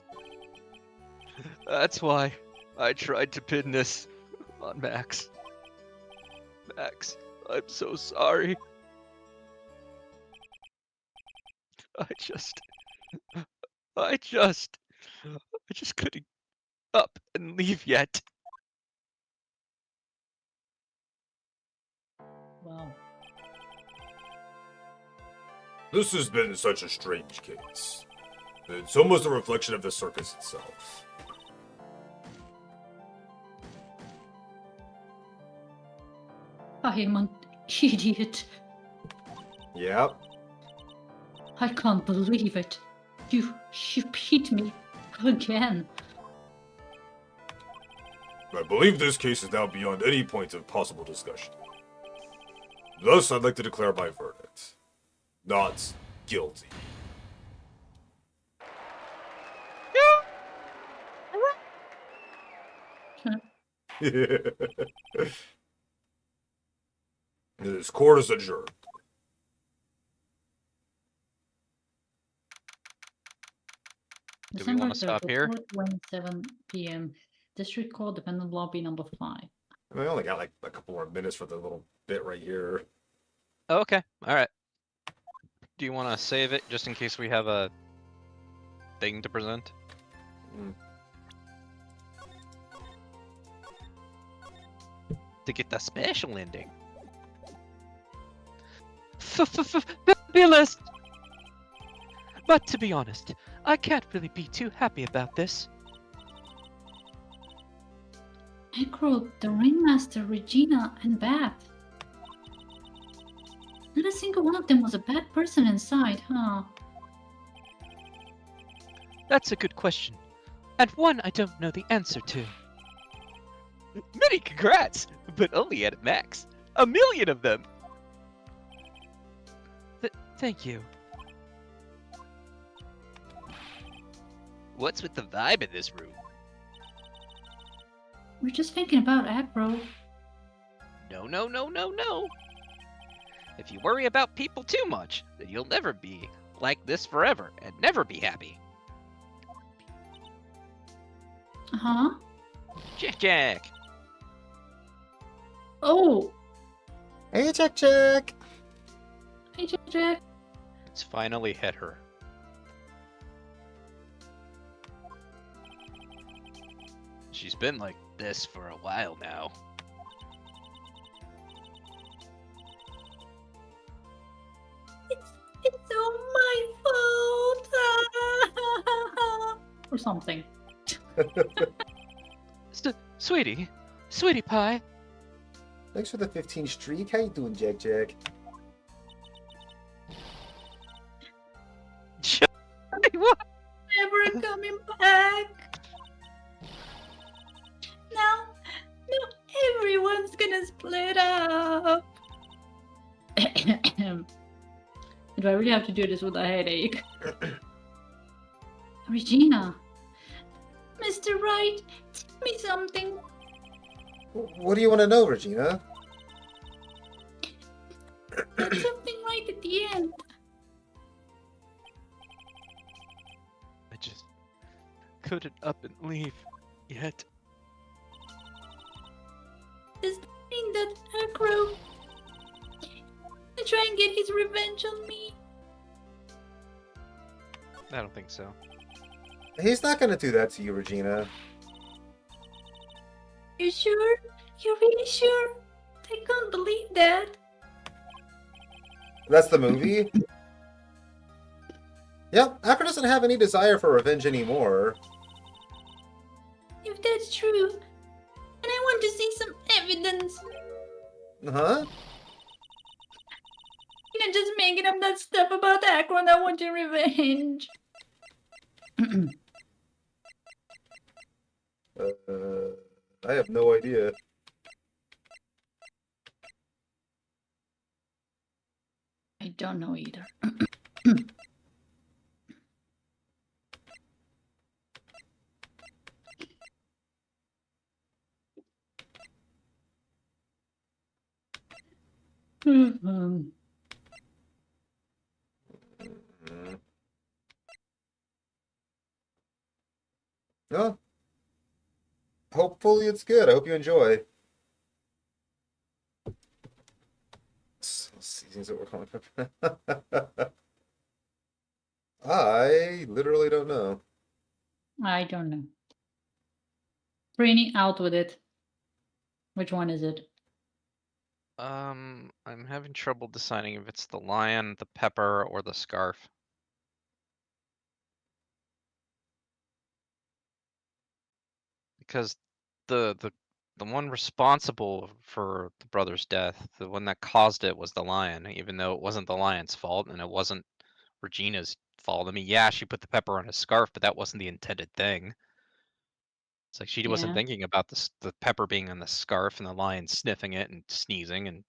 That's why I tried to pin this on Max. Max, I'm so sorry. I just couldn't up and leave yet. Wow. This has been such a strange case. It's almost a reflection of the circus itself. I am an idiot. Yep. I can't believe it. You beat me again. I believe this case is now beyond any point of possible discussion. Thus, I'd like to declare my verdict. Not guilty. This court is adjourned. Do we want to December stop here? 27 p.m. District Court, Defendant Lobby number 5. I only got like a couple more minutes for the little bit right here. Oh, okay, alright. Do you want to save it just in case we have a thing to present? Mm. To get the special ending. Fabulous! But to be honest, I can't really be too happy about this. Necro, the Ringmaster, Regina, and Bat. Not a single one of them was a bad person inside, huh? That's a good question, and one I don't know the answer to. Many congrats, but only at max. 1 million of them! Thank you. What's with the vibe in this room? We're just thinking about Acro. No. If you worry about people too much, then you'll never be like this forever and never be happy. Huh? Jack. Oh! Hey, Jack. Hey, Jack. It's finally hit her. She's been like this for a while now. It's all my fault! Or something. Sweetie pie. Thanks for the 15 streak. How you doing, Jack? What? Never coming back! Now everyone's gonna split up! Do I really have to do this with a headache? Regina! Mr. Wright, tell me something. What do you want to know, Regina? There's something right at the end. I just couldn't up and leave yet. Does that mean that Acro... that try and get his revenge on me? I don't think so. He's not gonna do that to you, Regina. You sure? You're really sure? I can't believe that. That's the movie? Yep, Akron doesn't have any desire for revenge anymore. If that's true, then I want to see some evidence. Huh? You're just making up that stuff about Akron. I want your revenge. I have no idea. I don't know either. Mm. No. Hopefully it's good. I hope you enjoy. Seasons that we're calling for. I literally don't know. I don't know. Brainy, out with it. Which one is it? I'm having trouble deciding if it's the lion, the pepper, or the scarf. Because the one responsible for the brother's death, the one that caused it, was the lion, even though it wasn't the lion's fault and it wasn't Regina's fault. I mean, yeah, she put the pepper on his scarf, but that wasn't the intended thing. It's like she wasn't Yeah. thinking about the pepper being on the scarf and the lion sniffing it and sneezing and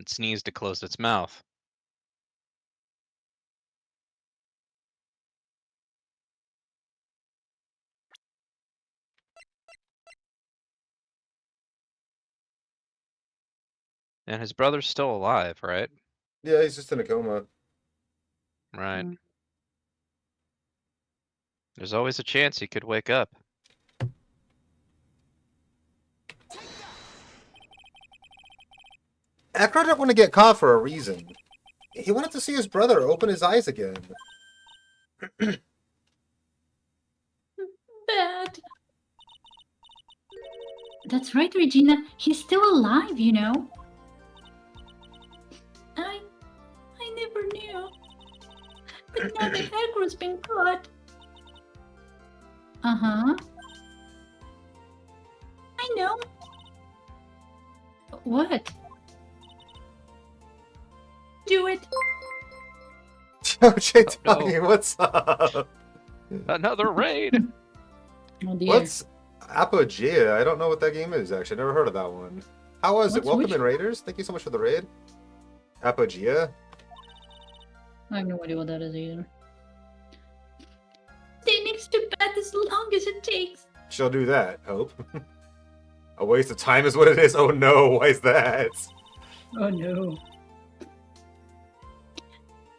sneezed to close its mouth. And his brother's still alive, right? Yeah, he's just in a coma. Right. Mm. There's always a chance he could wake up. Akron didn't want to get caught for a reason. He wanted to see his brother open his eyes again. Bad. That's right, Regina. He's still alive, you know. I never knew. But now that Akron's been caught. Uh-huh. I know. What? Do it. OJ Oh, no. Donnie, what's up? Another raid! Oh dear. What's Apogea? I don't know what that game is, actually. Never heard of that one. How was it? What's Welcome which- in, Raiders. Thank you so much for the raid. Apogea? I have no idea what that is either. Stay next to Beth as long as it takes. She'll do that, Hope. A waste of time is what it is. Oh no, why is that? Oh no.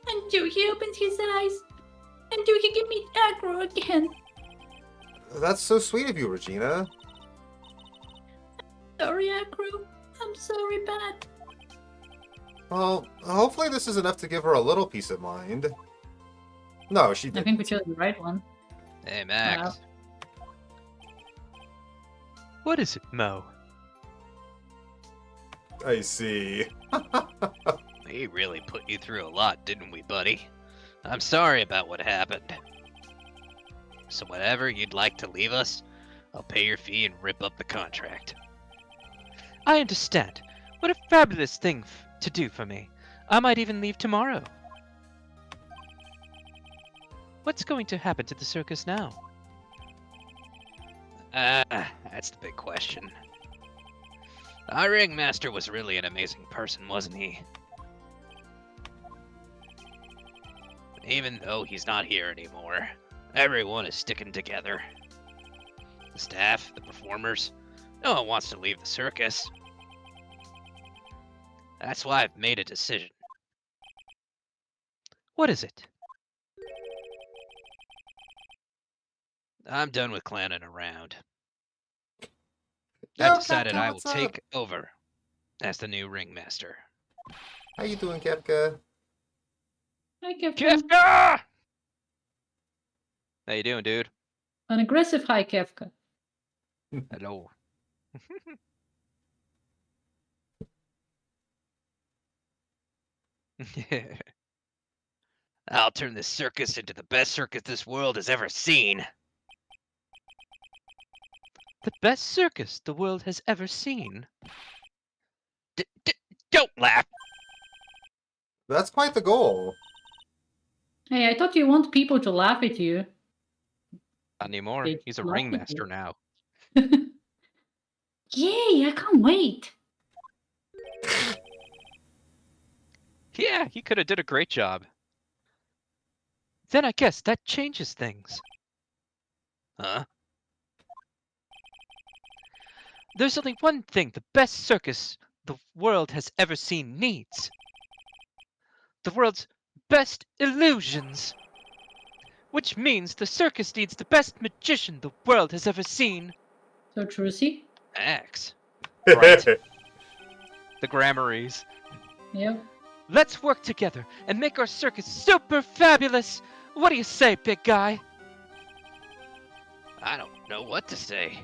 Until he opens his eyes. Until he can meet Akron again. That's so sweet of you, Regina. Sorry, Akron. I'm sorry, Beth. Well, hopefully this is enough to give her a little peace of mind. No, she I didn't. think we chose the right one. Hey, Max. What is it, Mo? I see. We really put you through a lot, didn't we, buddy? I'm sorry about what happened. So whenever you'd like to leave us, I'll pay your fee and rip up the contract. I understand. What a fabulous thing to do for me. I might even leave tomorrow. What's going to happen to the circus now? That's the big question. Our ringmaster was really an amazing person, wasn't he? Even though he's not here anymore, everyone is sticking together. The staff, the performers, no one wants to leave the circus. That's why I've made a decision. What is it? I'm done with clowning around. Yo, I've decided Captain, I will what's up? take over as the new ringmaster. How you doing, Kefka? Hi, Kefka. Kefka! How you doing, dude? An aggressive hi, Kefka. Hello. I'll turn this circus into the best circus this world has ever seen. The best circus the world has ever seen? Don't laugh! That's quite the goal. Hey, I thought you want people to laugh at you. Not anymore. They He's a laugh at ringmaster you. now. Yay, I can't wait. Yeah, he could have did a great job. Then I guess that changes things. Huh? There's only one thing the best circus the world has ever seen needs. The world's best illusions. Which means the circus needs the best magician the world has ever seen. So, Trucy? Max. Right. The Grammarys. Yep. Let's work together and make our circus super fabulous. What do you say, big guy? I don't know what to say.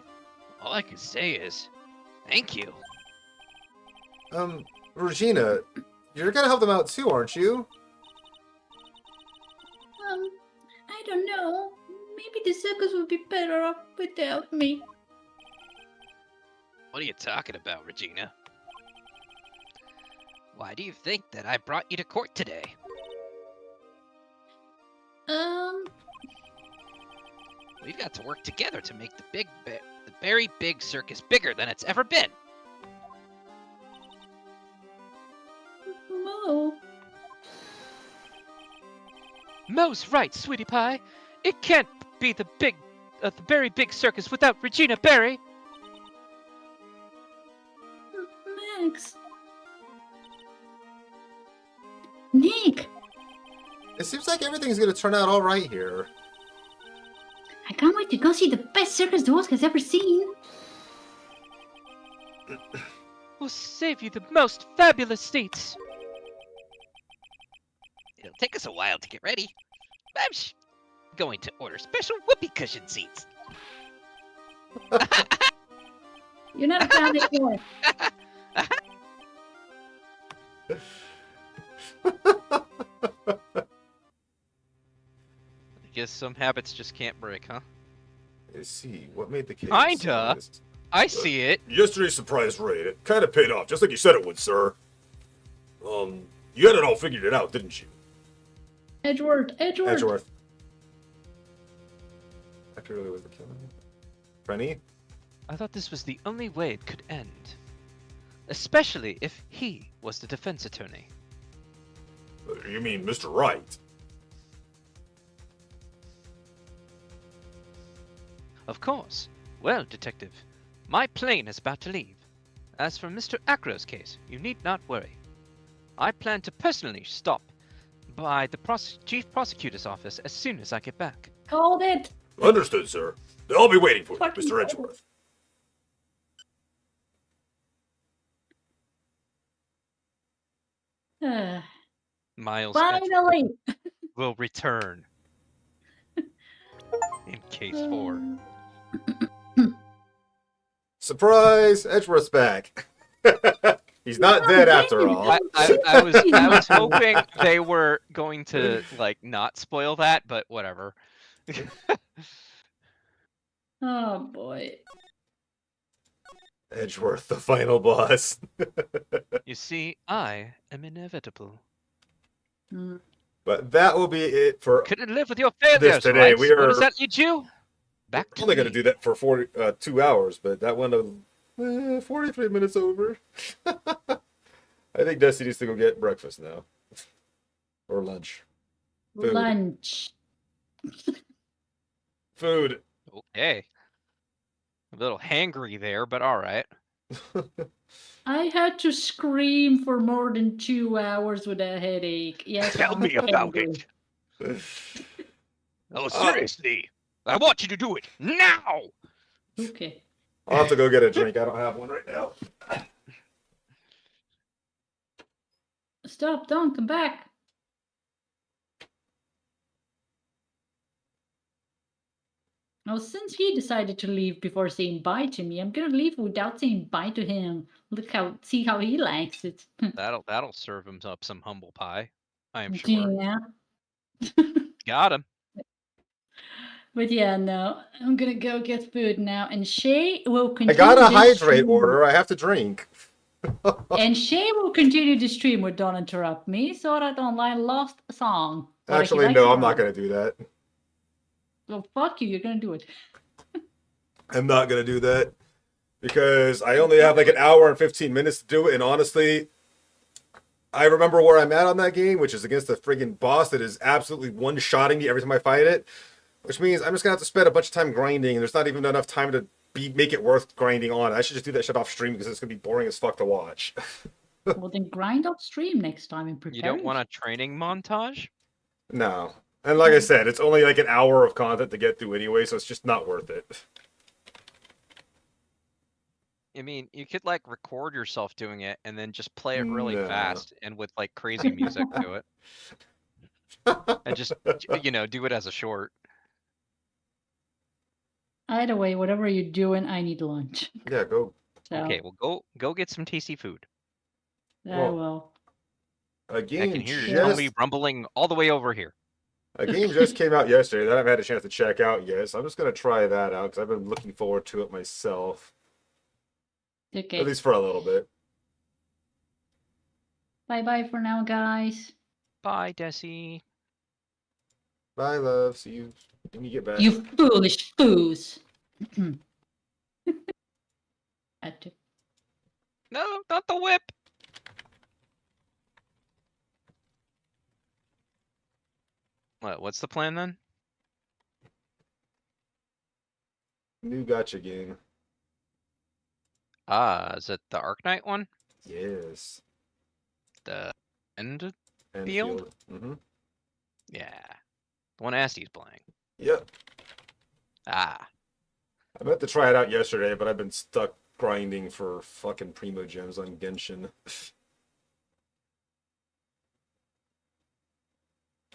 All I can say is, thank you. Regina, you're gonna help them out too, aren't you? I don't know. Maybe the circus would be better off without me. What are you talking about, Regina? Why do you think that I brought you to court today? We've got to work together to make the very big circus bigger than it's ever been. Mo. Mo's right, sweetie pie. It can't be the very big circus without Regina Berry. Max. Nick, It seems like everything's gonna turn out all right here. I can't wait to go see the best circus the world has ever seen. We'll save you the most fabulous seats. It'll take us a while to get ready. I'm going to order special whoopee cushion seats. you're not a fan anymore. I guess some habits just can't break, huh? Let's see, what made the case? Kinda. I see it. Yesterday's surprise raid, it kind of paid off, just like you said it would, sir. You had it all figured it out, didn't you? Edgeworth. Edgeworth. That really was the killer. Frenny? I thought this was the only way it could end. Especially if he was the defense attorney. You mean Mr. Wright? Of course. Well, Detective, my plane is about to leave. As for Mr. Acro's case, you need not worry. I plan to personally stop by the Chief Prosecutor's office as soon as I get back. Called it. Understood, sir. I'll be waiting for you, Fucking Mr. Edgeworth. Miles Edgeworth Finally. will return in case 4. Surprise! Edgeworth's back. He's not dead after all. I was hoping they were going to not spoil that, but whatever. Oh boy. Edgeworth, the final boss. You see, I am inevitable. But that will be it for Couldn't live with your failures, today. right? We What does are- that lead you? Back to only going to me. do that for 2 hours, but that went 43 minutes over. I think Dusty needs to go get breakfast now. Or lunch. Food. Lunch. Food. Okay. A little hangry there, but all right. I had to scream for more than 2 hours with a headache. Yes, Tell I'm me about hungry. it. Oh, seriously. I want you to do it now. Okay. I'll have to go get a drink. I don't have one right now. Stop, don't come back. Well, since he decided to leave before saying bye to me, I'm gonna leave without saying bye to him. See how he likes it. That'll serve him up some humble pie. I am sure. Yeah. Got him. But yeah, no, I'm gonna go get food now, and Shay will I continue. gotta this hydrate stream- order. I have to drink. And Shay will continue the stream with Don't Interrupt Me, so that online lost a song. But I Actually, can no, write I'm not it gonna do that. down. Well, fuck you, you're gonna do it. I'm not gonna do that because I only have like an hour and 15 minutes to do it, and honestly, I remember where I'm at on that game, which is against the friggin' boss that is absolutely one-shotting me every time I fight it, which means I'm just gonna have to spend a bunch of time grinding, and there's not even enough time to make it worth grinding on. I should just do that shit off stream because it's gonna be boring as fuck to watch. Well, then grind off stream next time and prepare. You don't want a training montage? No. And like I said, it's only like an hour of content to get through anyway, so it's just not worth it. I mean, you could like record yourself doing it and then just play it really No. fast and with like crazy music to it. And just, do it as a short. Either way, whatever you're doing, I need lunch. Yeah, go. So, Okay, well go get some tasty food. I Well, will. A I game can hear your just tummy rumbling all the way over here. a game just came out yesterday that I haven't had a chance to check out yet, so I'm just gonna try that out because I've been looking forward to it myself, Okay. at least for a little bit. Bye bye for now, guys. Bye, Desi. Bye, love. See you when you get back. You foolish foos. Had to. No, not the whip. What's the plan then? New gotcha game. Is it the Arknight one? Yes. The Endfield? Endfield. Mm-hmm. Yeah. The one Asty's playing. Yep. Ah. I meant to try it out yesterday, but I've been stuck grinding for fucking Primo Gems on Genshin.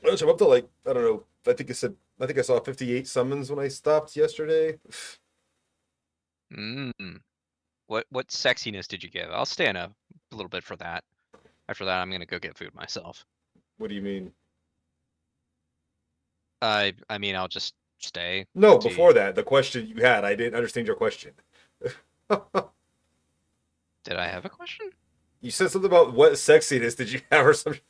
Which I'm up to like, I don't know, I think I saw 58 summons when I stopped yesterday. What sexiness did you give? I'll stay in a little bit for that. After that, I'm gonna go get food myself. What do you mean? I mean, I'll just stay. No, till before that, the question you had, I didn't understand your question. Did I have a question? You said something about what sexiness did you have or something.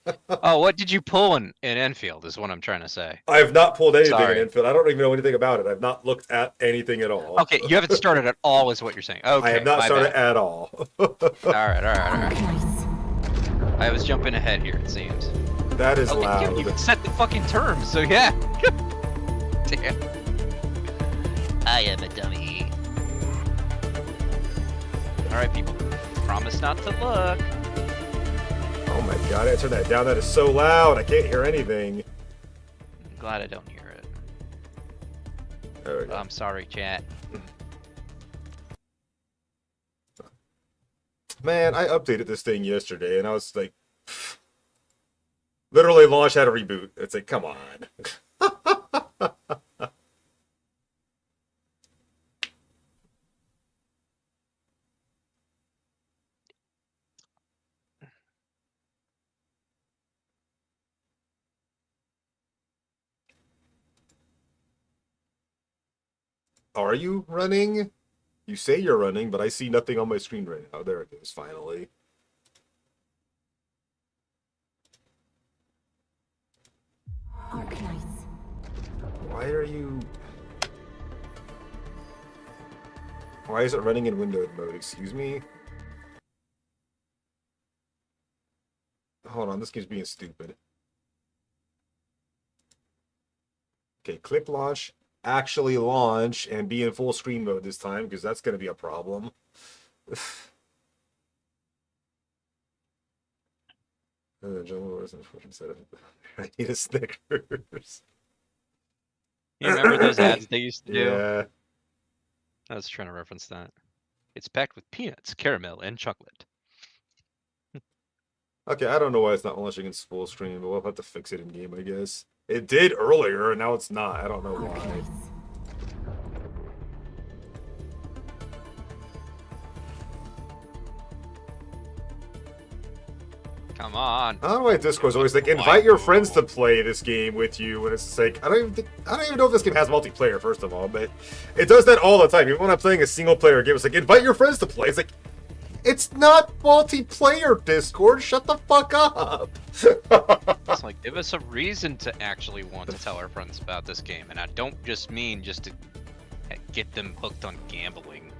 Oh, what did you pull in Enfield is what I'm trying to say. I have not pulled anything Sorry. in Enfield. I don't even know anything about it. I've not looked at anything at all. Okay, you haven't started at all is what you're saying. Okay, I have not my started bad. at all. Alright. I was jumping ahead here, it seems. That is Okay, loud. you can set the fucking terms, so yeah. Damn. I am a dummy. Alright, people. Promise not to look. Oh my god, I turn that down. That is so loud. I can't hear anything. I'm glad I don't hear it. There we go. I'm sorry, chat. Man, I updated this thing yesterday and I was like, literally launch had a reboot. It's like, come on. Are you running? You say you're running, but I see nothing on my screen right now. There it goes, finally. Arknights. Why are you... Why is it running in windowed mode? Excuse me? Hold on, this game's being stupid. Okay, click launch, actually launch, and be in full screen mode this time, because that's going to be a problem. I need a Snickers. You remember those ads they used to do? Yeah. I was trying to reference that. It's packed with peanuts, caramel, and chocolate. Okay, I don't know why it's not launching in full screen, but we'll have to fix it in game, I guess. It did earlier, and now it's not. I don't know why. Come on. I don't know why Discord's always like, invite your friends to play this game with you, when it's like, I don't even know if this game has multiplayer, first of all, but it does that all the time. Even when I'm playing a single player game, it's like, invite your friends to play. It's like, it's not multiplayer, Discord. Shut the fuck up. It's like, give us a reason to actually want to tell our friends about this game. And I don't just mean just to get them hooked on gambling.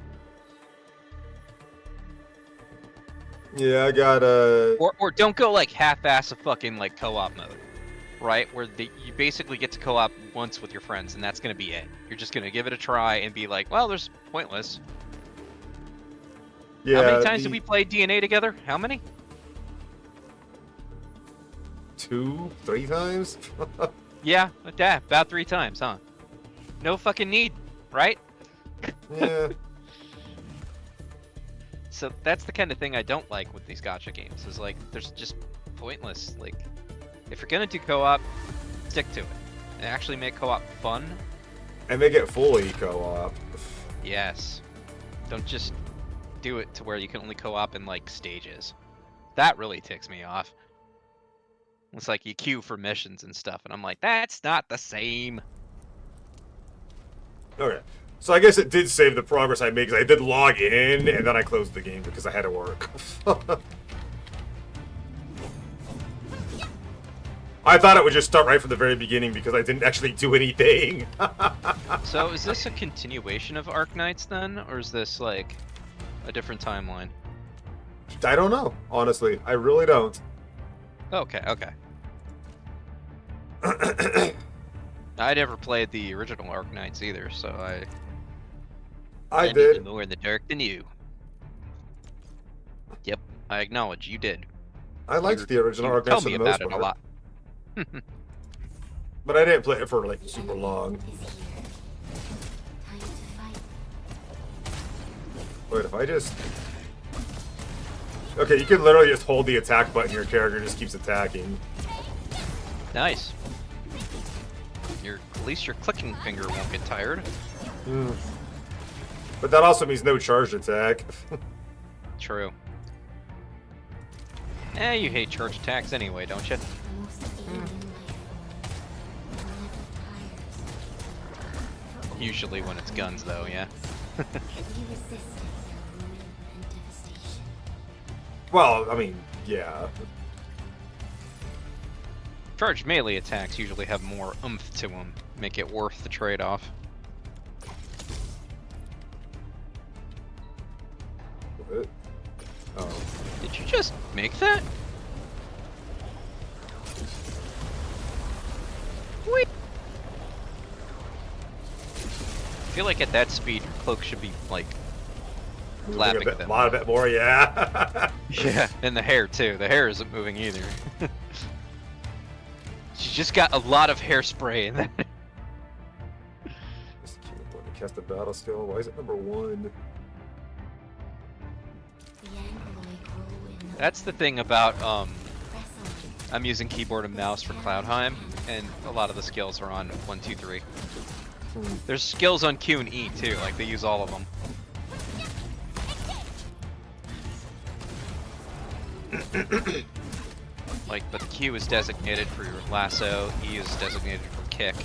Yeah, I got Or don't go like half-ass a fucking like co-op mode, right? Where you basically get to co-op once with your friends, and that's gonna be it. You're just gonna give it a try and be like, well, there's pointless. yeah. How many times did we play DNA together? How many? 2, 3 times? Yeah, about 3 times, huh? No fucking need, right? Yeah. So that's the kind of thing I don't like with these gacha games. Is like, there's just pointless. Like, if you're gonna do co-op, stick to it and actually make co-op fun. And make it fully co-op. Yes. Don't just do it to where you can only co-op in like stages. That really ticks me off. It's like you queue for missions and stuff, and I'm like, that's not the same. Okay. So I guess it did save the progress I made, because I did log in, and then I closed the game because I had to work. I thought it would just start right from the very beginning because I didn't actually do anything. So is this a continuation of Arknights then, or is this like a different timeline? I don't know, honestly. I really don't. Okay, okay. I never played the original Arknights either, so I I'm did. even more in the dark than you. Yep, I acknowledge you did. I liked the original You Arknights tell for me the most about it a part. lot. But I didn't play it for like super long. Wait, if I just... Okay, you can literally just hold the attack button, your character just keeps attacking. Nice. At least your clicking finger won't get tired. But that also means no charged attack. True. You hate charge attacks anyway, don't you? Usually when it's guns, though, yeah. Well, I mean, yeah. Charged melee attacks usually have more oomph to them, make it worth the trade-off. What? Oh. Did you just make that? Wait. I feel like at that speed, your cloak should be like flapping. A lot bit more, yeah. Yeah, and the hair too. The hair isn't moving either. She just got a lot of hairspray in there. Cast a battle skill. Why is it number 1? That's the thing about I'm using keyboard and mouse for Cloudheim, and a lot of the skills are on 1, 2, 3. There's skills on Q and E too, like they use all of them. Like, but the Q is designated for your lasso, E is designated for kick.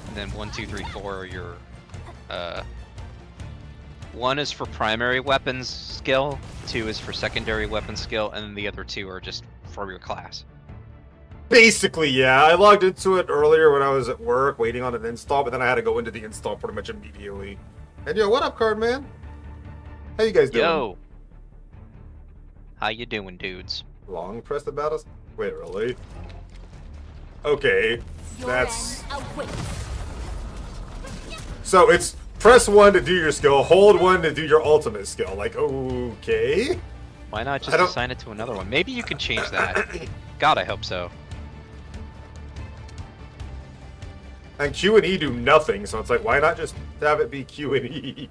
And then 1, 2, 3, 4 are your 1 is for primary weapons skill, 2 is for secondary weapon skill, and then the other 2 are just for your class. Basically, yeah. I logged into it earlier when I was at work waiting on an install, but then I had to go into the install pretty much immediately. And yo, what up, Cardman? How you guys doing? Yo! How you doing, dudes? Long press the battle... Wait, really? Okay, that's... So it's press 1 to do your skill, hold 1 to do your ultimate skill. Like, okay? Why not just assign it to another one? Maybe you can change that. God, I hope so. And Q and E do nothing, so it's like, why not just have it be Q and E?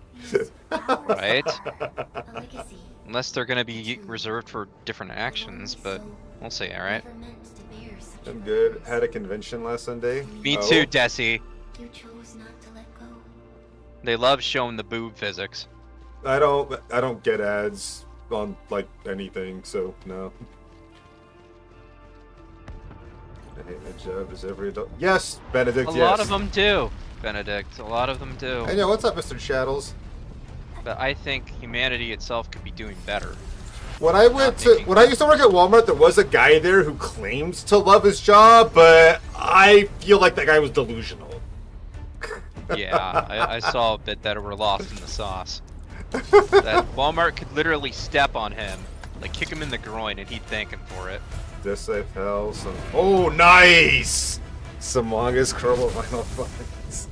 Right? A legacy Unless they're gonna be reserved for different actions, but we'll see, alright? I'm good. Had a convention last Sunday. Me Oh. too, Desi. You chose not to let go. They love showing the boob physics. I don't get ads on like anything, so no. I hate my job as every adult. Yes, Benedict. A yes. lot of them do, Benedict. A lot of them do. I know. What's up, Mr. Shadows? But I think humanity itself could be doing better. When I used to work at Walmart, there was a guy there who claimed to love his job, but I feel like that guy was delusional. Yeah, I saw a bit that were lost in the sauce. That Walmart could literally step on him, like kick him in the groin, and he'd thank him for it. This I fell some. Oh, nice! Some mangas, Kerbal Vinyl Fights.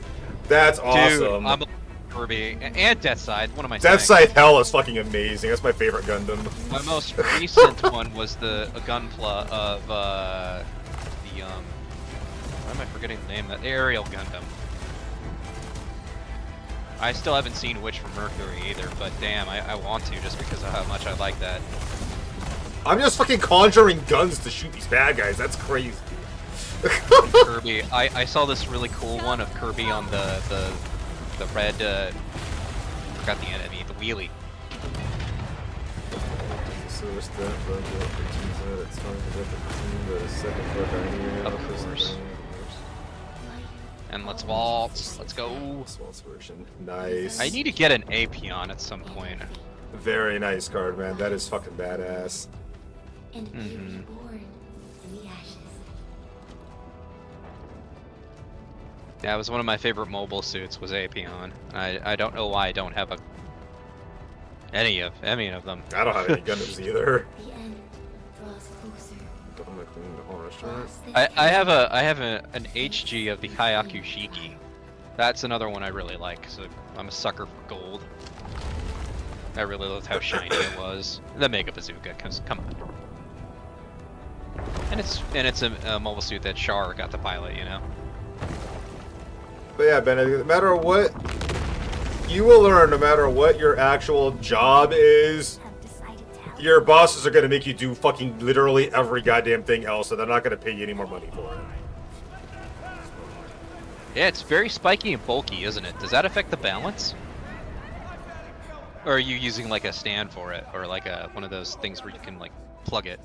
That's awesome. Dude, I'm a Kirby and Death Side. What am I Death saying? Scythe Hell is fucking amazing. That's my favorite Gundam. My most recent one was a gunpla of why am I forgetting the name? That aerial Gundam. I still haven't seen Witch from Mercury either, but damn, I want to just because of how much I like that. I'm just fucking conjuring guns to shoot these bad guys. That's crazy. Kirby, I saw this really cool one of Kirby on the red, forgot the enemy, the wheelie. Of course. And let's waltz. Let's go. Waltz version. Nice. I need to get an Apion at some point. Very nice card, man. That is fucking badass. And be reborn in the ashes. Yeah, it was one of my favorite mobile suits was Apion. I don't know why I don't have any of them. I don't have any Gundams either. The end draws closer. Am I cleaning the whole restaurant? I have an HG of the Hayaku Shiki. That's another one I really like. So I'm a sucker for gold. I really loved how shiny it was. The Mega Bazooka, cause come on. And it's a mobile suit that Char got to pilot, you know. But yeah, Benedict, no matter what, you will learn, no matter what your actual job is, Have decided to help. your bosses are going to make you do fucking literally every goddamn thing else, so they're not going to pay you any more money for it. Yeah, it's very spiky and bulky, isn't it? Does that affect the balance? Or are you using like a stand for it, or like one of those things where you can like plug it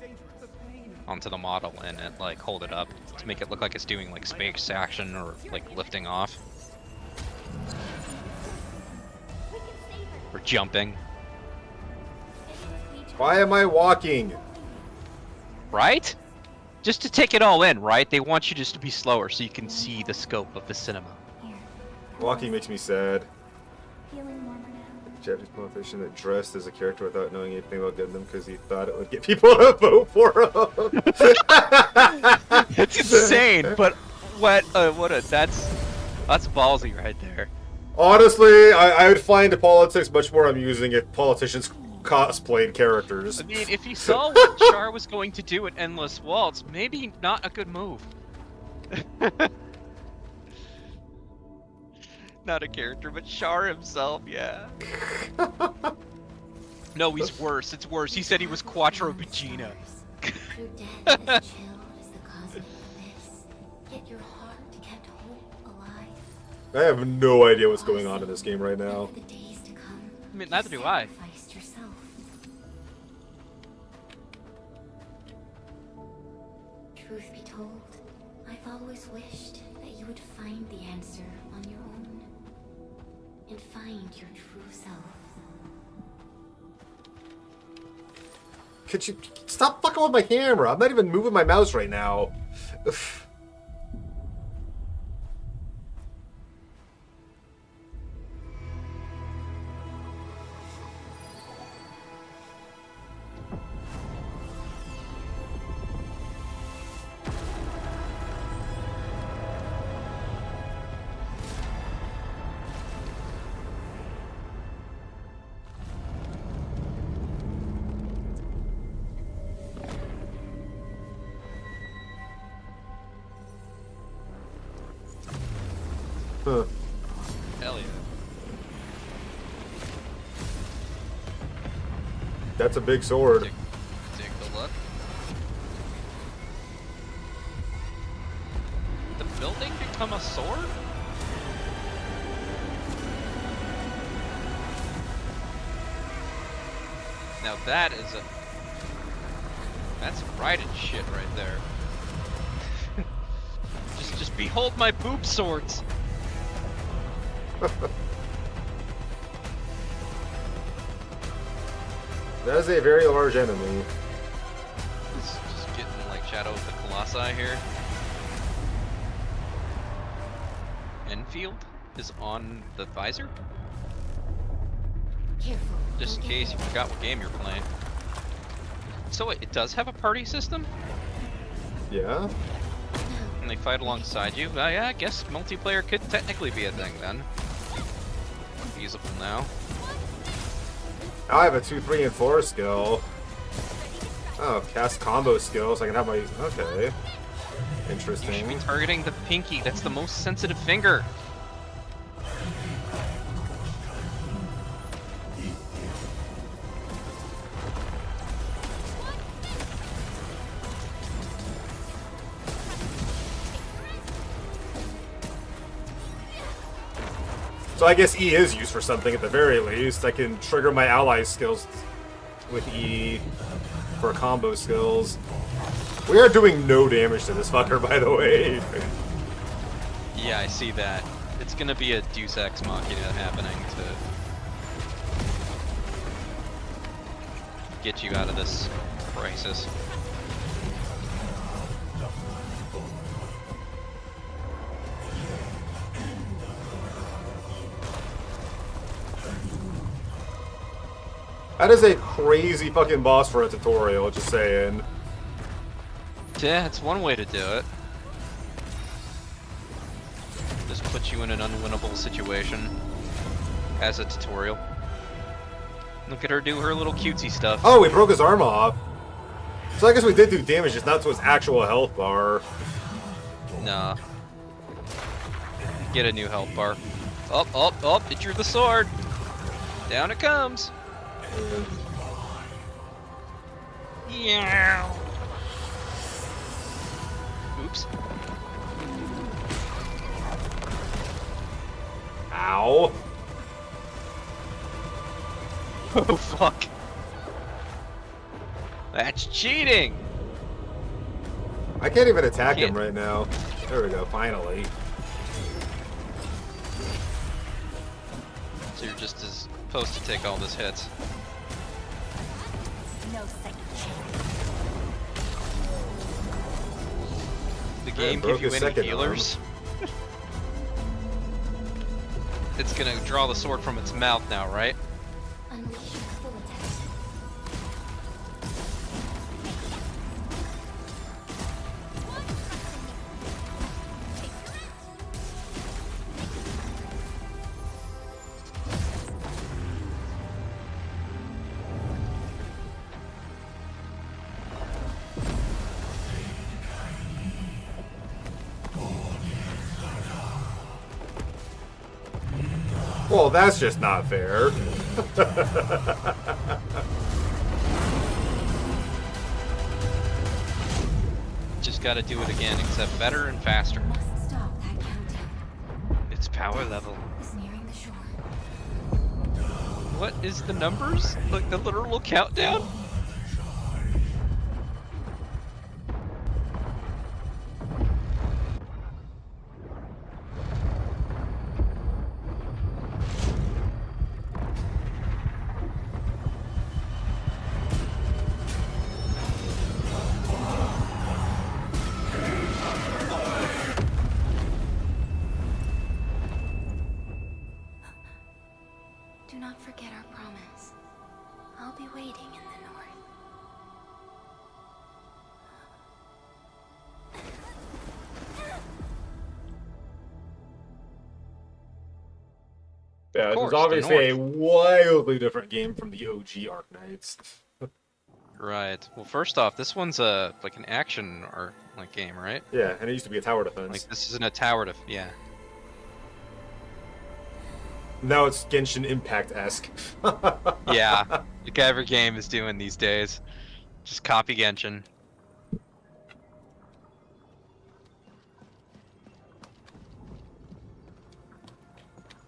onto the model and like hold it up to make it look like it's doing like space action or like lifting off or jumping? Why am I walking? Right? Just to take it all in, right? They want you just to be slower so you can see the scope of the cinema. Here. Walking makes me sad. Feeling warmer now. Japanese politician that dressed as a character without knowing anything about Gundam because he thought it would get people to vote for him. It's insane, but that's ballsy right there. Honestly, I would find politics much more amusing if politicians cosplayed characters. I mean, if you saw what Char was going to do at Endless Waltz, maybe not a good move. Not a character, but Char himself, yeah. No, he's worse. It's worse. He said he was Quattro Vagina. Your death as chill as the cosmic abyss. Yet your heart kept hope alive. I have no idea what's going on in this game right now. For the days to come, I mean, neither do I. sacrificed yourself. Truth be told, I've always wished that you would find the answer on your own. And find your true self. Could you stop fucking with my camera? I'm not even moving my mouse right now. Huh. Hell yeah. That's a big sword. Take a look. Did the building become a sword? Now that is a... That's Raiden shit right there. just behold my boob swords. That is a very large enemy. Just getting like Shadow of the Colossi here. Enfield is on the visor? Careful. Just in case you forgot what game you're playing. So it does have a party system? Yeah? And they fight alongside you? Yeah, I guess multiplayer could technically be a thing then. Feasible now. I have a 2, 3, and 4 skill. Oh, cast combo skills. I can have my... Okay. You should Interesting. be targeting the pinky. That's the most sensitive finger. So I guess E is used for something at the very least. I can trigger my ally skills with E for combo skills. We are doing no damage to this fucker, by the way. Yeah, I see that. It's gonna be a Deus Ex Machina happening to get you out of this crisis. That is a crazy fucking boss for a tutorial, just saying. Yeah, it's one way to do it. Just put you in an unwinnable situation as a tutorial. Look at her do her little cutesy stuff. Oh, we broke his arm off. So I guess we did do damage, just not to his actual health bar. Nah. Get a new health bar. Up, up, up, it drew the sword! Down it comes! Yeah. Oops. Ow. Oh fuck. That's cheating! I can't even attack him Can't. right now. There we go, finally. So you're just as supposed to take all this hits. No second The game broke give you his any second healers? It's gonna draw the sword from its mouth now, right? Unleash your full attack. Well, that's just not fair. Just gotta do it again, except better and faster. Must stop that countdown. Its power level. Is nearing the shore. What is the numbers? Like the literal countdown? Do not forget our promise. I'll be waiting in the north. Yeah, this course, is the obviously a wildly different game from the OG Arknights. Right. Well, first off, this one's a like an action or like game, right? Yeah, and it used to be a tower defense. Like this isn't a tower yeah. Now it's Genshin Impact-esque. Yeah, like every game is doing these days. Just copy Genshin.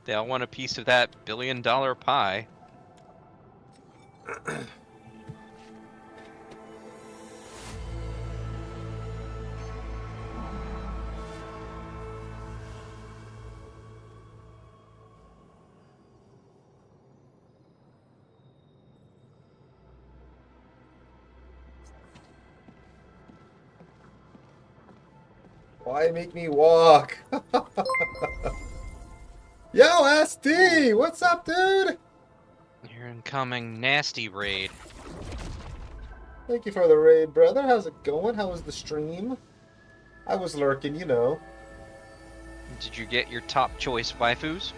They all want a piece of that billion-dollar pie. Why make me walk? Yo, SD! What's up, dude? Your incoming nasty raid. Thank you for the raid, brother. How's it going? How was the stream? I was lurking, you know. Did you get your top choice waifus?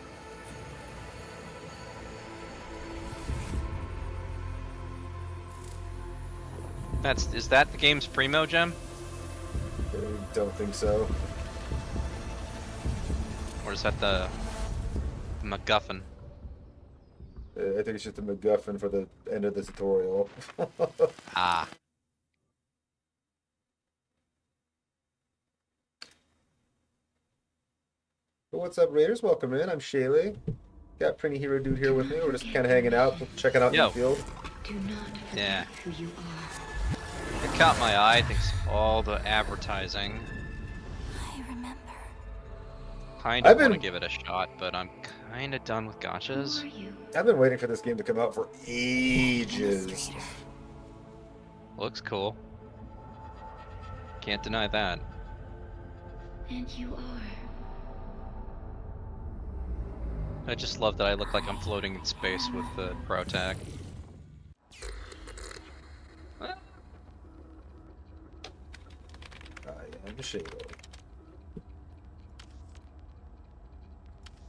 Is that the game's primo gem? I don't think so. Or is that the MacGuffin? I think it's just a MacGuffin for the end of the tutorial. Ah. But what's up, Raiders? Welcome in. I'm Shaylee. Got Pretty Hero Dude here with me. We're just kind of hanging out, checking out Yo. Endfield. Do not Yeah. forget who you are. It caught my eye thanks to all the advertising. I remember. Kind I've of want to been- give it a shot, but I'm kind of done with Who gotchas. are you? I've been waiting for this game to come out for ages. Administrator. Looks cool. Can't deny that. And you are. I just love that I look like I'm floating in space with the pro tag. I am Shaylee.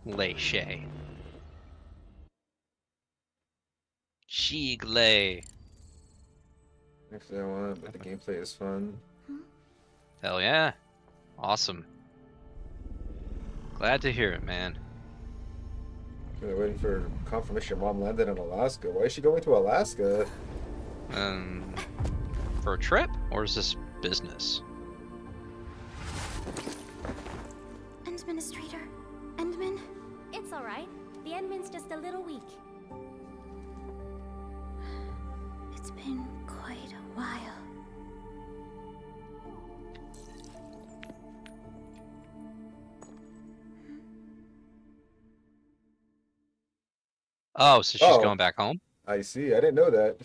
Lay Shay. Sheeglay. Actually, I want it, but the gameplay is fun. Hell yeah. Awesome. Glad to hear it, man. We're waiting for confirmation your mom landed in Alaska. Why is she going to Alaska? For a trip? Or is this business? Administrator. Endman. It's alright. The Endman's just a little weak. It's been quite a while. Oh, so she's Oh. going back home? I see. I didn't know that.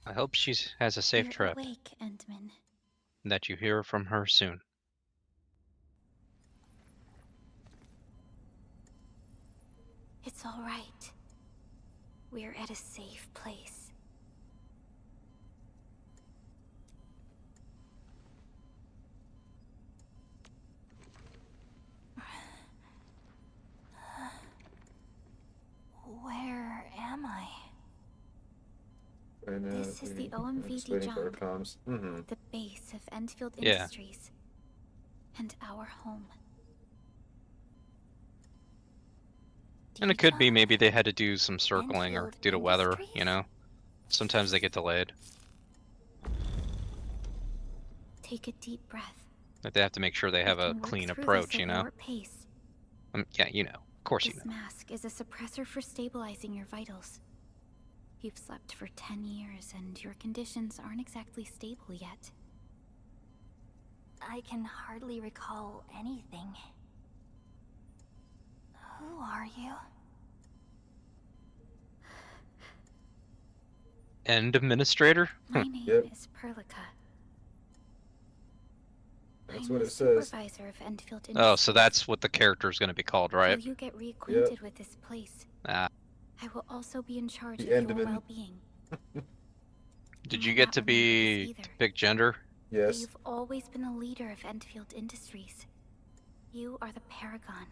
I hope she has a safe You're trip, awake, Endman. and that you hear from her soon. It's alright. We're at a safe place. Where am I? And, This is the I'm just OMVD waiting for her jump. comms. Mm-hmm. The base of Endfield Yeah. Industries. And our home. And it could be maybe they had to do some circling or Endfield due to weather, you Industries? know? Sometimes they get delayed. Take a deep breath. Like they have to make sure they have We a can work clean through approach, this you at know? your pace. Yeah, you know. Of course you This know. mask is a suppressor for stabilizing your vitals. You've slept for 10 years and your conditions aren't exactly stable yet. I can hardly recall anything. Who are you? End administrator? My name Yep. is Perlica. That's I'm what the it says. supervisor of Endfield Oh, so Industries. that's what the character is going to be called, right? Will you get reacquainted with this place? Ah, I will also be in charge The of your Enderman. well-being. Did You you might get not to remember this be either, to pick gender? but Yes. you've always been the leader of Endfield Industries. You are the paragon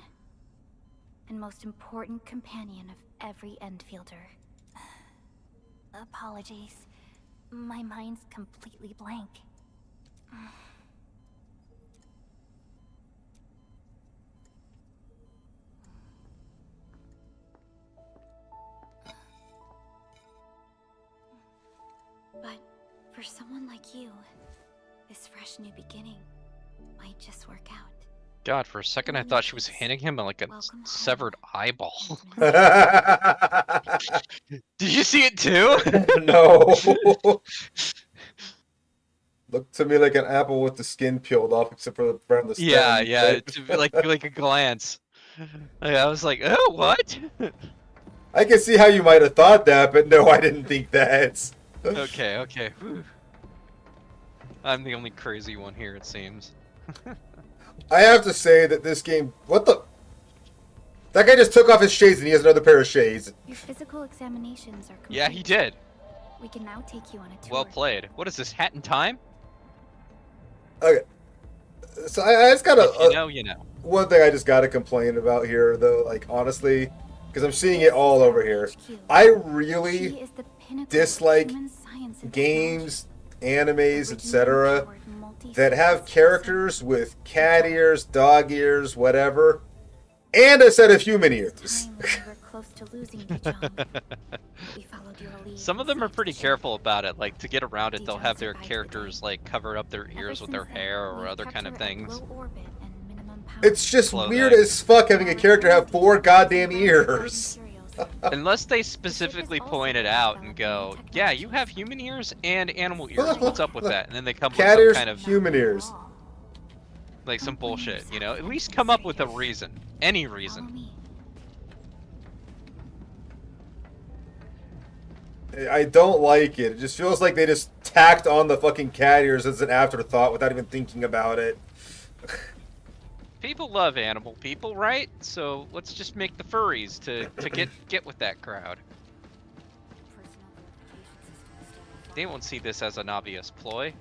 and most important companion of every Endfielder. Apologies. My mind's completely blank. But for someone like you, this fresh new beginning might just work out. God, for a second I thought she was hitting him like a Welcome home, severed eyeball. Mr. Did you see it too? No. Looked to me like an apple with the skin peeled off, except for around the stem. Yeah, yeah, right? to be like a glance. I was like, oh, what? I can see how you might have thought that, but no, I didn't think that. Okay, okay. Whew. I'm the only crazy one here, it seems. I have to say that this game... What the... That guy just took off his shades and he has another pair of shades. Your physical examinations are complete. Yeah, he did. We can now take you on a tour. Well played. What is this, Hat in Time? Okay. So I just gotta... If you know, you know. One thing I just gotta complain about here, though, like, honestly, because I'm seeing it all over here. I really She is the pinnacle of dislike human science and games, animes, technology, etc. originating toward that have multi-species characters with cat ears, dog ears, whatever, and a set of human ears. time when we were close to losing you, John. But we followed your lead Some of and them are saved pretty the ship. careful about it. Like, to get around it, they'll have their Dijon survived the characters, day. like, cover up their Ever ears with their since then, hair or we've other kept kind of her at things. low orbit and minimum power. It's just Clothing. weird as fuck having a character have 4 goddamn ears. Unless they specifically point it out and go, yeah, you have human ears and animal ears. What's up with that? And then they come with Cat some ears, kind of, human ears. like, some bullshit, you know? At least come up with a reason. Any Follow reason. me. I don't like it. It just feels like they just tacked on the fucking cat ears as an afterthought without even thinking about it. People love animal people, right? So let's just make the furries to get with that crowd. They won't see this as an obvious ploy.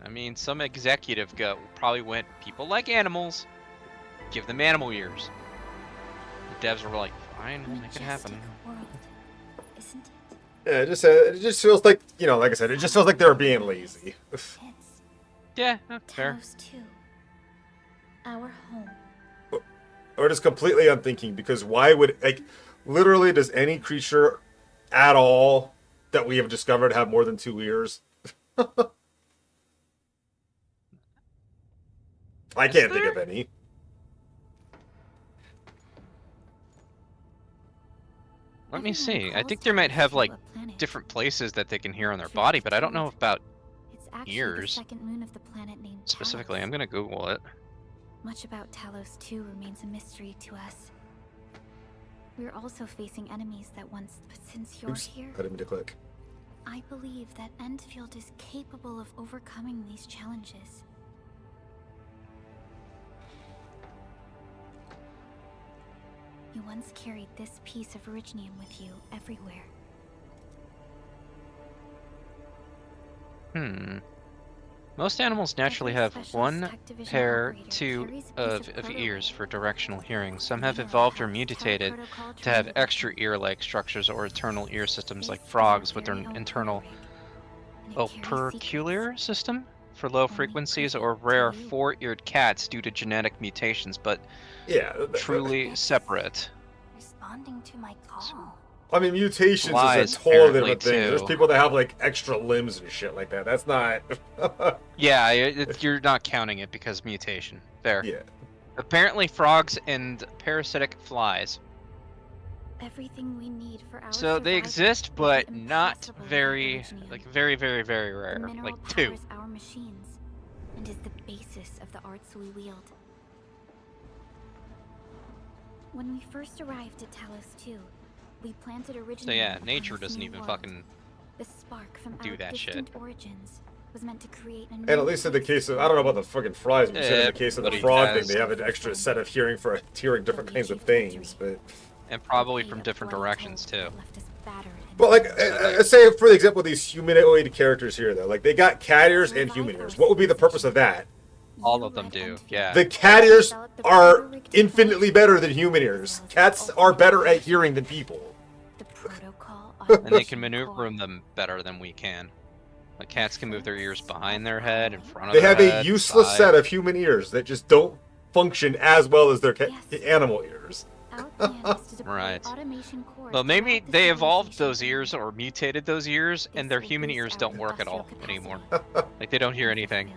I mean, some executive probably went, people like animals, give them animal ears. The devs were like, fine, we'll make it happen. World, isn't it? Yeah, it just feels like, you know, like I said, it just feels like they were being lazy. It's Yeah, no, fair. Talos 2. Our home. Or just completely unthinking, because why would, like, literally does any creature at all that we have discovered have more than 2 ears? I can't think of any. Let me see. I think they might have, like, different places that they can hear on their body, but I don't know about It's actually ears. the second moon of the planet named specifically. Talos. I'm gonna Google it. Much about Talos 2 remains a mystery to us. We're also facing enemies that once, but since you're Oops, here, I didn't mean to click. I believe that Endfield is capable of overcoming these challenges. You once carried this piece of Originium with you everywhere. Most animals naturally Every have specialist one tech division pair, operator two carries a piece of proto ears ring. for directional hearing. Some The have mineral evolved or helps mutated tell protocol to have trained extra with ear-like structures or internal ear systems like This is frogs our with their very own internal proto ring, and it carries opercular secrets. system for low Only frequencies private or to rare you. four-eared cats due to genetic mutations, but Yeah. truly separate. Responding to my call. I mean, mutations Flies, is a totally apparently, different thing. There's too. people that have, like, extra limbs and shit like that. That's not... Yeah, you're not counting it because mutation. Fair. yeah. Apparently frogs and parasitic flies. Everything we need for our So they survival exist, would but be not impossible without very, Originium. like, very, very, very The rare. mineral Like, 2. powers our machines and is the basis of the arts we wield. When we first arrived at Talos 2, we planted Originium So yeah, upon nature this doesn't new even world. fucking The spark from do our that shit. distant origins was meant to create And at least in the case of, I don't know about the fucking fries, but you said in the case of the Everybody frog thing, has. they have an extra set of hearing for hearing different kinds of things. And probably from different directions too. But like, say for example, these humanoid characters here, though, like they got cat ears and human ears. What would be the purpose of that? All of them do, yeah. The cat ears are infinitely better than human ears. Cats are better at hearing than people. And they can maneuver them better than we can. Like cats can move their ears behind their head, in front of They their have head, a useless side. set of human ears that just don't function as well as their animal ears. Right. Well, maybe they evolved those ears or mutated those ears, and their human ears don't work at all anymore. Like they don't hear anything.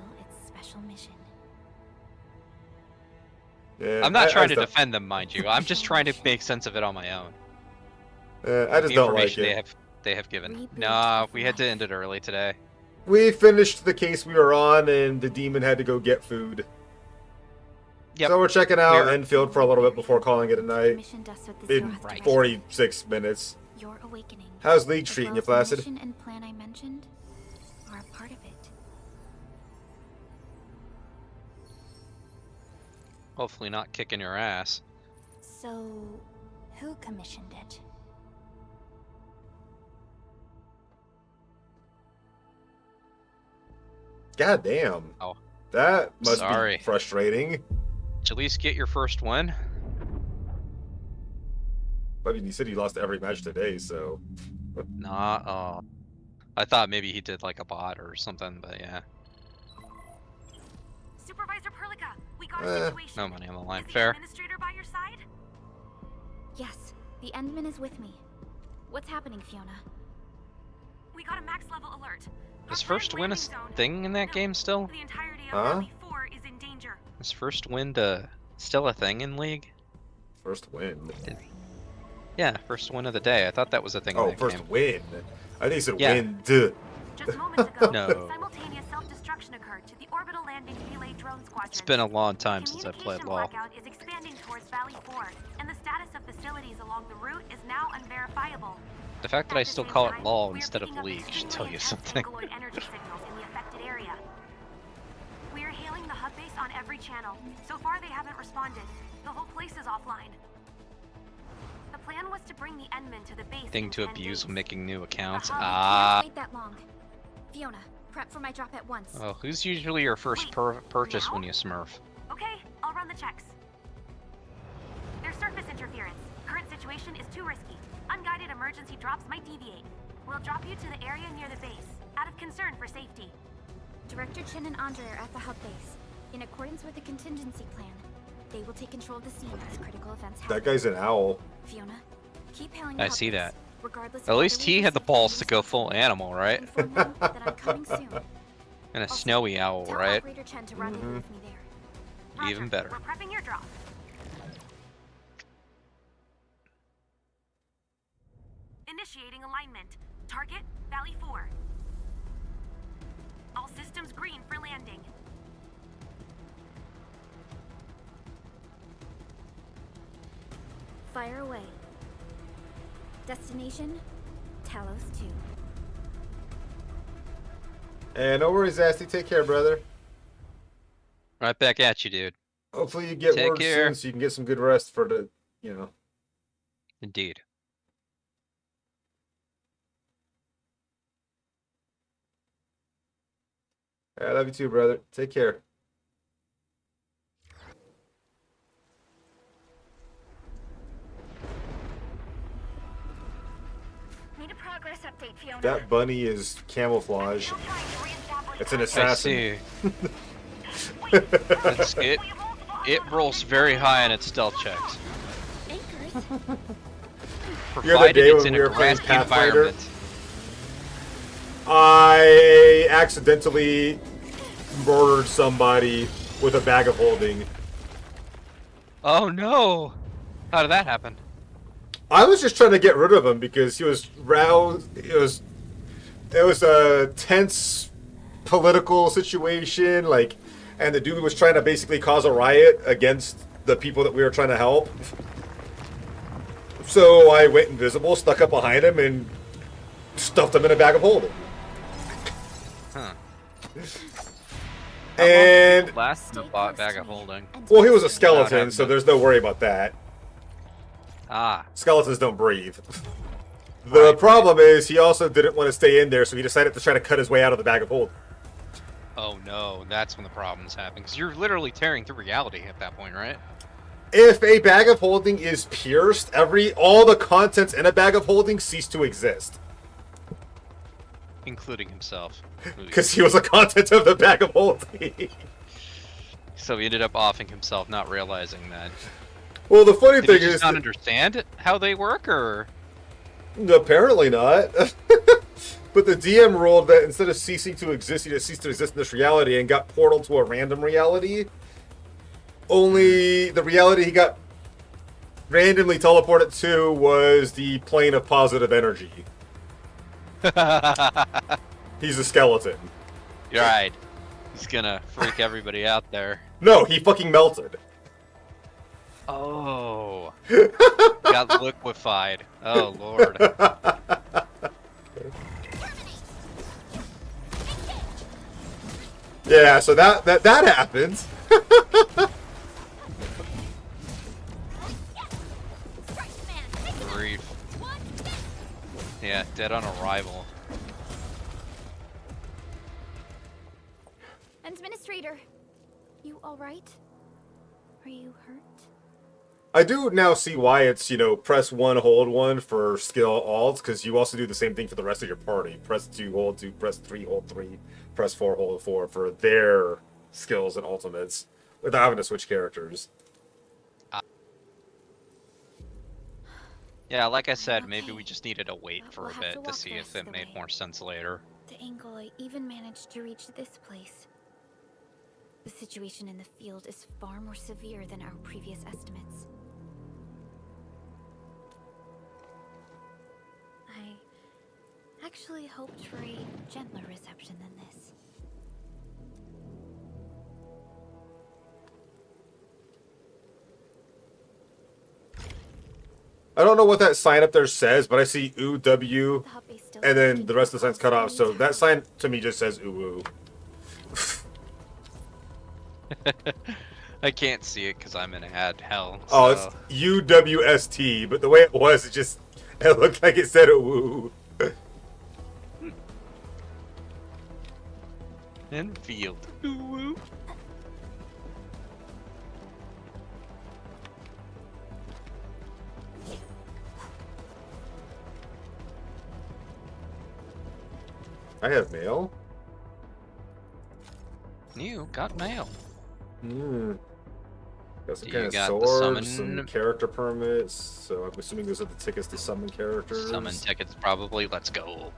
Yeah, I'm not trying to don't- defend them, mind you. I'm just trying to make sense of it on my own. I just The don't like information it. they have given. Nah, we had to end it early today. We finished the case we were on, and the demon had to go get food. Yep. So we're checking out We're- Enfield for a little bit before calling it a night. In Right. 46 minutes. Your awakening, How's League as treating well you, as the Placid? mission and plan I mentioned, are a part of it. Hopefully not kicking your ass. So, who commissioned it? God damn. Oh. That must Sorry. be frustrating. Did you at least get your first win? I mean, you said he lost every match today, so... Nah, I thought maybe he did like a bot or something, but yeah. Supervisor Perlica, we got Eh. a situation. No money on the line. Is the Fair. administrator by your side? Yes, the Endman is with me. What's happening, Fiona? We got a max level alert. Our Is planned first win a landing zone- thing in that No, game still? The entirety of Huh? Valley 4 is in danger. Is first win still a thing in League? First win. Yeah, first win of the day. I thought that was a thing in Oh, that first game. win. I think he said Yeah. win. Duh. Just moments ago, No. simultaneous self-destruction occurred to the orbital landing relay drone squadron. It's been a long time since I played Communication LoL. blackout is expanding towards Valley 4, and the status of facilities along the route is now unverifiable. The fact that I At the still same call it time, LoL we are instead of picking up League should extremely tell you intense something. alkaloid energy signals in the affected area. We are hailing the hub base on every channel. So far, they haven't responded. The whole place is offline. The plan was to bring the Endman to the base. Thing in to 10 abuse days. when making new accounts. The hub Ah. can't wait that long. Fiona, prep for my drop at once. Oh, who's usually your first purchase now? when you smurf? Okay, I'll run the checks. There's surface interference. Current situation is too risky. Unguided emergency drops might deviate. We'll drop you to the area near the base, out of concern for safety. Director Chen and Andre are at the hub base. In accordance with the contingency plan, they will take control of the scene as critical events happen. That guy's an owl. Fiona, keep hailing the I hub see base, that. regardless of At whether least we he had the receive balls news to go from full animal, right? Inform them that I'm coming soon. And a Also, snowy owl, tell right? Operator Chen to rendezvous with me there. Roger, Even better. We're prepping your drop. Initiating alignment. Target, Valley 4. All systems green for landing. Fire away. Destination, Talos 2. And no worries, Asti. Take care, brother. Right back at you, dude. Hopefully you get Take word care. soon so you can get some good rest for the, you know. Indeed. I love you too, brother. Take care. Need a progress update, Fiona. That bunny is camouflage. Still trying to reestablish It's an I assassin. see. It's, it rolls very high in its stealth checks. Anchors? The other Provided day it's when in we a were playing grassy Pathfinder, environment. I accidentally murdered somebody with a bag of holding. Oh no! How did that happen? I was just trying to get rid of him because he was roused. It was a tense political situation, like, and the dude was trying to basically cause a riot against the people that we were trying to help. So I went invisible, stuck up behind him, and stuffed him in a bag of holding. Huh. And Last in the bag of holding. well, he was a skeleton, so there's no worry about that. Ah, Skeletons don't breathe. The problem is he also didn't want to stay in there, so he decided to try to cut his way out of the bag of holding. oh no, that's when the problems happen. Because you're literally tearing through reality at that point, right? If a bag of holding is pierced, all the contents in a bag of holding cease to exist. Including himself. Because he was a content of the bag of holding. So he ended up offing himself, not realizing that. Well, the funny Did thing he just is, not understand how they work, or? apparently not. But the DM ruled that instead of ceasing to exist, he just ceased to exist in this reality and got portaled to a random reality. Only the reality he got randomly teleported to was the plane of positive energy. He's a skeleton. You're right. He's gonna freak everybody out there. No, he fucking melted. Oh. Got liquefied. Oh, Lord. Yeah, so that happened. Grief. Yeah, dead on arrival. Administrator, you alright? Are you hurt? I do now see why it's, press 1, hold 1 for skill alts, because you also do the same thing for the rest of your party. Press 2, hold 2, press 3, hold 3, press 4, hold 4 for their skills and ultimates, without having to switch characters. Yeah, like I said, maybe we just needed to wait But for we'll a have to bit to walk see the if rest it of the made way. more sense later. The angle I even managed to reach this place. The situation in the field is far more severe than our previous estimates. I actually hoped for a gentler reception than this. I don't know what that sign up there says, but I see ooh, W, The hub base still and then seems the rest of the sign's cut off, so that sign to me just says ooh, ooh. I can't see it because I'm in ad hell. Oh, so- it's UWST, but the way it was, it looked like it said ooh. Endfield. Ooh. I have mail. You got mail. Got some You kind of got the swords, summon- some character permits, so I'm assuming those are the tickets to summon characters. Summon tickets, probably. Let's go.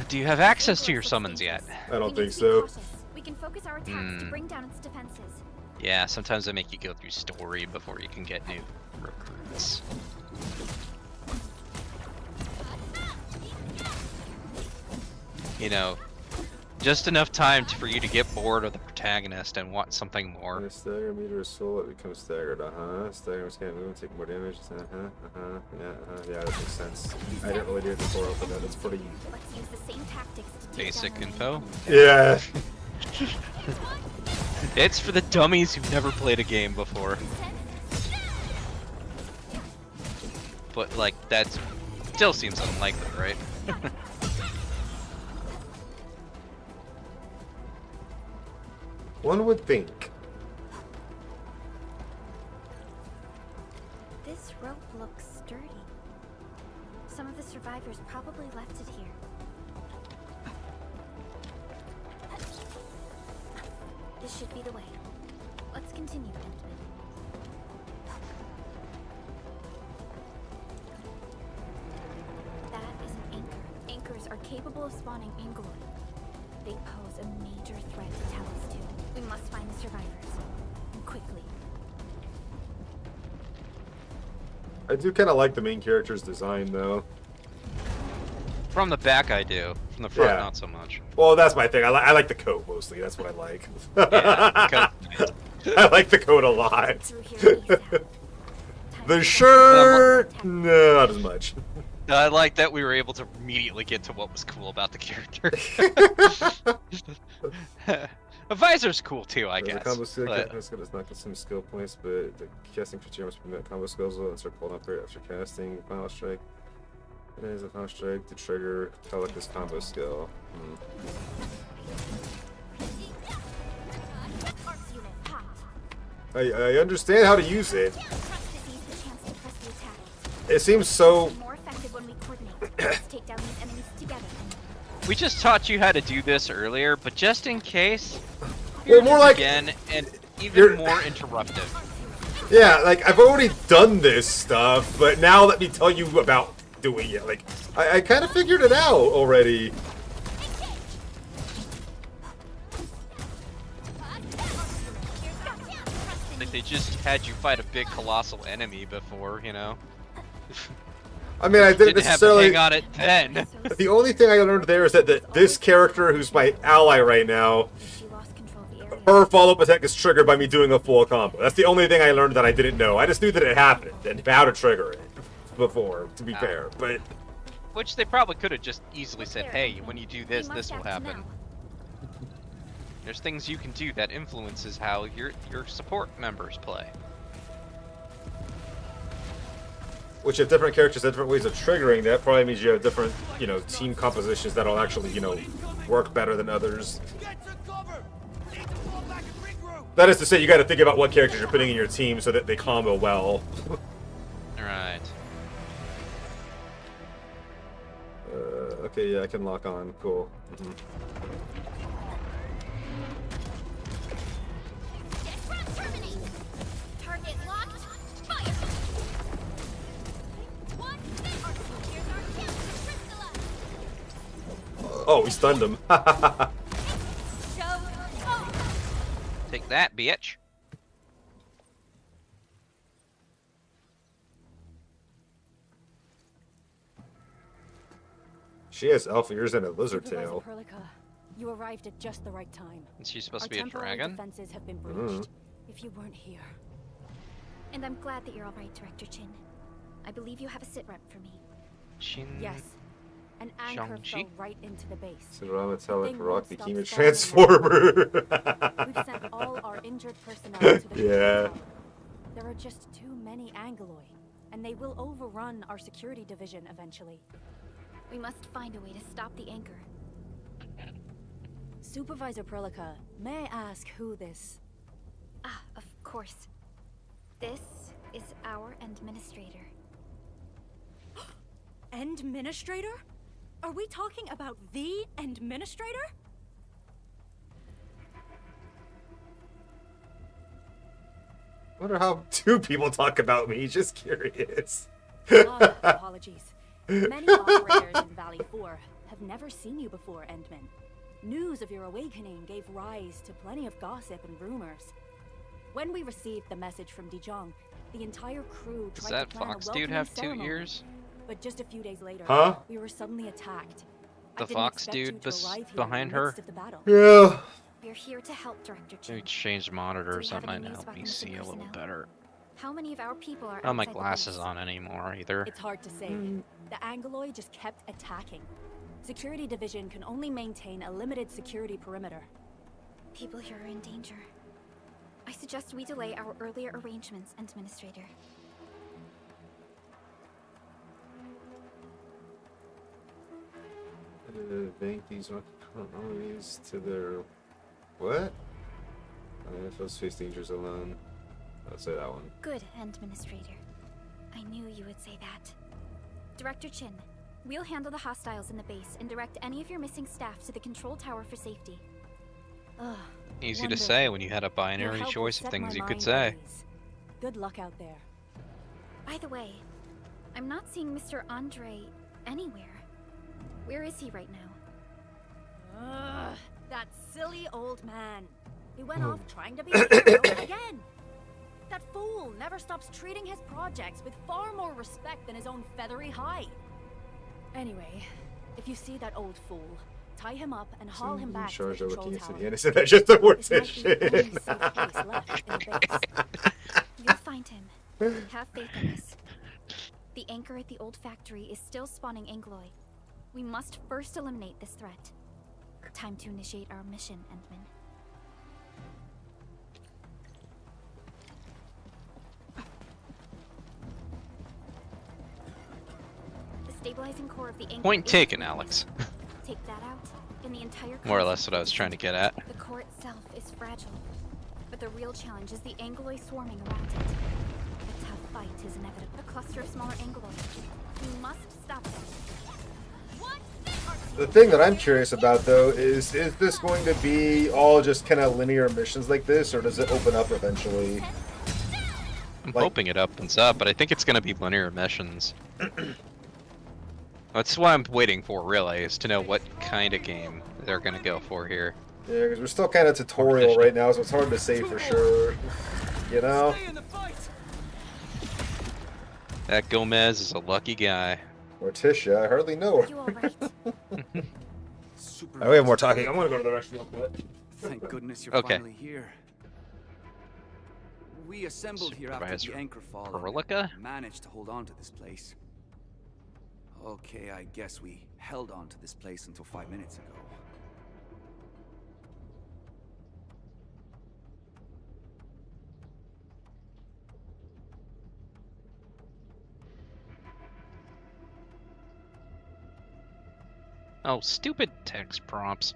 Do you have access to your summons yet? I don't We think need to be so. cautious. We can focus our attacks to bring down its defenses. Yeah, sometimes they make you go through story before you can get new recruits. Just enough time for you to get bored of the protagonist and want something more. When a stagger meter is full, it becomes staggered. Staggers can't move and take more damage. Yeah, that makes sense. I didn't really do it before I opened it. It's pretty Let's use the same tactics to take Basic down our info. main enemy. Yeah. It's for the dummies who've never played a game before. But, like, that still seems unlikely, right? One would think. This rope looks sturdy. Some of the survivors probably left it here. This should be the way. Let's continue, Endman. That is an anchor. Anchors are capable of spawning Angloid. They pose a major threat to Talos 2. We must find the survivors. And quickly. I do kind of like the main character's design, though. From the back, I do. From the front, Yeah. not so much. Well, that's my thing. I like the coat mostly. That's what I like. Yeah, I like the coat a lot. Through here ASAP. Time The to- shirt, no, not as much. I like that we were able to immediately get to what was cool about the character. A visor's cool too, I The guess. combo skill but- casting does not consume skill points, but the casting criteria must prevent combo skills and start cooldown period after casting final strike. It is a final strike to trigger Pelican's combo skill. Arts unit, hot. I understand how to use it. Trust disease the chance to press the attack. It seems so. More effective when we coordinate. Let's take down these enemies together. We just taught you how to do this earlier, but just in case, Well, more like again, and even you're- more interruptive. yeah, like I've already done this stuff, but now let me tell you about doing it. Like I kind of figured it out already. Like they just had you fight a big colossal enemy before, you know. I mean, I didn't Didn't have to necessarily. hang on it then. The only thing I learned there is that this character, who's my ally right now, She lost control of the area. her follow-up attack is triggered by me doing a full combo. That's the only thing I learned that I didn't know. I just knew that it happened and how to trigger it before, to be fair. But Which they probably could have just easily said, hey, when you do this, We this must will act happen. now. There's things you can do that influences how your support members play. which if different characters have different ways of triggering, that probably means you have different, team compositions that'll actually, work better than others. That is to say, you got to think about what characters you're putting in your team so that they combo well. Alright. Okay, yeah, I can lock on. Cool. Target locked. Fire. What? Here's our chance to crystallize. Oh, we stunned him. Show off. Take that, bitch. She has elf ears and a lizard Supervisor tail. Perlica, you arrived at just the right time. Is she supposed Our to be a temporary dragon? defenses have been breached. If you weren't here, And I'm glad that you're all right, Director Chin. I believe you have a sit rep for me. Shin... yes, an anchor Shang-Chi? fell right into the base. So raw metallic Thing rock won't became a stop spawning. transformer. We've sent all our injured personnel to the Yeah. control tower. There are just too many Angoloi, and they will overrun our security division eventually. We must find a way to stop the anchor. Supervisor Perlica, may I ask who this? Ah, of course. This is our administrator. Endministrator? Are we talking about the Endministrator? I wonder how two people talk about me. Just curious. Apologies. Many operators in Valley 4 have never seen you before, Endman. News of your awakening gave rise to plenty of gossip and rumors. When we received the message from Dijon, the entire crew Does tried that to plan fox a dude welcoming have 2 ceremony. ears? But just a few days later, Huh? we were suddenly attacked. I The didn't fox expect you dude to arrive here in behind the her? midst of the battle. Yeah. We're here to help, Director Chin. Maybe change monitors, Do we that have any might news help about me the missing see a little personnel? better. How many of our people are I don't have my outside the glasses base? on anymore either. It's hard to say. The Angoloi just kept attacking. Security Division can only maintain a limited security perimeter. People here are in danger. I suggest we delay our earlier arrangements, Administrator. Bank these enemies to their what? Those face dangers alone. I'll say that one. Good, Administrator. I knew you would say that. Director Chin, we'll handle the hostiles in the base and direct any of your missing staff to the control tower for safety. Ugh, Easy to wonderful. say when you had a Your binary help will choice of set things my you could mind say. at ease. Good luck out there. By the way, I'm not seeing Mr. Andre anywhere. Where is he right now? Ugh, that silly old man. He went off trying to be a hero again. That fool never stops treating his projects with far more respect than his own feathery hide. Anyway, if you see that old fool, tie him up and haul him back to the Charge over control King tower. Indiana said that just a This might be the only mortician. safe place left in the base. You'll find him. Have faith in us. The anchor Reaper at the old factory is still spawning Angloi. We must first eliminate this threat. Time to initiate our mission, Endman. The stabilizing core of the Angloi Point is taken, weakness. Alex. Take that out, and the entire More or concept less what I was is trying to get at. The core itself is fragile, but the real challenge is the Angloi swarming around it. A tough fight is inevitable. A cluster of smaller Angloi. We must stop them. The thing that I'm curious about, though, is this going to be all just kind of linear missions like this, or does it open up eventually? I'm Like- hoping it opens up, but I think it's going to be linear missions. That's what I'm waiting for, really, is to know what kind of game they're going to go for here. Yeah, because we're still kind of tutorial right now, so it's hard to say for sure. You know? That Gomez is a lucky guy. Morticia, I hardly know her. You all right? Oh, we have more talking. I'm gonna go to the restroom real quick. Thank goodness you're Okay. finally here. We assembled here after Supervisor the anchor fall Perlica? and managed to hold on to this place. Okay, I guess we held on to this place until 5 minutes ago. Oh, stupid text prompts.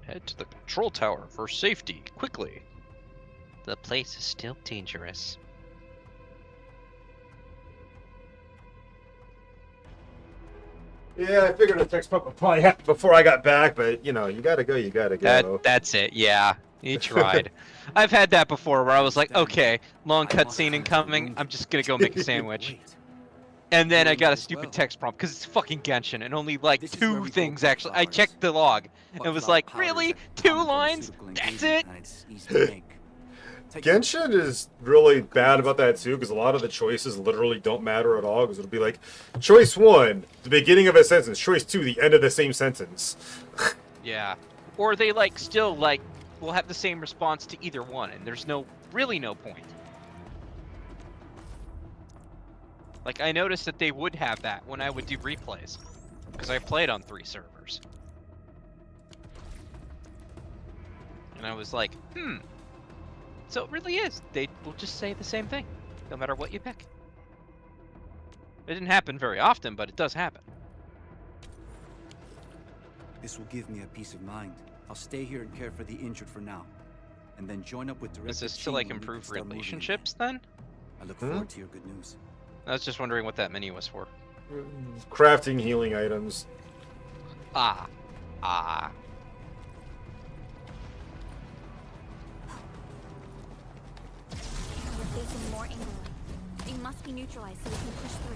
Head to the control tower for safety, quickly. The place is still dangerous. Yeah, I figured a text pump would probably happen before I got back, but you know, you gotta go, you gotta go. That's it, yeah. You tried. I've had that before where I was like, okay, long cutscene incoming, I'm just gonna go make a sandwich. And then I got a stupid text prompt because it's fucking Genshin and only like This is where two we things grow actually. I flowers. checked the log and it was Buckflower like, powder is really? a 2 common lines? pharmaceutical That's ingredient, it? and it's easy to make. Take Genshin is really bad about that too, because a lot of the choices literally don't matter at all. Because it'll be like, choice 1, the beginning of a sentence. Choice 2, the end of the same sentence. Yeah. Or they like still like will have the same response to either one and there's really no point. Like I noticed that they would have that when I would do replays. Because I played on 3 servers. And I was like, so it really is. They will just say the same thing, no matter what you pick. It didn't happen very often, but it does happen. This will give me a peace of mind. I'll stay here and care for the injured for now, and then join up with Director Is this to Chi like when we can improve start moving again. relationships then? I look forward to your good news. I was just wondering what that menu was for. Crafting healing items. Ah. We're facing more Angloi. They must be neutralized so we can push through.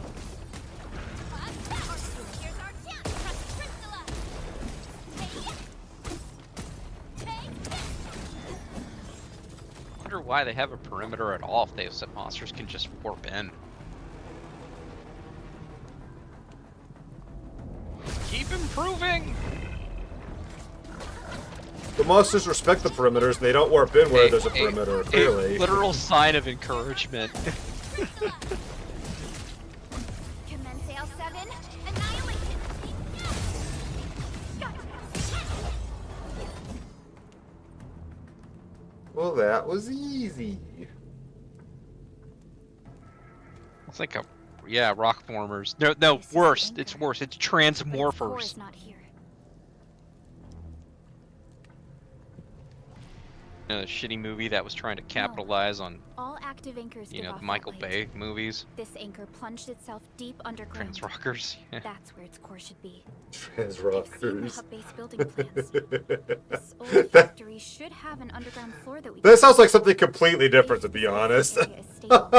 Here's our chance to press I wonder why they have a perimeter at all if they said monsters can just warp in. Keep improving! The monsters respect the perimeters, and they don't warp in where there's a perimeter, A clearly. literal sign of encouragement. Commence AL7. Annihilation. Well, that was easy. It's like a, yeah, rock formers. No, This is worse. Anchor. It's worse. It's But its core transmorphers. is not here. A shitty movie that was trying to capitalize on, All active anchors you give know, off the that Michael light. Bay movies. This anchor plunged itself deep underground. Trans rockers. That's where its core should be. Trans I've seen the rockers. hub-based building plans. This old factory should have an underground floor that we That can sounds like use. something completely different, to If be this honest. area is stable,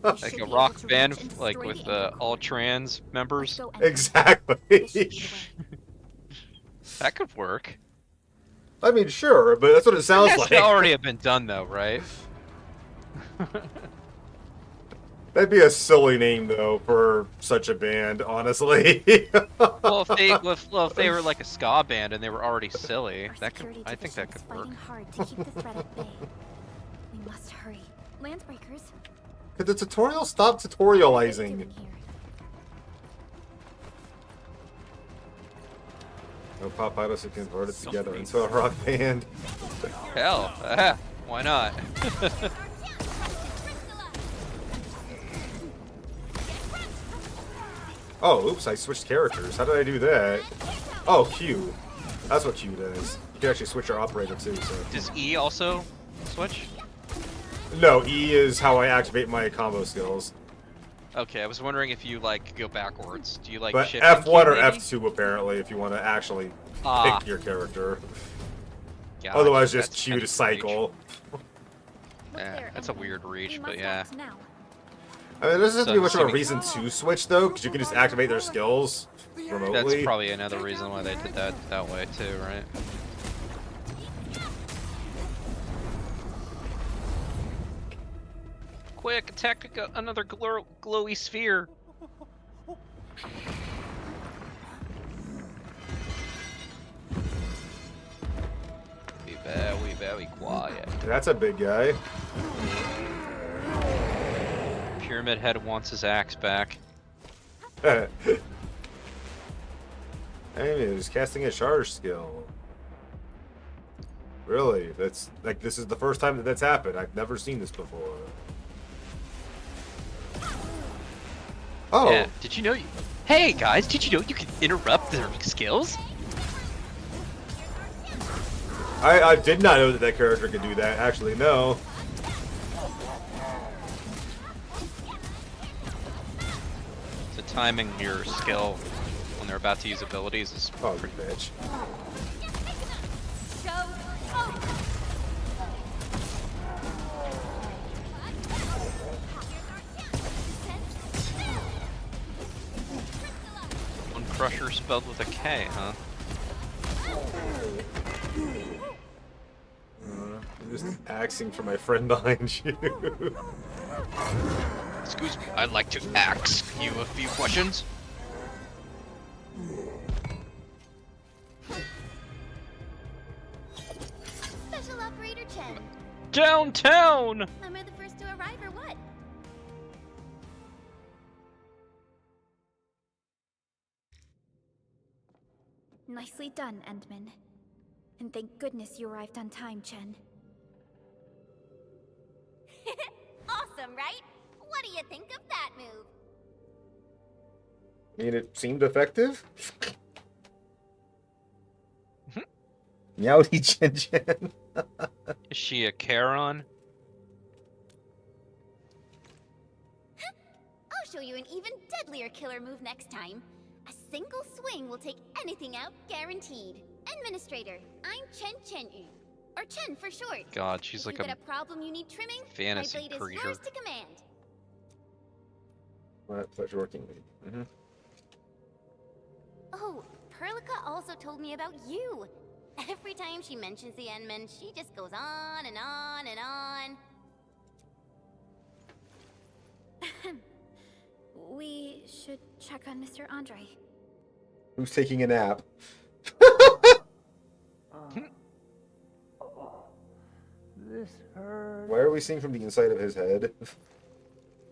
we Like should a be able rock to band, reach and like destroy with the anchor all core. trans Let's members. go, Endfield. Exactly. This should be the way. That could work. I mean, sure, but that's what it sounds That like. has to already have been done though, right? That'd be a silly name, though, for such a band, honestly. Well, if they were like a ska band and they were already silly, Our that could. security I think that division is could work. fighting hard to keep the threat at bay. We must hurry. Landbreakers, Could the tutorial stop tutorializing? No pop idols are converted together into a rock band. Hell, why not? Oh, oops, I switched characters. How did I do that? Oh, Q. That's what Q does. You can actually switch your operator too, so. Does E also switch? No, E is how I activate my combo skills. Okay, I was wondering if you like go backwards. Do you like But shift and F1 Q, or maybe? F2 apparently if you want to actually Ah. pick your character. Gosh, Otherwise just that's Q kind to of cycle. Yeah, that's a weird reach, but yeah. I mean, this isn't So too much of a assuming- reason to switch though, because you can just activate their skills remotely. That's probably another reason why they did that way too, right? Quick, attack another glowy sphere. Be very, very quiet. That's a big guy. Pyramid Head wants his axe back. Amy is casting a charge skill. Really? That's like this is the first time that that's happened. I've never seen this before. Oh. Yeah. Did you know you? Hey guys, did you know you can interrupt their skills? I did not know that that character could do that. Actually, no. So timing your skill when they're about to use abilities is pretty bitch. One crusher spelled with a K, huh? I'm just axing for my friend behind you. Excuse me, I'd like to ask you a few questions. Special Operator Chen. Downtown! Am I the first to arrive or what? Nicely done, Endman. And thank goodness you arrived on time, Chen. Awesome, right? What do you think of that move? I mean, it seemed effective. Meowdy Chen Chen. Is she a Charon? I'll show you an even deadlier killer move next time. A single swing will take anything out, guaranteed. Administrator, I'm Chen Chen-yu. Or Chen for short. God, she's If like you get a a problem you need trimming, fantasy my blade creature. is yours to command. My pleasure working with you. Mm-hmm. Oh, Perlica also told me about you. Every time she mentions the Endman, she just goes on and on and on. We should check on Mr. Andre. Who's taking a nap? This hurts. Why are we seeing from the inside of his head?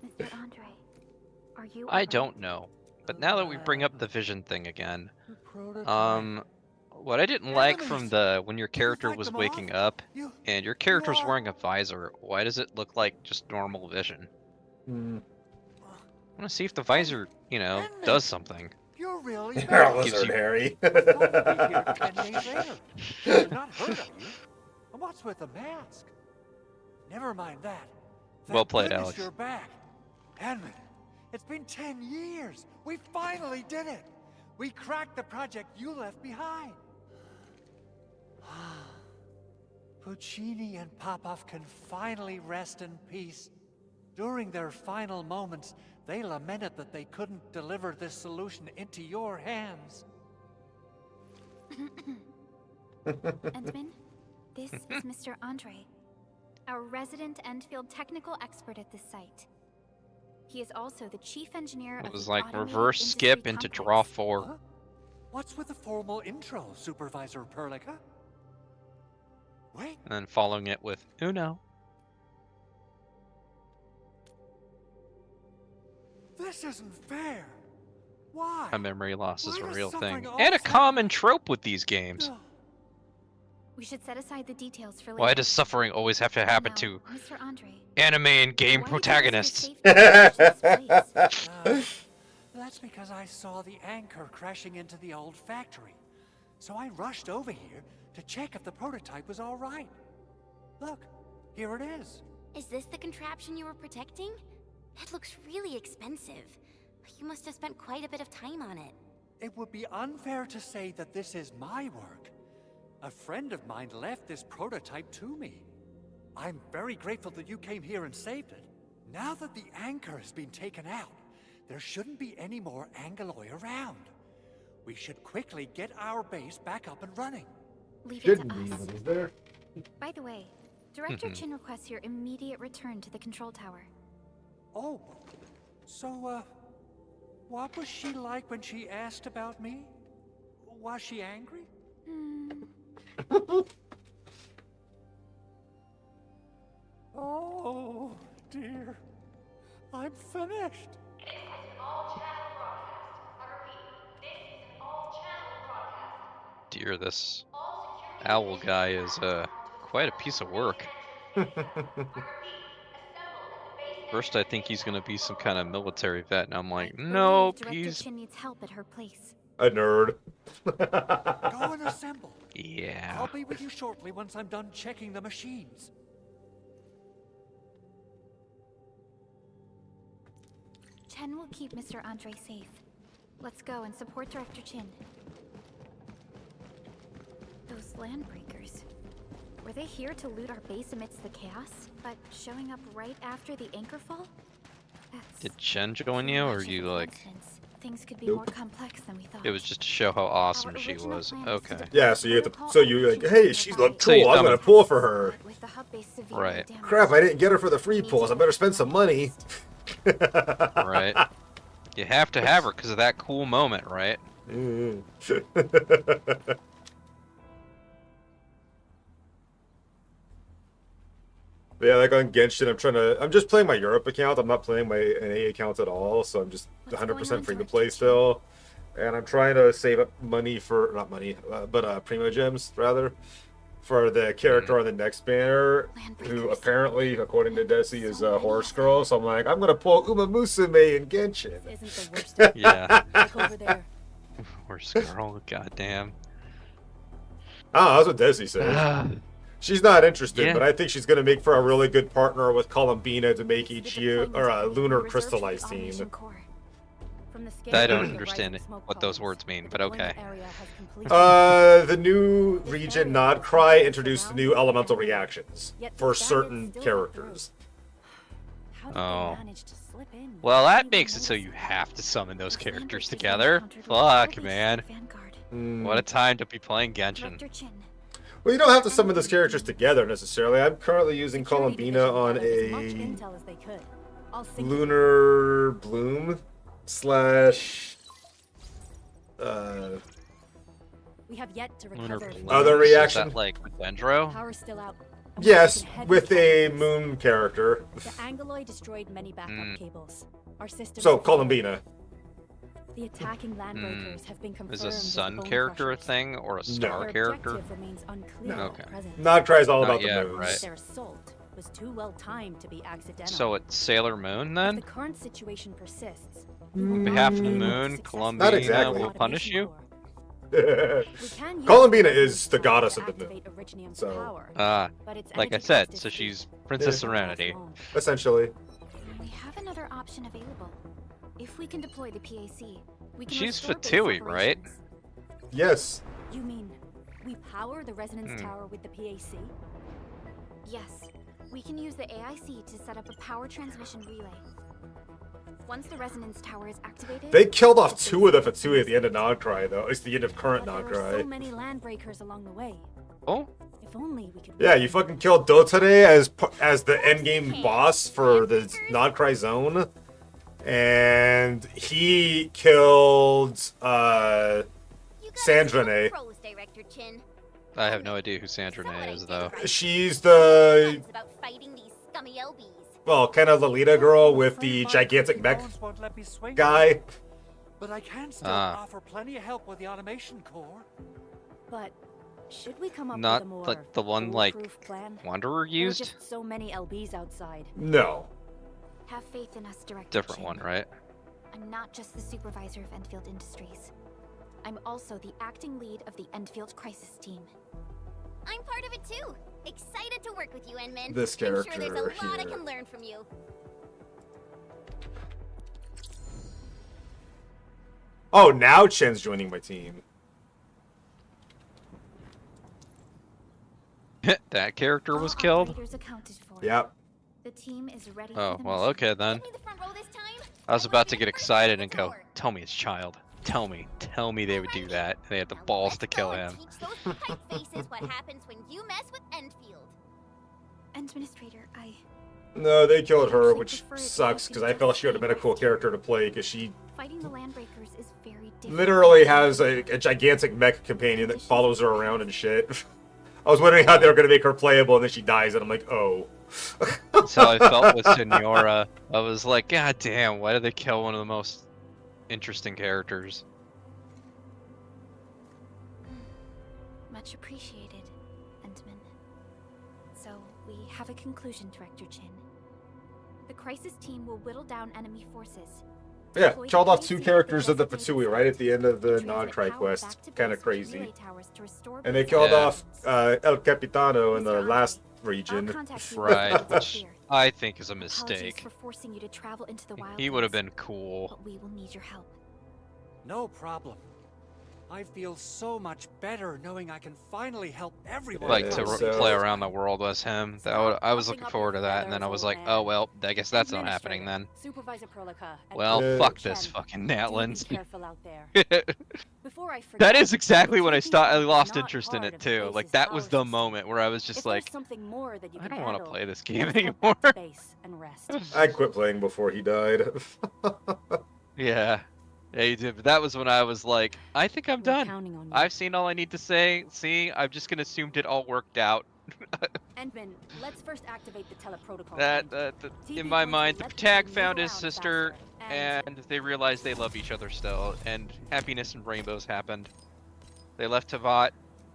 Mr. Andre, are you I don't know. But now that we bring up the vision thing again, what I didn't like from the when your character was waking up and your character was wearing a visor, why does it look like just normal vision? Hmm. I want to see if the visor, you know, does something. You're really You're a Gives lizard, you- Harry. We're supposed to be here 10 days later. They're not hurt, are you? And what's with the mask? Never mind that. Well played, goodness Alex. You're back. Henry, it's been 10 years. We finally did it. We cracked the project you left behind. Puccini and Popov can finally rest in peace. During their final moments, they lamented that they couldn't deliver this solution into your hands. Endman, this is Mr. Andre, our resident Endfield technical expert at this site. He is also the chief engineer It of was the like automated reverse industry skip into complex. draw 4. Huh? What's with the formal intro, Supervisor Perlica? Wait, And then following it with Uno. This isn't fair. Why? A memory loss is Why a does real suffering thing. And a always have- common trope with these games. Ugh. We should set aside the details for later. Why does suffering always have to happen Now, to Mr. Andre, anime and game why did you risk your protagonists? safety to reach this place? That's because I saw the anchor crashing into the old factory. So I rushed over here to check if the prototype was all right. Look, here it is. Is this the contraption you were protecting? It looks really expensive. You must have spent quite a bit of time on it. It would be unfair to say that this is my work. A friend of mine left this prototype to me. I'm very grateful that you came here and saved it. Now that the anchor has been taken out, there shouldn't be any more Angaloi around. We should quickly get our base back up and running. Leave it Shouldn't to be, us. but is there? By the way, Director Chin requests your immediate return to the control tower. Oh, so, what was she like when she asked about me? Was she angry? Oh, dear. I'm finished. Dear, this owl guy is quite a piece of work. First, I think he's gonna be some kind of military vet, and I'm like, nope, Director he's Chin needs help at her place. A nerd. Go and assemble. yeah. I'll be with you shortly once I'm done checking the machines. Chen will keep Mr. Andre safe. Let's go and support Director Chin. Those landbreakers. Were they here to loot our base amidst the chaos, but showing up right after the anchor fall? That's Did Chen join you, or much of you a like? coincidence. Things could be Nope. more complex than we thought. It was just to show how awesome Our she original was. plan was to Okay. deploy Yeah, so you have to. protocol So you're like, execution hey, she's nearby. look So you cool. I'm gonna summon- pull for her. With the hub base severely Right. damaged. Crap, I didn't get her for the free pulls. I better spend some money. Right. You have to have her because of that cool moment, right? Mm. Yeah, like on Genshin, I'm just playing my Europe account. I'm not playing my NA account at all, so I'm just What's going 100% on, free to Director play Chin? still. And I'm trying to save up money for, not money, but Primo Gems, rather, for the character on the next banner, who Landbreakers. apparently, according to Desi, is a horse girl. So I'm like, I'm gonna pull Uma Musume in Genshin. This isn't the worst of it. Yeah. Look over there. Where's girl? Goddamn. Oh, that's what Desi said. She's not interested, Yeah. but I think she's gonna make for a really good partner with Columbina to make This is each the year, deployment or of a the lunar reserve crystallized for the team. Automation Corps. From the I scale don't of the understand rising smoke what those columns, words mean, the but deployment okay. area has completely The new region Nod Cry introduced new elemental reactions for certain characters. How did they Oh. manage to slip in Well, without that even makes it so you noticing? have to summon those Those characters landbreakers together. encountered with Fuck, the man. Vanguard. What a time to be playing Genshin. Director Chin. Well, you don't have to summon those characters together necessarily. I'm currently using Security Columbina division on gathered as much a intel as they could. I'll sync lunar bloom slash We have yet to Lunar recover. Bloom. Other Is reaction? that like with Dendro? Power's still out. yes, Heavy with a challenges. moon character. The Angaloi destroyed many backup Mm. cables. Our system. So Columbina. The attacking landbreakers have been confirmed Is a as sun bone character a crushers. thing or a star Their character? objective remains unclear No. at Okay. present. Nod Cry is all Not about yet, the moons. right. Their assault was too well timed to be accidental. So it's Sailor Moon If then? the current situation persists, On behalf of the Mm. moon, Successful Columbina Not exactly. will punish you? We can use Columbina the is the power goddess to of the moon. activate Originium's So- power, Ah, but its like I energy said, cost so is she's steep. Princess Yeah. Serenity. Essentially. We have another option available. If we can deploy the PAC, we can She's restore base Fatui, right? operations. Yes. You mean we power the resonance Hmm. tower with the PAC? Yes, we can use the AIC to set up a power transmission relay. Once the resonance tower is activated, They killed off two of the Fatui at the end of Nod Cry, though. It's the end of current But Nod there were Cry. so many landbreakers along the way. Oh, If only we could. Yeah, you fucking killed Dotare as the endgame boss for the Nod Cry zone. And he killed Sandrane. Director Chin. I have no idea who Sandrine is though. She's the About fighting these scummy LBs. well, kind of Lolita girl I'm with afraid the my gigantic tricky mech bones won't let me swing guy. But I can still Ah. offer plenty of help with the automation core. But should we come up Not with a more like the one like foolproof plan? Wanderer There are used? just so many LBs outside. No. Have faith in us, Director Different Chin. one, right? I'm not just the supervisor of Endfield Industries. I'm also the acting lead of the Endfield Crisis Team. I'm part of it too. Excited to work with you, Enman. This I'm sure character there's a lot I here. can learn from you. Oh, now Chen's joining my team. That character All was killed? operators accounted for. Yep. The team is ready Oh, for the well, mission. okay then. Give me the front row this time. I was I about want to you get to first excited the and go, tower. tell me it's child. Tell me they would do that. And they had the Now balls let's to go kill and him. Teach those pipe faces what happens when you mess with Enfield. Administrator, I No, they killed her, actually which prefer it if sucks you because can I felt just she would have been a stay cool right here. character to play because she fighting the Landbreakers is very different. literally has a gigantic mech companion that follows her around and shit. I was wondering how they were going to make her playable, and then she dies, and I'm like, oh. That's how I felt with Senora. I was like, God damn, why did they kill one of the most interesting characters? Much appreciated, Entman. So, we have a conclusion, Director Chin. The crisis team will whittle down enemy forces. Yeah, Deploy killed off the two crazy characters of the designated Patsui site, right at the end of the and non-tri transmit power quest. back to Kind of base with crazy. relay towers to restore And they base killed Yeah. off El Capitano in the Mr. last Andre, region. I'll contact you Right, once it's which clear. I think is a Apologies mistake. for forcing you to travel into the wild He would have lands, been cool. but we will need your help. No problem. I feel so much better knowing I can finally help everyone. Like Yeah, to so- play around the world as him. That would, I was Stop looking puffing forward to up that, your and then I was feathers, like, old oh man. well, I guess that's not happening then. Supervisor Prolica, and Well, Yeah. fuck this Chen, fucking do be Natlands. careful out there. Before I forget, That is exactly when I taking part is lost not interest in part it of too. base's Like that power was the system. moment where I was If just there's like, something more that you I can don't want to handle, play this let game us head anymore. back to base and rest. I quit playing before he died. Yeah. Yeah, you did. But that was when I was like, I think I'm We're done. counting on you. I've seen all I need to say. See, I'm just gonna assume it all worked out. Endman, let's first activate the teleprotocol. That, line. in TV my points mind, will the let the tag team found move his around sister, faster, and they realized they love each other still, and happiness and rainbows happened. They left Tavat,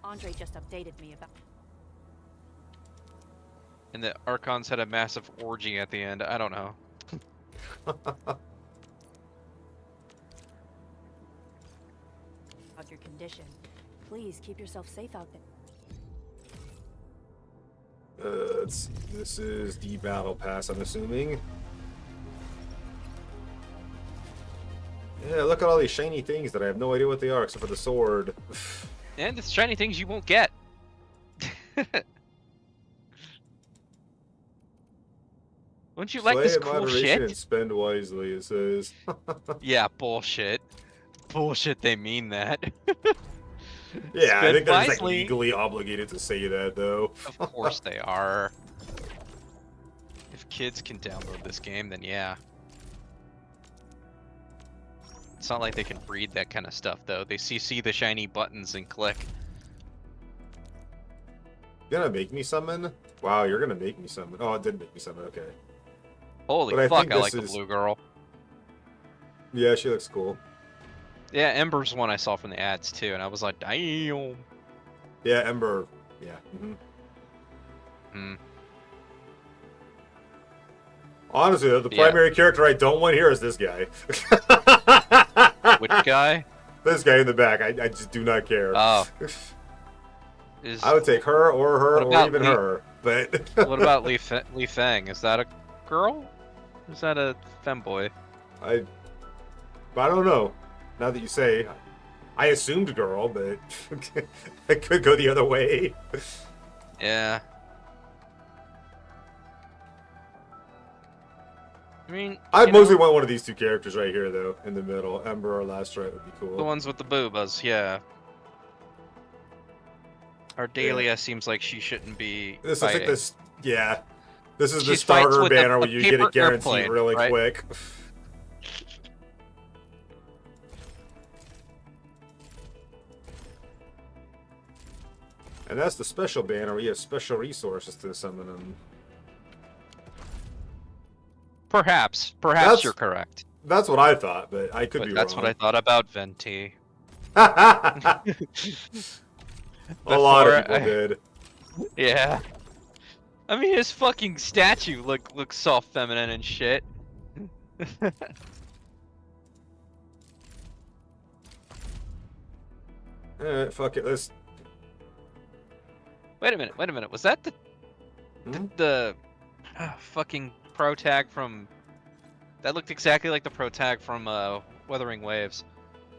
Andre just updated me about. and the Archons had a massive orgy at the end. I don't know. Your condition. Please keep yourself safe out there. Let's see. This is the battle pass, I'm assuming. Yeah, look at all these shiny things that I have no idea what they are except for the sword. And it's shiny things you won't get. Wouldn't you like Play this in cool moderation shit? and spend wisely, it says. Yeah, bullshit. Bullshit, they mean that. Yeah, I Spend think they're just like wisely. legally obligated to say that though. Of course they are. If kids can download this game, then yeah. It's not like they can read that kind of stuff, though. They see the shiny buttons and click. You gonna make me summon? Wow, you're gonna make me summon. Oh, it did make me summon, okay. Holy But I fuck, think I like this the is- blue girl. Yeah, she looks cool. Yeah, Ember's one I saw from the ads, too, and I was like, damn. Yeah, Ember. Yeah. Hmm. Honestly, though, the Yeah. primary character I don't want here is this guy. Which guy? This guy in the back. I just do not care. Oh. Is, I would take her or her What or about even Lee- her. But what about Li Feng? Is that a girl? Or is that a femboy? I don't know. Now that you say, I assumed girl, but I could go the other way. Yeah. I mean, I'd you mostly know, want one of these two characters right here, though, in the middle. Ember or Lastrite would be cool. the ones with the boobas, yeah. Ardelia seems like she shouldn't be This looks like fighting. this. Yeah, this is the She fights starter with the- banner the where you get paper it guaranteed airplane, really right? quick. And that's the special banner where you have special resources to summon them. Perhaps That's- you're correct. That's what I thought, but I could But be that's wrong. what I thought about Venti. A lot of Before people I- did. Yeah. I mean, his fucking statue looks soft feminine and shit. Fuck it. Let's. Wait a minute. Was that the Hmm? the fucking pro tag from? That looked exactly like the pro tag from Wuthering Waves.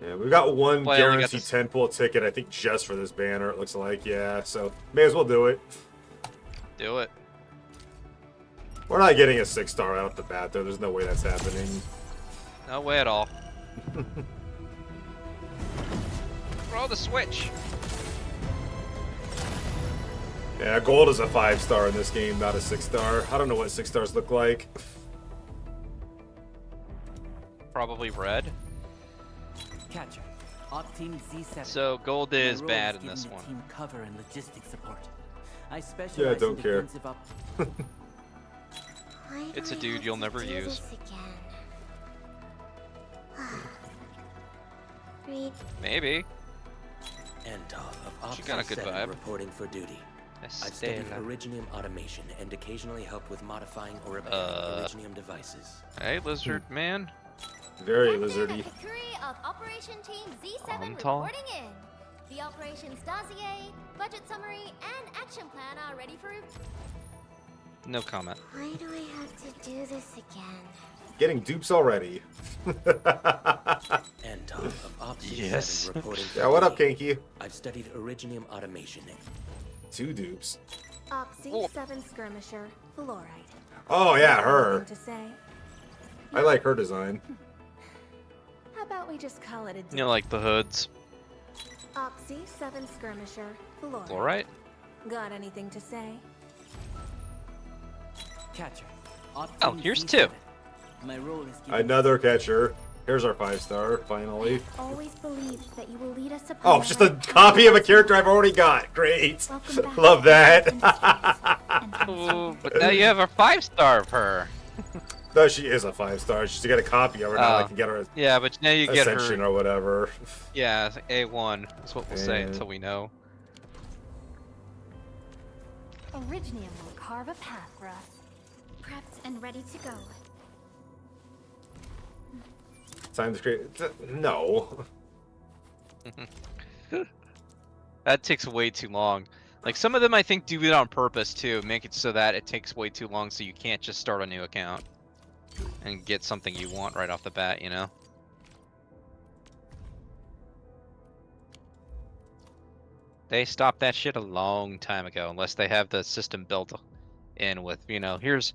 Yeah, we've got one Well, I only got guaranteed this- 10-pull ticket, I think, just for this banner. It looks like, yeah. So may as well do it. Do it. We're not getting a 6-star out the bat, though. There's no way that's happening. No way at all. Throw the switch. Yeah, gold is a 5-star in this game, not a 6-star. I don't know what 6-stars look like. Probably red. Catcher. Op Team Z7. So gold My is role bad in giving this the one. Team cover and logistics support. I specialize don't in care. defensive op. Why It's do a I dude have you'll to never do use. this again? Read. Maybe. Endfield of Op She got a good 7 vibe. reporting for duty. I've studied Estela. Originium automation and occasionally helped with modifying or repairing Originium devices. Hey, lizard man. Very Captain lizardy. Hikuri of Operation Team Z7 I'm tall. reporting in. The operations dossier, budget summary, and action plan are ready for review. No comment. Why do I have to do this again? Getting dupes already. Endfield of Op Yes. 7 reporting for Yeah, what up, duty. Kanky? I've studied Originium automation. 2 dupes. Op Z7 skirmisher, fluorite. Oh, yeah, her. Anything to say? I like her design. How about we just call it a You know, like the hoods. Op Z7 skirmisher, fluorite. Fluorite? Got anything to say? Catcher. Op Oh, Team here's Z7. 2. My role is giving Another catcher. Here's our 5-star, finally. Always believed that you will lead us upon Oh, the just a right path. copy of a character I've already got. Great. Welcome back Love to that. Ooh, but now you have a 5-star of her. No, she is a 5-star. She's got a copy of her now. I can get her Yeah, but now you get Ascension her. or whatever. Yeah, it's like A1. That's what we'll say Yeah. until we know. Originium will carve a path for us. Prepped and ready to go. Time to create. No. That takes way too long. Like, some of them I think do it on purpose too. Make it so that it takes way too long so you can't just start a new account and get something you want right off the bat, you know? They stopped that shit a long time ago, unless they have the system built in with, you know, here's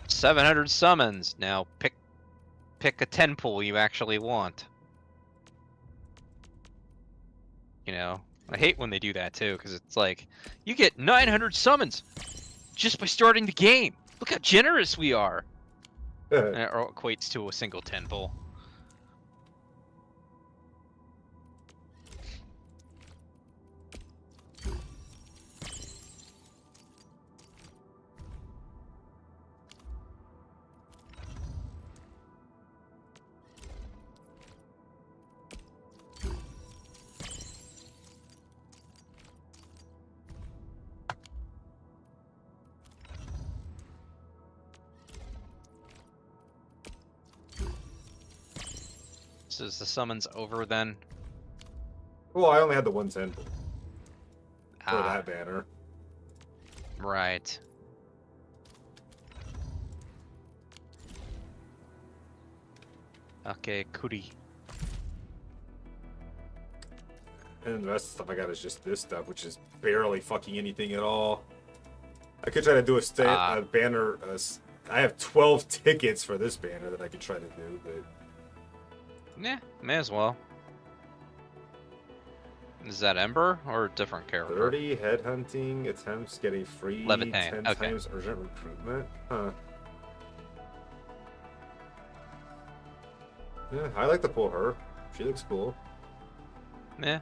700 summons. Now pick a 10 pool you actually want. You know, I hate when they do that too, because it's like, you get 900 summons just by starting the game. Look how generous we are. And it equates to a single 10 pool. So is the summons over then? Well, I only had the 110 for Ah. that banner. Right. Okay, Kuri. And the rest of the stuff I got is just this stuff, which is barely fucking anything at all. I could try to do a banner. I have 12 tickets for this banner that I could try to do, but Yeah, may as well. Is that Ember or a different character? 30 headhunting attempts, getting free Levitain, 10 okay. times urgent recruitment. Huh. Yeah, I like to pull her. She looks cool. Yeah.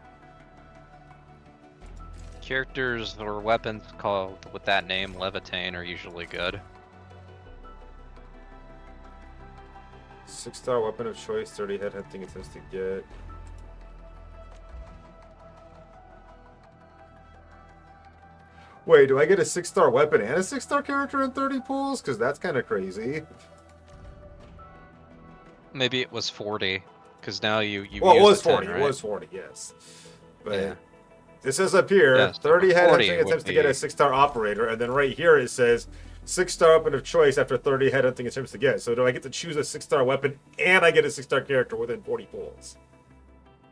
Characters or weapons called with that name, Levitain, are usually good. 6-star weapon of choice, 30 headhunting attempts to get. Wait, do I get a 6-star weapon and a 6-star character in 30 pulls? Because that's kind of crazy. Maybe it was 40, because now you Well, it used was the 10, 40. right? It was 40, yes. But Yeah. it says up here, Yes, 30 40 headhunting would attempts to get a be- 6-star operator, and then right here it says 6-star weapon of choice after 30 headhunting attempts to get. So do I get to choose a 6-star weapon and I get a 6-star character within 40 pulls?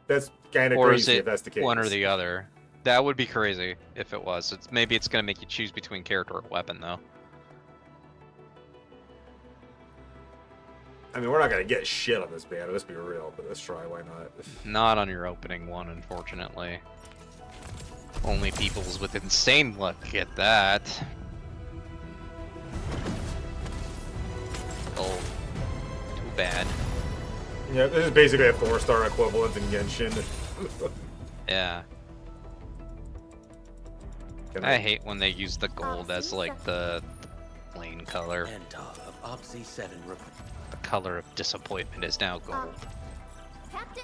That's kind of Or is crazy it if that's the case. one or the other? That would be crazy if it was. Maybe it's going to make you choose between character or weapon, though. I mean, we're not going to get shit on this banner, let's be real, but let's try, why not? Not on your opening one, unfortunately. Only peoples with insane luck get that. Oh, too bad. Yeah, this is basically a 4-star equivalent in Genshin. Yeah. I hate when they use the gold as like the plain color. Of Oxy 7 The color of disappointment is now gold. Captain,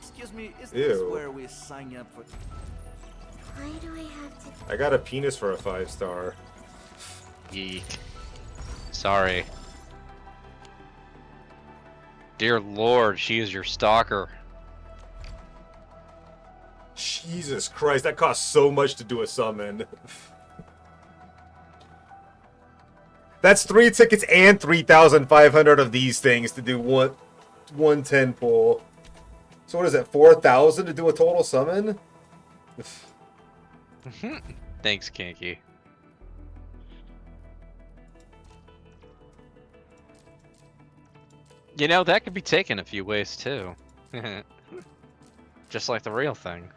Excuse me, is Ew. this where we sign up for... why do I have to... I got a penis for a 5-star. Yeek. Sorry. Dear Lord, she is your stalker. Jesus Christ, that costs so much to do a summon. That's 3 tickets and 3,500 of these things to do one 10 pull. So what is it, 4,000 to do a total summon? Thanks, Kinky. You know, that could be taken a few ways, too. Just like the real thing.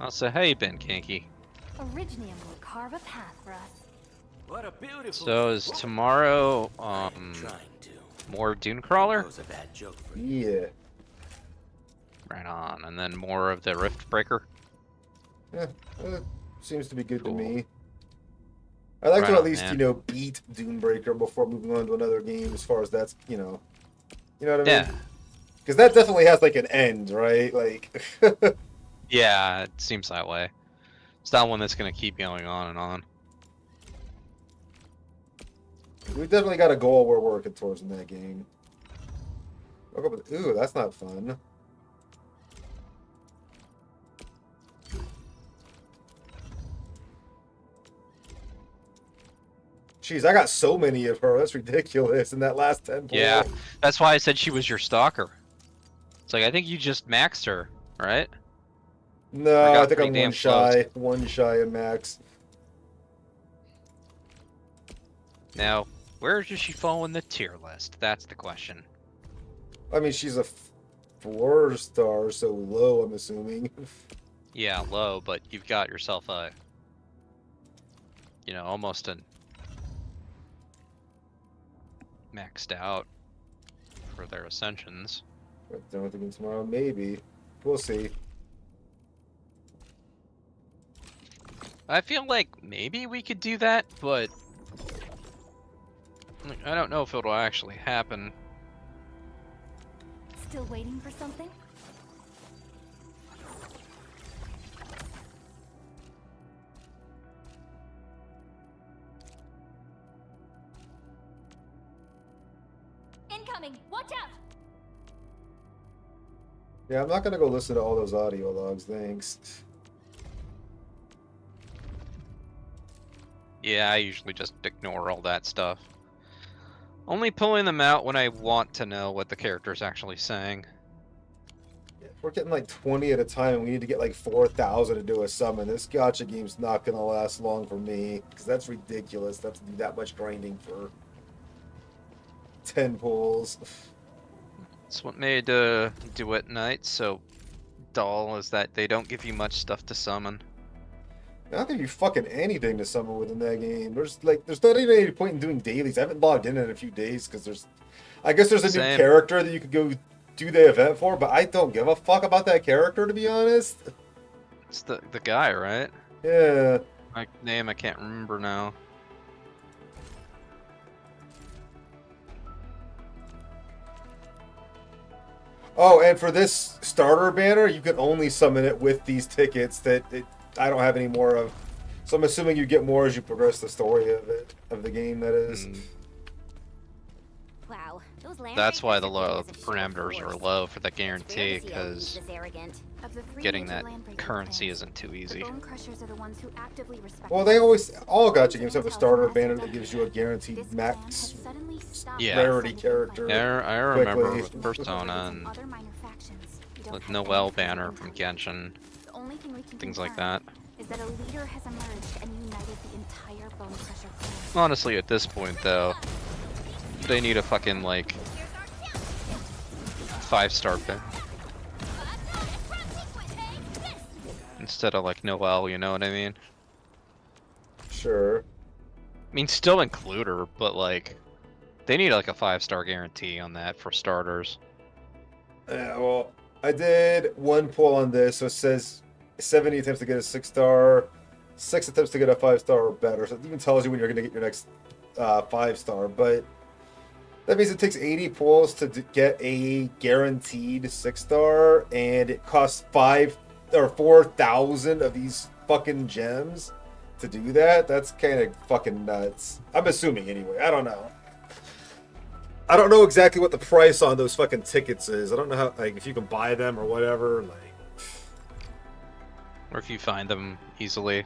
I'll say, hey, Ben Kinky. Originium will carve a path for us. What a beautiful... So is tomorrow, more Dune Crawler? Yeah. Right on, and then more of the Rift Breaker? Yeah, seems to be good to me. I like Right to at on, least, man. you know, beat Dunebreaker before moving on to another game as far as that's, you know what I mean? Yeah. Because that definitely has, like, an end, right? Like, Yeah, it seems that way. It's not one that's going to keep going on and on. we've definitely got a goal we're working towards in that game. Ooh, that's not fun. Jeez, I got so many of her. That's ridiculous in that last 10 pull. Yeah, that's why I said she was your stalker. It's like, I think you just maxed her, right? No, I got I think pretty I'm damn one shy. One shy of max. Now, where does she fall in the tier list? That's the question. I mean, she's a 4-star, so low, I'm assuming. Yeah, low, but you've got yourself a, you know, almost a maxed out for their ascensions. But done with the game tomorrow, maybe. We'll see. I feel like maybe we could do that, but I don't know if it'll actually happen. Still waiting for something? Incoming! Watch out! Yeah, I'm not gonna go listen to all those audio logs, thanks. Yeah, I usually just ignore all that stuff. Only pulling them out when I want to know what the character's actually saying. If we're getting like 20 at a time and we need to get like 4,000 to do a summon, this gacha game's not gonna last long for me. Because that's ridiculous. That's that much grinding for 10 pulls. It's what made Duet Knights so dull, is that they don't give you much stuff to summon. I don't give you fucking anything to summon within that game. There's not even any point in doing dailies. I haven't logged in a few days because I guess there's a new Same. character that you could go do the event for, but I don't give a fuck about that character, to be honest. It's the guy, right? Yeah. My name I can't remember now. Oh, and for this starter banner, you can only summon it with these tickets that I don't have any more of. So I'm assuming you get more as you progress the story of the game. That is. Wow, those land That's why the breakers are being as a show of parameters are force. low for the It's rare to guarantee, see a lead because this arrogant. Of the three getting major that land-breaking currency clans, isn't too the easy. Bone Crushers are the ones who actively respect Well, them. they always all gacha games have a Intel starter from banner SOW. that gives you a guaranteed This clan has max suddenly stopped Yeah. rarity sending character. Yeah, I remember quickly. with Persona and Other minor factions. We don't with have Noel any banner freedom from to them. Genshin, The only thing we can things like confirm that. is that a leader has emerged and united the entire Bone Crusher clan. Honestly, at this point though, they need a fucking like 5-star pin instead of like Noel. You know what I mean? Sure. I mean, still include her, but like, they need like a 5-star guarantee on that for starters. Yeah, well, I did one poll on this, so it says 70 attempts to get a 6-star, 6 attempts to get a 5-star or better. So it even tells you when you're going to get your next 5-star. But that means it takes 80 pulls to get a guaranteed 6-star, and it costs 4,000 of these fucking gems to do that. That's kind of fucking nuts. I'm assuming anyway. I don't know. I don't know exactly what the price on those fucking tickets is. I don't know how, like, if you can buy them or whatever. Like, Or if you find them easily.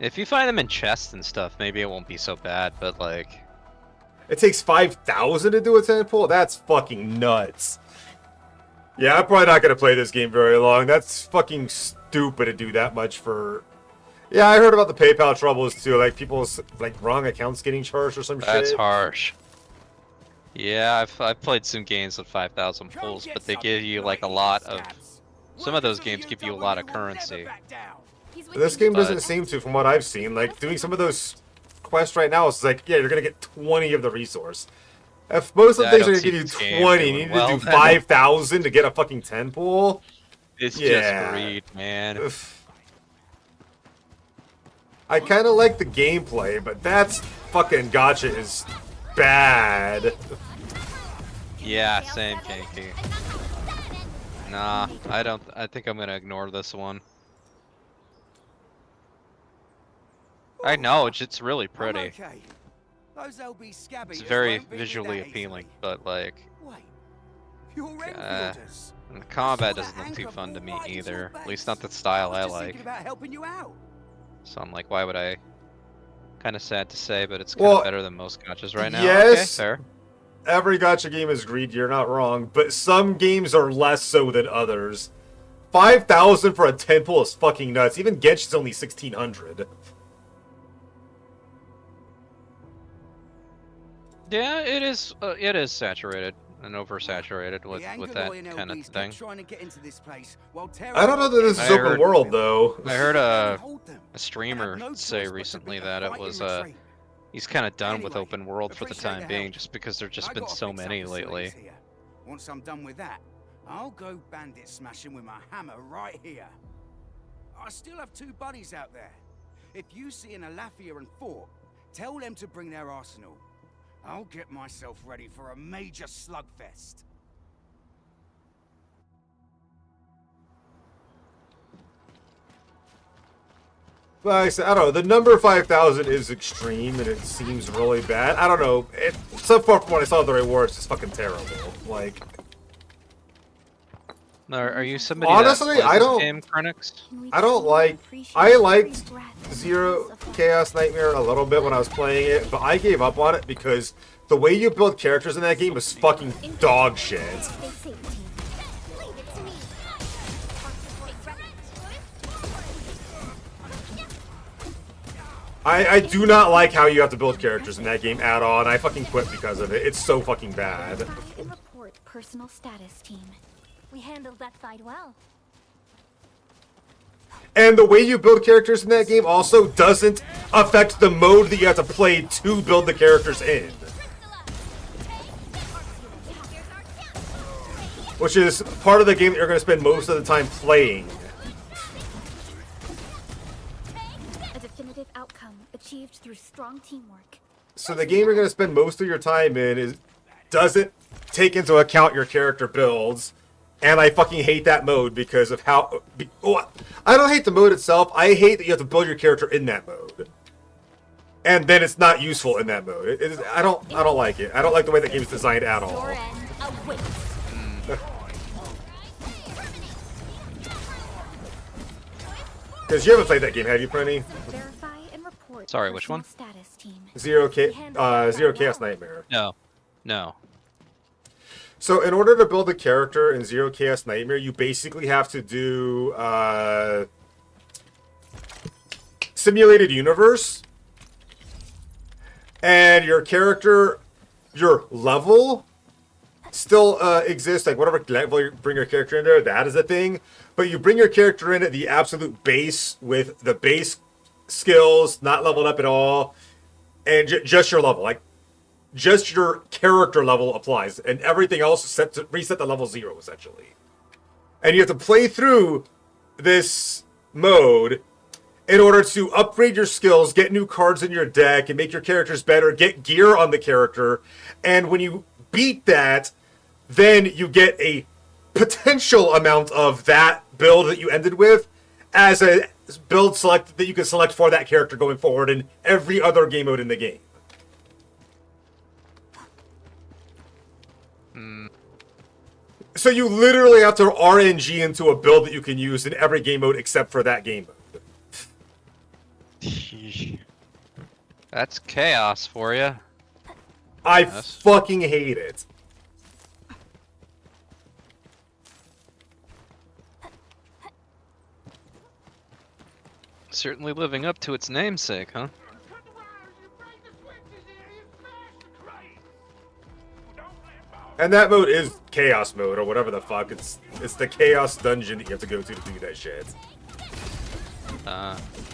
If you find them in chests and stuff, maybe it won't be so bad, but like... it takes 5,000 to do a 10 pull? That's fucking nuts. Yeah, I'm probably not going to play this game very long. That's fucking stupid to do that much for... Yeah, I heard about the PayPal troubles too. Like, people's, like, wrong accounts getting charged or some shit. That's harsh. Yeah, I've played some games with 5,000 pulls, but they give you like a lot of... Some of those games give you a lot of currency. This game doesn't seem to, from what I've seen. Like, doing some of those quests right now, it's like, yeah, you're going to get 20 of the resource. If most of the things are going to give you 20, you need to do 5,000 to get a fucking 10 pull? It's just greed, man. I kind of like the gameplay, but that's fucking gacha is bad. Yeah, same, Kinky. Nah, I don't. I think I'm gonna ignore this one. I know it's really pretty. It's very visually appealing, but like, the combat doesn't look too fun to me either. At least not the style I like. So I'm like, why would I? Kind of sad to say, but it's kind of better than most gachas right now. Yes, okay, fair. Every gacha game is greed, you're not wrong, but some games are less so than others. 5,000 for a 10 pull is fucking nuts. Even Genshin's only 1,600. Yeah, it is saturated and oversaturated with that kind of thing. I don't know that this is open world though. I heard a streamer say recently that it was he's kind of done with open world for the time being, just because there's just been so many lately. Once I'm done with that, I'll go bandit smashing with my hammer right here. I still have 2 buddies out there. If you see an Alafia and Fort, tell them to bring their arsenal. I'll get myself ready for a major slugfest. But like I said, I don't know. The number 5,000 is extreme, and it seems really bad. I don't know. So far from what I saw of the rewards, it's fucking terrible. Like, are you somebody honestly, that plays I don't. this game, Krenix? I don't like. I liked Zero Chaos Nightmare a little bit when I was playing it, but I gave up on it because the way you build characters in that game was fucking dog shit. I do not like how you have to build characters in that game at all, and I fucking quit because of it. It's so fucking bad. And report personal status, team. We handled that fight well. And the way you build characters in that game also doesn't affect the mode that you have to play to build the characters in. Which is part of the game that you're going to spend most of the time playing. strong teamwork. So the game you're going to spend most of your time in doesn't take into account your character builds, and I fucking hate that mode because of how. I don't hate the mode itself. I hate that you have to build your character in that mode, and then it's not useful in that mode. I don't like it. I don't like the way that game's designed at all. Your end awaits. Because you haven't played that game, have you, Prenny? Verify and report Sorry, which one? personal status team. Zero Chaos Nightmare. No. So in order to build a character in Zero Chaos Nightmare, you basically have to do simulated universe, and your character, your level still exists. Like whatever level you bring your character in there, that is a thing. But you bring your character in at the absolute base with the base skills, not leveled up at all, and just your level. Like just your character level applies, and everything else is set to reset to level 0 essentially. And you have to play through this mode in order to upgrade your skills, get new cards in your deck, and make your characters better, get gear on the character. And when you beat that, then you get a potential amount of that build that you ended with as a build select that you can select for that character going forward in every other game mode in the game. So you literally have to RNG into a build that you can use in every game mode except for that game mode. That's chaos for you. I fucking hate it. Certainly living up to its namesake, huh? And that mode is chaos mode or whatever the fuck. It's the chaos dungeon that you have to go to do that shit.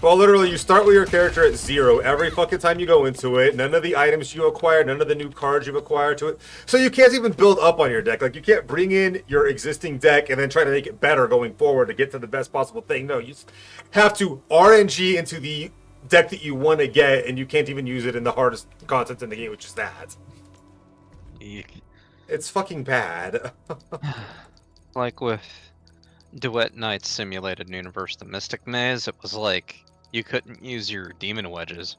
Well, literally, you start with your character at 0 every fucking time you go into it. None of the items you acquire, none of the new cards you've acquired to it. So you can't even build up on your deck. Like, you can't bring in your existing deck and then try to make it better going forward to get to the best possible thing. No, you just have to RNG into the deck that you want to get, and you can't even use it in the hardest content in the game, which is that. Eek. It's fucking bad. Like with Arknights Simulated Universe, the Mystic Maze, it was like you couldn't use your demon wedges.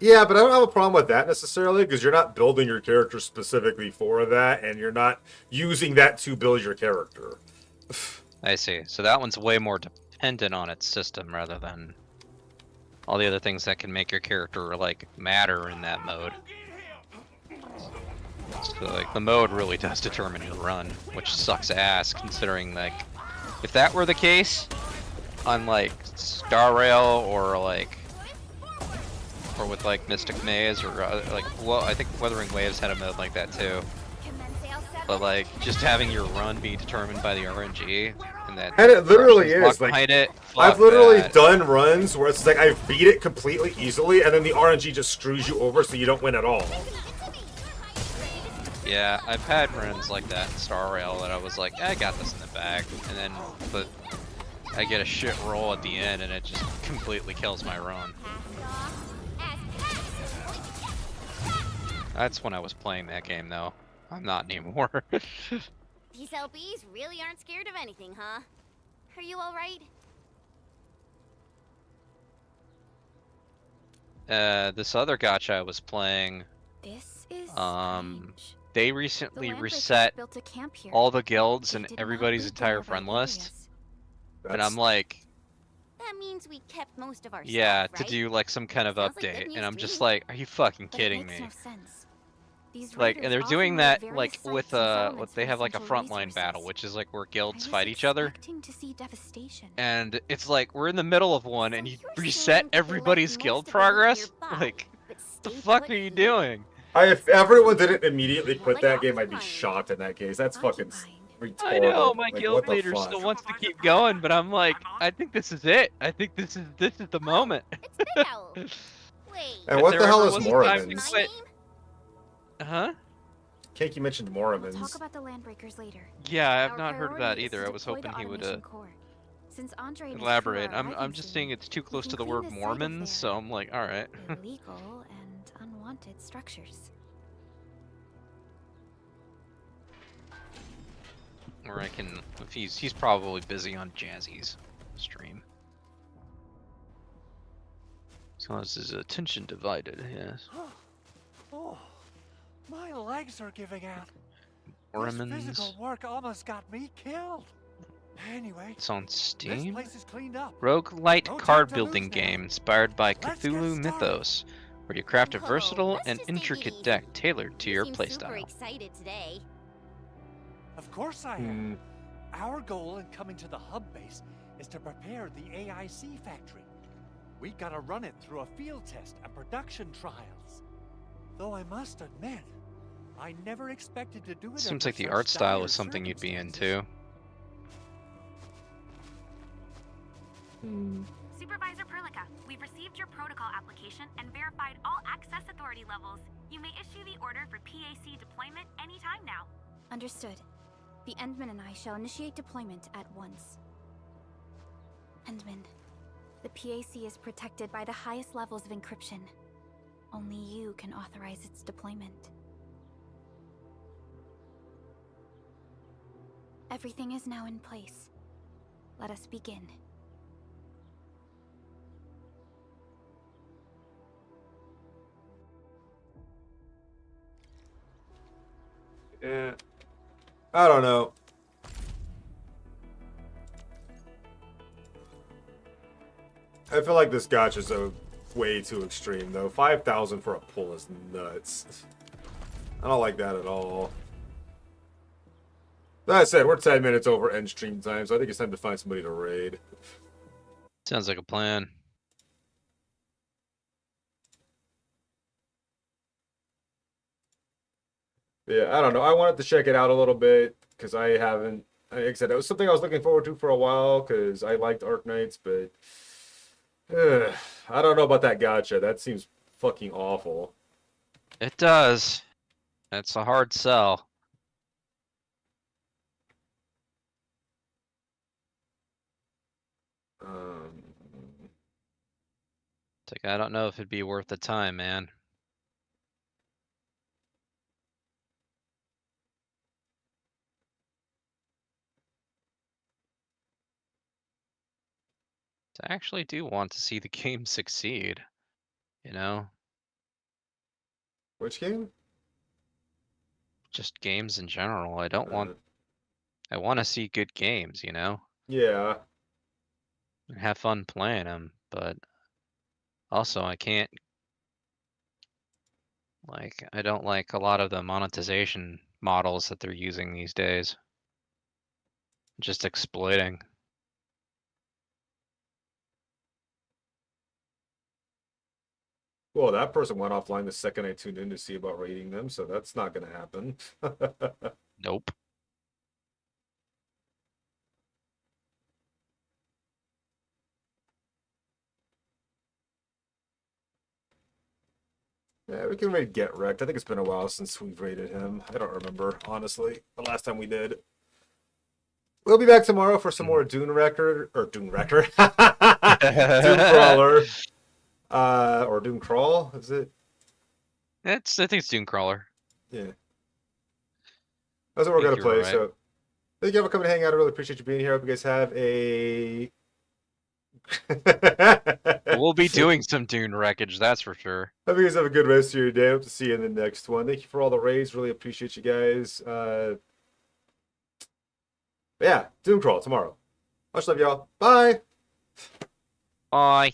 Yeah, but I don't have a problem with that necessarily, because you're not building your character specifically for that, and you're not using that to build your character. I see. So that one's way more dependent on its system rather than all the other things that can make your character like matter in that mode. So like the mode really does determine your run, which sucks ass considering like if that were the case on like Star Rail or with like Mystic Maze or like, well, I think Wuthering Waves had a mode like that too. But like just having your run be determined by the RNG and it literally is like I've literally that. done runs where it's like I beat it completely easily and then the RNG just screws you over so you don't win at all. Yeah, I've had runs like that in Star Rail that I was like, I got this in the bag, and then but I get a shit roll at the end and it just completely kills my run. That's when I was playing that game though. I'm not anymore. These LBs really aren't scared of anything, huh? Are you alright? This other gacha I was playing, This is they recently reset all the guilds and everybody's entire friend list. And I'm like, That means we kept most of our yeah, stuff, to right? do like some kind of Sounds like update, good and I'm news just to me. like, are you fucking But it kidding makes me? no sense. These Like, and they're raiders doing often that raid like various with sites and what settlements they for have like a essential frontline resources. battle, which is like where guilds I fight was each other. expecting to see devastation. And it's like we're in the middle of one, and you reset saying they everybody's left guild most of the loot progress. nearby, Like, but what the stayed fuck put are you here? doing? If everyone didn't immediately quit that game, I'd be shocked in that case. That's fucking retarded. I know my Like, guild what the leader fuck? still wants to keep going, but I'm like, I think this is it. I think this is the moment. Big Owl. Wait. And what There the hell ever is was a time to Mormons? quit. Huh? Cakey mentioned We'll Mormons. talk about the Landbreakers later. Yeah, I have Our not heard of that priority is either. to I was deploy the hoping he would automation core. Since Andre and his crew Elaborate. are I'm arriving just soon, saying it's too we close can to the clean word the site of Mormons, so their I'm like, all right. illegal and unwanted structures. Or I can, if he's probably busy on Jazzy's stream. So as his attention divided, yes. Oh, my legs are giving out. This Mormons. physical work almost got me killed. Anyway, It's on this Steam. place is cleaned up. Roguelite No card time to lose building now. game inspired by Let's get Cthulhu started. mythos, where you craft a Whoa, versatile let's and just take it intricate easy. deck tailored to You your seem super playstyle. excited today. Of course I am. Our goal in coming to the hub base is to prepare the AIC factory. We gotta run it through a field test and production trials. Though I must admit, I never expected to do it. Seems under like the such art style dire is something you'd be circumstances. into. Supervisor Perlica, we've received your protocol application and verified all access authority levels. You may issue the order for PAC deployment anytime now. Understood. The Endman and I shall initiate deployment at once. Endman, the PAC is protected by the highest levels of encryption. Only you can authorize its deployment. Everything is now in place. Let us begin. Yeah. I don't know. I feel like this gacha's way too extreme, though. 5,000 for a pull is nuts. I don't like that at all. That said, we're 10 minutes over end stream time, so I think it's time to find somebody to raid. Sounds like a plan. Yeah, I don't know. I wanted to check it out a little bit because I haven't. Like I said, it was something I was looking forward to for a while because I liked Arknights, but I don't know about that gacha. That seems fucking awful. It does. That's a hard sell. It's like, I don't know if it'd be worth the time, man. I actually do want to see the game succeed, you know? Which game? Just games in general. I want to see good games, you know? Yeah. And have fun playing them, but also I can't, like, I don't like a lot of the monetization models that they're using these days. Just exploiting. Well, that person went offline the second I tuned in to see about rating them, so that's not going to happen. Nope. Yeah, we can raid Get Wrecked. I think it's been a while since we've raided him. I don't remember, honestly, the last time we did. We'll be back tomorrow for some more Dune Wrecker, or Dune Wrecker. Doom Crawler. Or Doom Crawl, is it? I think it's Doomcrawler. Yeah. That's what we're going to play, so thank you all for coming to hang out. I really appreciate you being here. I hope you guys have a... We'll be doing some Dune wreckage, that's for sure. Hope you guys have a good rest of your day. Hope to see you in the next one. Thank you for all the raids. Really appreciate you guys. Yeah, Doom Crawl tomorrow. Much love, y'all. Bye. Bye.